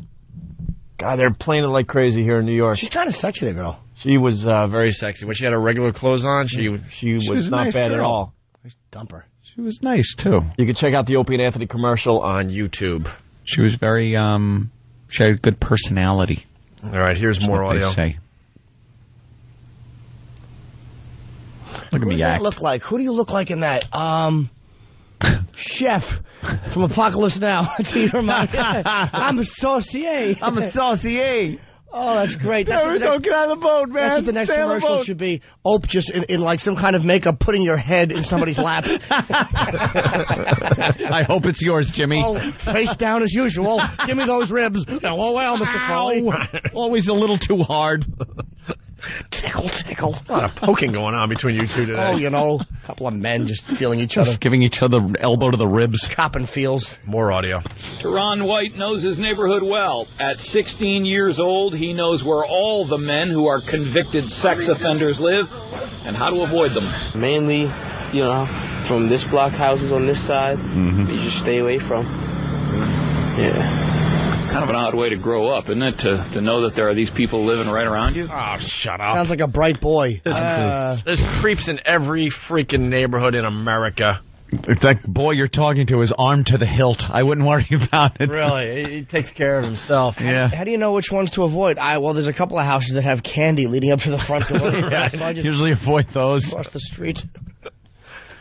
God, they're playing it like crazy here in New York. She's kind of sexy, the girl. She was very sexy. When she had her regular clothes on, she was not nice bad girl. at all. Nice dumper. She was nice, too. You can check out the Opie and Anthony commercial on YouTube. She was very, she had a good personality. All right, here's more what audio. They say. Look at me Who does that act. look like? Who do you look like in that? Chef from Apocalypse Now. I'm a saucier. I'm a saucier. Oh, that's great. That's what the Don't get on the boat, man. That's what the next Stay on the commercial boat. should be. Ope just in like some kind of makeup, putting your head in somebody's lap. I hope it's yours, Jimmy. Oh, face down as usual. Give me those ribs. LOL, Mr. Foley. Always a little too hard. Tickle, tickle. A lot of poking going on between you two today. Oh, you know, a couple of men just feeling each other. Just giving each other elbow to the ribs. Copping feels. More audio. Teron White knows his neighborhood well. At 16 years old, he knows where all the men who are convicted sex offenders live and how to avoid them. Mainly, you know, from this block houses on this side, you just stay away from. Yeah. Kind of an odd way to grow up, isn't it? To know that there are these people living right around you? Oh, shut up. Sounds like a bright boy. There's creeps in every freaking neighborhood in America. If that boy you're talking to is armed to the hilt, I wouldn't worry about it. Really? He takes care of himself. Yeah. How do you know which ones to avoid? Well, there's a couple of houses that have candy leading up to the front door. Yeah, So I just usually avoid those. cross the street.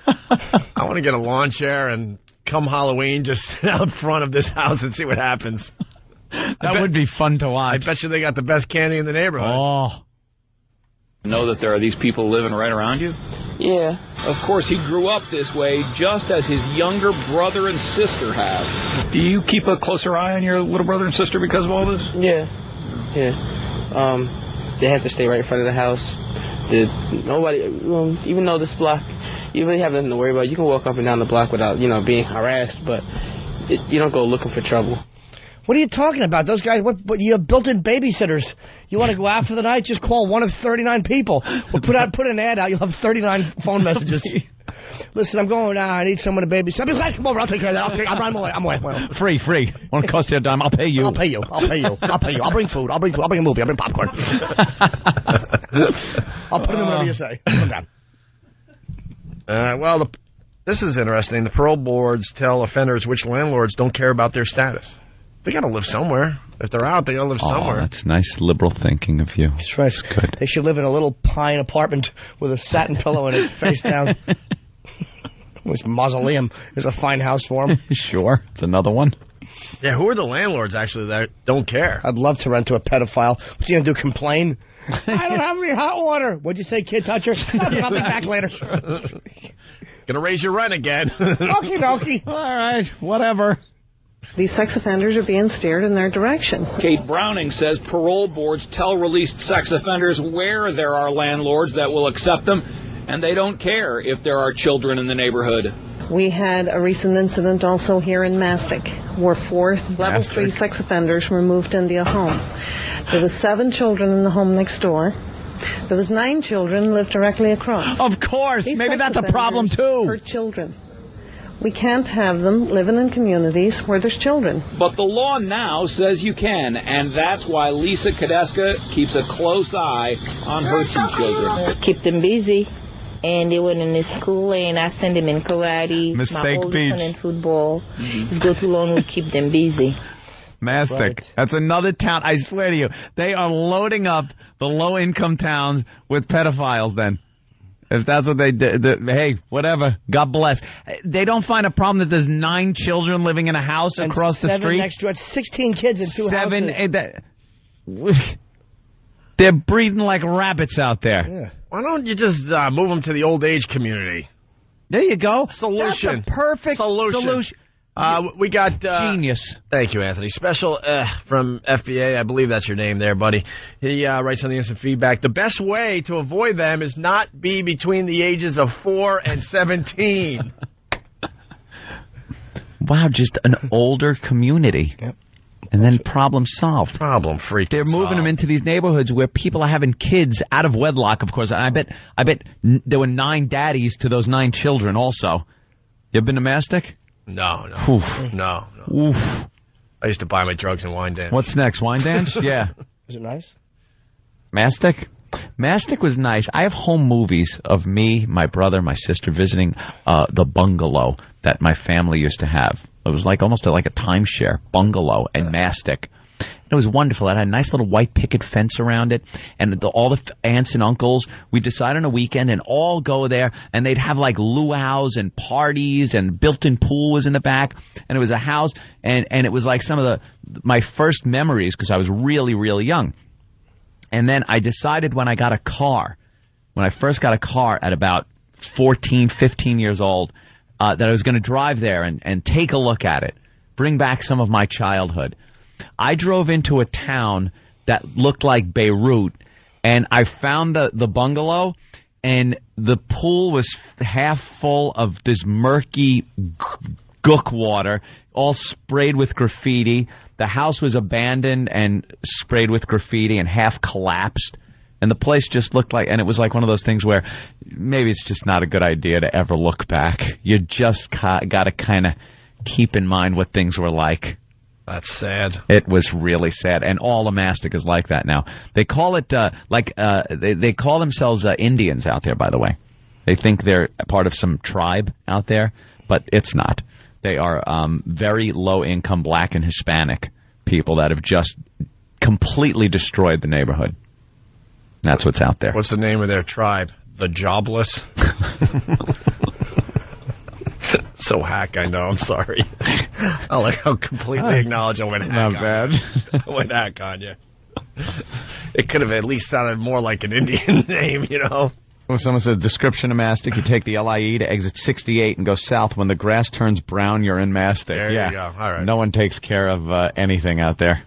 I want to get a lawn chair and come Halloween just sit out front of this house and see what happens. That would be fun to I watch. bet you they got the best candy in the neighborhood. Oh. Know that there are these people living right around you? Yeah. Of course, he grew up this way just as his younger brother and sister have. Do you keep a closer eye on your little brother and sister because of all this? Yeah. Yeah. They have to stay right in front of the house. Nobody, even though this block, you really have nothing to worry about. You can walk up and down the block without, being harassed, but you don't go looking for trouble. What are you talking about? Those guys, what you have built-in babysitters. You want to go out for the night? Just call one of 39 people. Or put an ad out. You'll have 39 phone messages. Listen, I'm going out. I need someone to babysit. Come over. I'll take care of that. I'm away. Free. Won't cost you a dime. I'll pay you. I'll pay you. I'll bring food. I'll bring a movie. I'll bring popcorn. I'll put them in whatever you say. Put them down. This is interesting. The parole boards tell offenders which landlords don't care about their status. They got to live somewhere. If they're out, they got to live somewhere. That's nice liberal thinking of you. That's right. That's good. They should live in a little pine apartment with a satin pillow in it, face down. This mausoleum is a fine house for them. Sure. It's another one. Yeah, who are the landlords, actually, that don't care? I'd love to rent to a pedophile. What's he going to do, complain? I don't have any hot water. What'd you say, kid toucher? I'll be back later. Gonna raise your rent again. Okie dokie. All right, whatever. These sex offenders are being steered in their direction. Kate Browning says parole boards tell released sex offenders where there are landlords that will accept them, and they don't care if there are children in the neighborhood. We had a recent incident also here in Mastic, where 4 level 3 sex offenders were moved into a home. There was 7 children in the home next door. There was 9 children who lived directly across. Of course. These Maybe sex that's a problem, too. hurt children. We can't have them living in communities where there's children. But the law now says you can, and that's why Lisa Kadeska keeps a close eye on her 2 children. Keep them busy. And they went in the school, and I send them in karate. Mistake my oldest Beach. son in football. Just go too long, we'll keep them busy. Mastic. Right. That's another town. I swear to you, they are loading up the low-income towns with pedophiles then. If that's what they did, hey, whatever. God bless. They don't find a problem that there's 9 children living in a house And across the 7 street. next door. It's 16 kids in 2 houses. They're breeding like rabbits out there. Yeah. Why don't you just move them to the old age community? There you go. Solution. That's a perfect solution. We got... Genius. Thank you, Anthony. Special from FBA. I believe that's your name there, buddy. He writes on the instant feedback. The best way to avoid them is not be between the ages of 4 and 17. Wow, just an older community. Yep. And then problem solved. Problem freaking They're moving them into these neighborhoods where people are having kids out of wedlock, of course. I bet there were 9 daddies to those 9 children also. You ever been to Mastic? No. Oof. No. Oof. I used to buy my drugs in Wine Dance. What's next? Wine Dance? Yeah. Is it nice? Mastic? Mastic was nice. I have home movies of me, my brother, my sister visiting the bungalow that my family used to have. It was like almost like a timeshare bungalow in Mastic. It was wonderful. It had a nice little white picket fence around it, and all the aunts and uncles, we'd decide on a weekend and all go there, and they'd have like luau's and parties, and built-in pool was in the back, and it was a house, and it was like some of my first memories because I was really, really young. And then I decided when I first got a car at about 14, 15 years old, that I was going to drive there and take a look at it, bring back some of my childhood. I drove into a town that looked like Beirut, and I found the bungalow, and the pool was half full of this murky gook water, all sprayed with graffiti. The house was abandoned and sprayed with graffiti and half collapsed. And the place just looked like, and it was like one of those things where maybe it's just not a good idea to ever look back. You just got to kind of keep in mind what things were like. That's sad. It was really sad, and all of Mastic is like that now. They call it they call themselves Indians out there. By the way, they think they're part of some tribe out there, but it's not. They are very low-income Black and Hispanic people that have just completely destroyed the neighborhood. That's what's out there. What's the name of their tribe? The Jobless? So hack, I know. I'm sorry. I like how completely acknowledge I went hack. Not bad. I went hack on you. It could have at least sounded more like an Indian name, you know. Well, someone said, description of Mastic, you take the LIE to exit 68 and go south. When the grass turns brown, you're in Mastic. There you go. All right. No one takes care of anything out there.